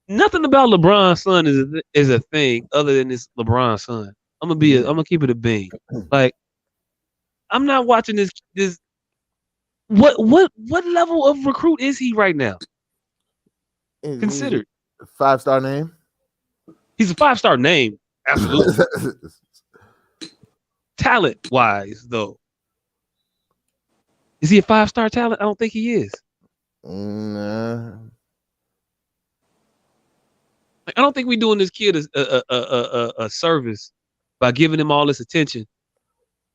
Nothing about LeBron's son is a thing other than this LeBron's son. I'm gonna keep it a bean. Like, I'm not watching this. What level of recruit is he right now? Considered 5-star name. He's a 5-star name, absolutely. Talent wise, though, is he a 5-star talent? I don't think he is. Nah. I don't think we're doing this kid a service by giving him all this attention.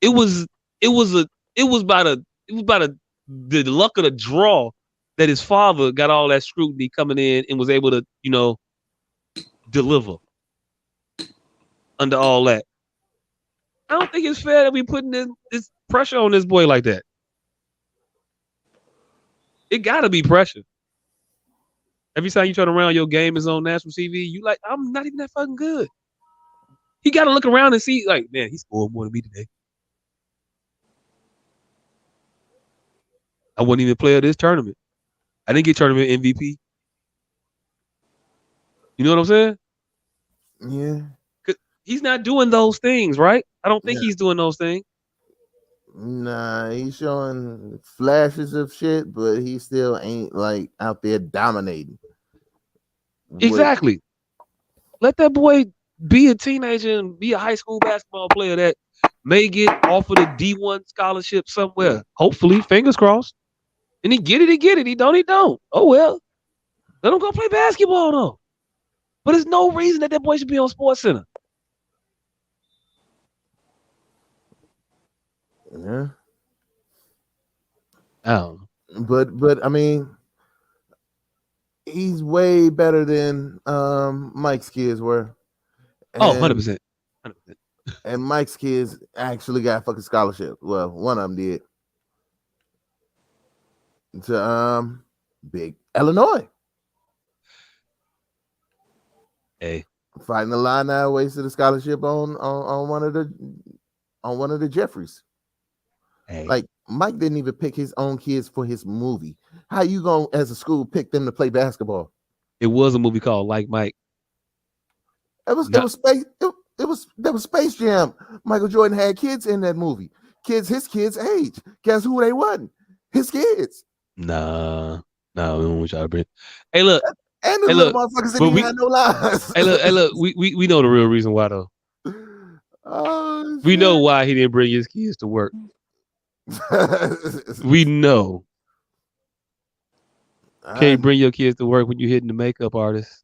It was by the luck of the draw that his father got all that scrutiny coming in and was able to, deliver under all that. I don't think it's fair that we putting this pressure on this boy like that. It gotta be pressure. Every time you turn around, your game is on national TV. You like, I'm not even that fucking good. He got to look around and see, like, man, he scored more than me today. I wasn't even a player of this tournament. I didn't get tournament MVP. You know what I'm saying? Yeah. He's not doing those things, right? I don't think he's doing those things. Nah, he's showing flashes of shit, but he still ain't like out there dominating. Exactly. Let that boy be a teenager and be a high school basketball player that may get offered a D1 scholarship somewhere. Hopefully, fingers crossed. And he get it, he get it. He don't. Oh, well. Let him go play basketball, though. But there's no reason that boy should be on Sports Center. Yeah. I don't know. But I mean, he's way better than Mike's kids were. And, 100%. 100%. And Mike's kids actually got fucking scholarship. Well, one of them did. To big Illinois. Hey. Fighting the line now, wasted a scholarship on one of the Jeffries. Hey. Like Mike didn't even pick his own kids for his movie. How you gonna, as a school, pick them to play basketball? It was a movie called Like Mike. There was Space Jam. Michael Jordan had kids in that movie. His kids' age. Guess who they wasn't? His kids. Nah, we don't want y'all to bring. Hey, look. And the little motherfuckers that didn't have no lives. Hey, look. We know the real reason why though. Oh, we know why he didn't bring his kids to work. We know. Can't bring your kids to work when you're hitting the makeup artist.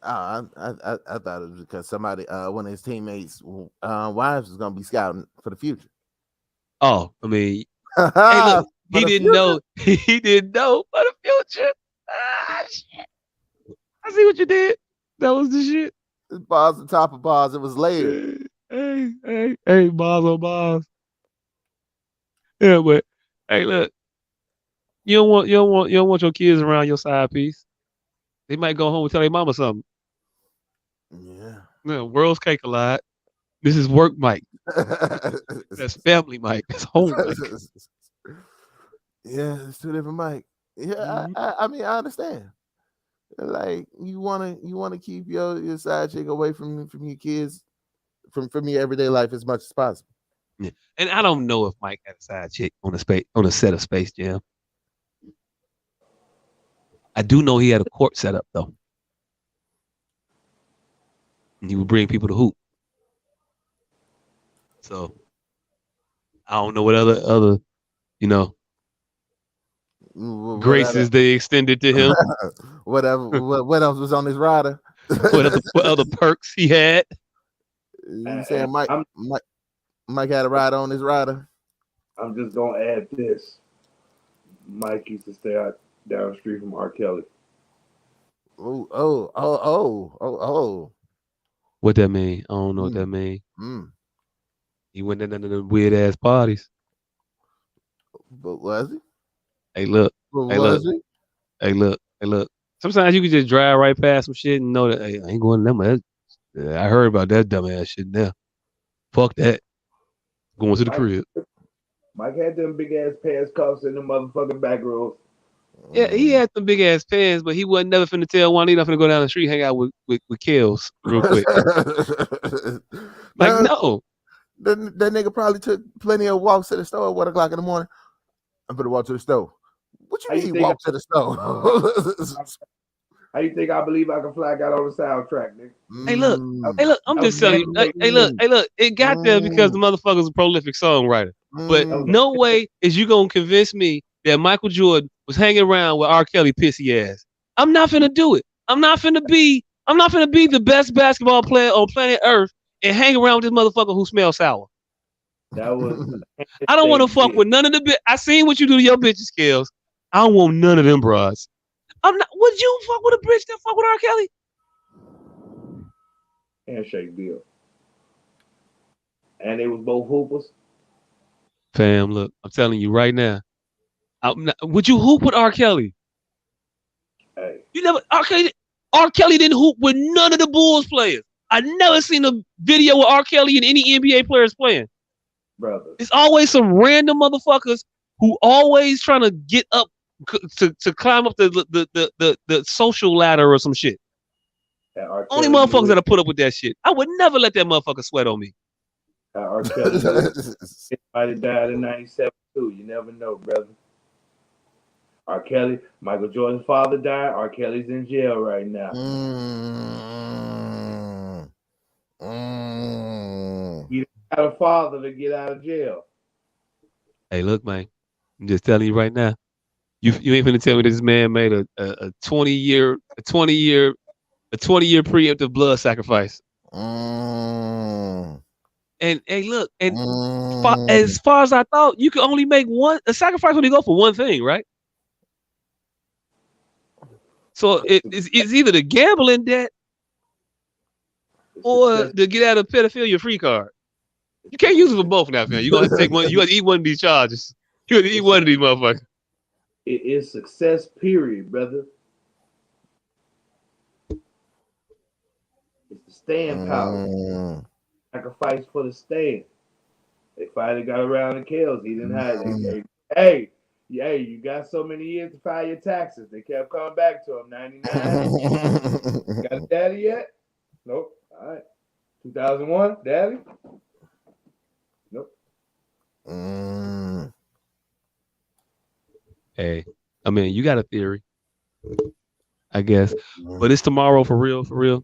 I thought it was because somebody, one of his teammates' wives was gonna be scouting for the future. Oh, I mean, hey, look, he didn't know. He didn't know for the future. Ah, shit. I see what you did. That was the shit. Bars on top of bars. It was layered. Hey, bars on bars. Yeah, but hey, look, you don't want your kids around your side piece. They might go home and tell their mama something. Yeah. No, worlds can't collide. This is work, Mike. That's family, Mike. That's home, Mike. Yeah, it's two different Mike. Yeah, I mean, I understand. Like you wanna keep your side chick away from your kids, from your everyday life as much as possible. Yeah. And I don't know if Mike had a side chick on a set of Space Jam. I do know he had a court set up though. And he would bring people to hoop. So I don't know what other graces they extended to him. What else was on his rider? what other perks he had? You saying Mike had a rider on his rider? I'm just gonna add this. Mike used to stay out down the street from R. Kelly. Oh. What that mean? I don't know what that mean. He went into the weird ass parties. But was he? Hey, look. Hey, look. Sometimes you can just drive right past some shit and know that, hey, I ain't going to them. I heard about that dumbass shit now. Fuck that. Going to the crib. Mike had them big ass pants cuffs in the motherfucking back row. Yeah, he had some big ass pants, but he wasn't never finna tell Juanita finna go down the street, hang out with Kills real quick. Like, no. That nigga probably took plenty of walks to the store at 1 o'clock in the morning. I'm gonna walk to the store. What you mean walk to the store? How you think I believe I can fly out on the soundtrack, nigga? Hey, look. I'm just telling you. Hey, look. It got there because the motherfucker's a prolific songwriter. But no way is you gonna convince me that Michael Jordan was hanging around with R. Kelly pissy ass. I'm not finna do it. I'm not finna be the best basketball player on planet Earth and hang around with this motherfucker who smells sour. That was. I don't want to fuck with none of the I seen what you do to your bitches, Skills. I don't want none of them broads. I'm not. Would you fuck with a bitch that fuck with R. Kelly? Handshake deal. And they was both hoopers. Fam, look, I'm telling you right now. Would you hoop with R. Kelly? Hey. You never. R. Kelly didn't hoop with none of the Bulls players. I never seen a video with R. Kelly and any NBA players playing. Brother. It's always some random motherfuckers who always trying to get up to climb up the social ladder or some shit. Only motherfuckers that'll put up with that shit. I would never let that motherfucker sweat on me. R. Kelly. Somebody died in 97 too. You never know, brother. R. Kelly, Michael Jordan's father died. R. Kelly's in jail right now. He got a father to get out of jail. Hey, look, man. I'm just telling you right now. You ain't finna tell me this man made a 20-year preemptive blood sacrifice. And hey, look, and as far as I thought, you could only make a sacrifice when you go for one thing, right? So it's either the gambling debt or to get out of pedophilia free card. You can't use it for both now, man. You're gonna have to take one. You got to eat one of these charges. You got to eat one of these motherfuckers. It is success, period, brother. It's the staying power. Sacrifice for the staying. They finally got around to Kales. He didn't have it. Hey, you got so many years to file your taxes. They kept coming back to him. 99. Got a daddy yet? Nope. All right. 2001, daddy? Nope. Hey, I mean, you got a theory, I guess, but it's tomorrow for real, for real.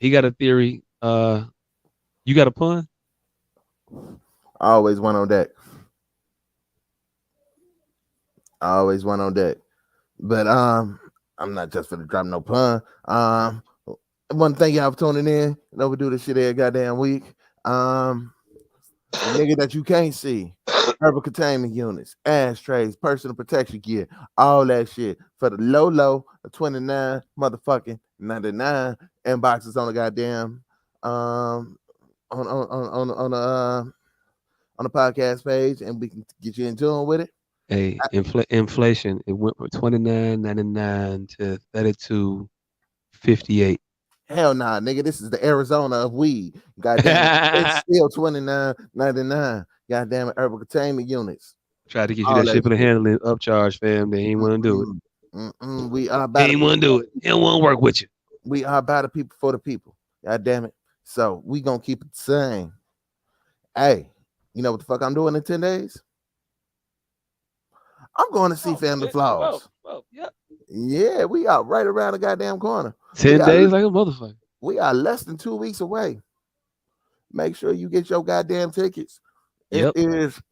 He got a theory. You got a pun? Always one on deck. Always one on deck. But I'm not just for to drop no pun. I want to thank y'all for tuning in. You know, we do this shit every goddamn week. The nigga that you can't see, herbal containment units, ashtrays, personal protection gear, all that shit for the low, the 29 motherfucking 99 inboxes on the goddamn on the podcast page, and we can get you in tune with it. Hey, inflation, it went from $29.99 to $32.58. Hell nah, nigga. This is the Arizona of weed. Goddamn it. It's still $29.99. Goddamn it, herbal containment units. Tried to get you that shipping and handling upcharge, fam. They ain't want to do it. We are about they ain't want to do it. They don't want to work with you. We are about the people for the people. God damn it. So we gonna keep it the same. Hey, you know what the fuck I'm doing in 10 days? I'm going to see Family Flaws. Yep. Yeah, we are right around the goddamn corner. 10 days like a motherfucker. We are less than 2 weeks away. Make sure you get your goddamn tickets. Yep. It is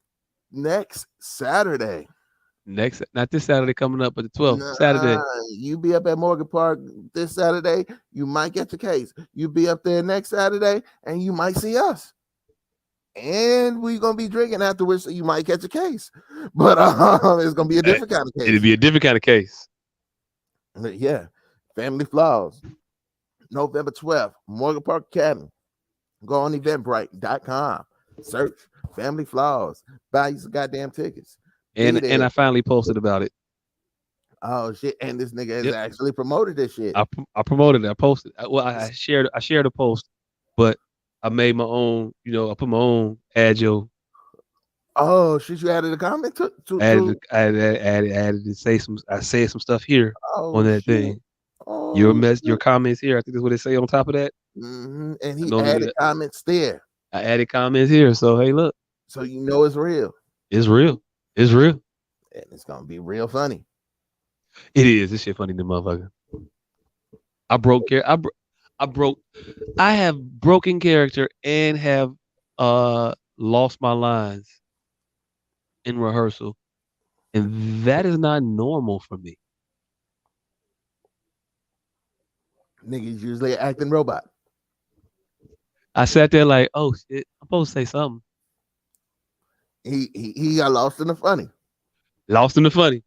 next Saturday. Not this Saturday coming up, but the 12th Saturday. You be up at Morgan Park this Saturday, you might get your case. You be up there next Saturday, and you might see us. And we're gonna be drinking afterwards, so you might catch a case. But it's gonna be a different kind of case. It'll be a different kind of case. Yeah. Family Flaws. November 12th, Morgan Park Academy. Go on eventbrite.com. Search Family Flaws. Buy you some goddamn tickets. And I finally posted about it. Oh shit! And this nigga has actually promoted this shit. I promoted it. I posted. I shared a post, but I made my own. You know, I put my own agile. Oh shit! You added a comment added to say some. I said some stuff here on that thing. Oh, your comments here. I think that's what they say on top of that. And he added comments there. I added comments here. So hey, look. So you know it's real. It's real. It's real. And it's gonna be real funny. It is. This shit funny, the motherfucker. I have broken character and have lost my lines in rehearsal, and that is not normal for me. Niggas usually an acting robot. I sat there like, oh shit, I'm supposed to say something. He got lost in the funny. Lost in the funny.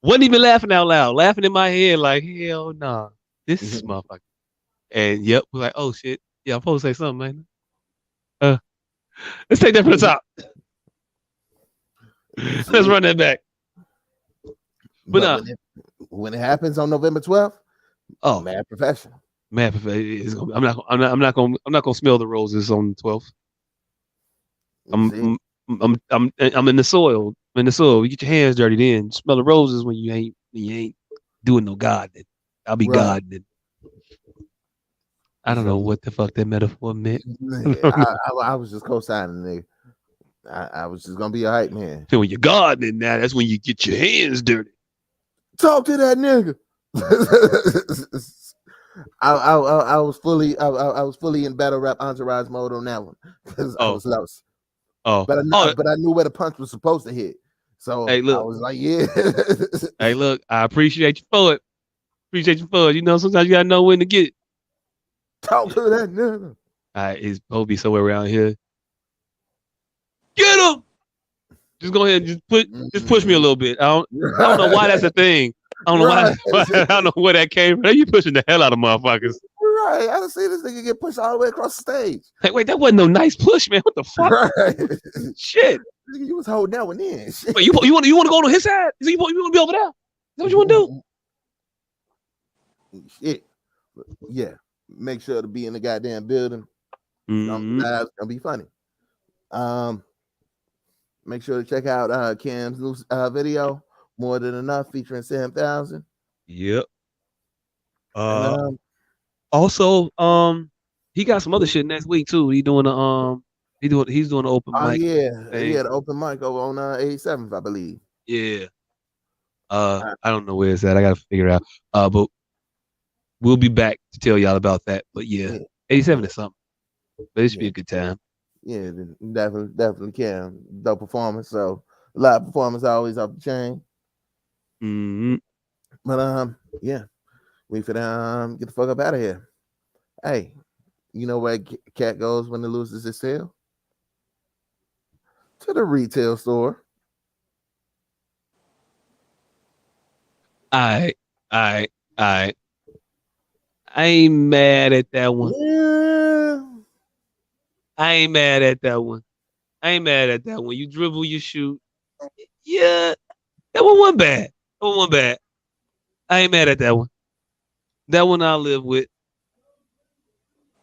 Wasn't even laughing out loud, laughing in my head like, hell nah, this is motherfucker. And yep, we're like, oh shit, yeah, I'm supposed to say something, man. Let's take that from the top. Let's run that back. But when it happens on November 12th, oh, mad profession. Mad profession. I'm not gonna smell the roses on the 12th. I'm in the soil. In the soil, you get your hands dirty. Then smell the roses when you ain't doing no gardening. I'll be gardening. I don't know what the fuck that metaphor meant. I was just co-signing, nigga. I was just gonna be a hype man. So when you're gardening now, that's when you get your hands dirty. Talk to that nigga. I was fully in battle rap entourage mode on that one because I was lost. Oh, but I knew where the punch was supposed to hit. So hey, look, I was like, yeah. Hey, look, I appreciate you for it. You know, sometimes you gotta know when to get it. Talk to that nigga. All right, it's supposed to be somewhere around here. Get him! Just go ahead and just push me a little bit. I don't know why that's a thing. I don't know why. I don't know where that came from. You pushing the hell out of motherfuckers. Right. I done see this nigga get pushed all the way across the stage. Hey, wait, that wasn't no nice push, man. What the fuck? Right. Shit. You was holding that one in. Shit. Wait, you want to go on his side? You want to be over there? Is that what you want to do? shit. Yeah, make sure to be in the goddamn building. Mm-hmm. It's gonna be funny. Make sure to check out Cam's new video, More Than Enough, featuring Sam 1000. Yep. And, also, he got some other shit next week too. He's doing an open mic. The open mic over on 87th, I believe. Yeah. I don't know where it's at. I gotta figure it out. But we'll be back to tell y'all about that. But yeah. 87 is something. But it should be a good time. Yeah, definitely can. Dope performance. So live performance always off the chain. Mm-hmm. But yeah, we could get the fuck up out of here. Hey, you know where cat goes when it loses its tail? To the retail store. I ain't mad at that one. Yeah. I ain't mad at that one. You dribble, you shoot. Yeah, that one wasn't bad. I ain't mad at that one. That one I'll live with.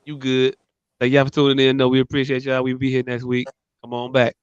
You good. Thank y'all for tuning in. No, we appreciate y'all. We'll be here next week. Come on back.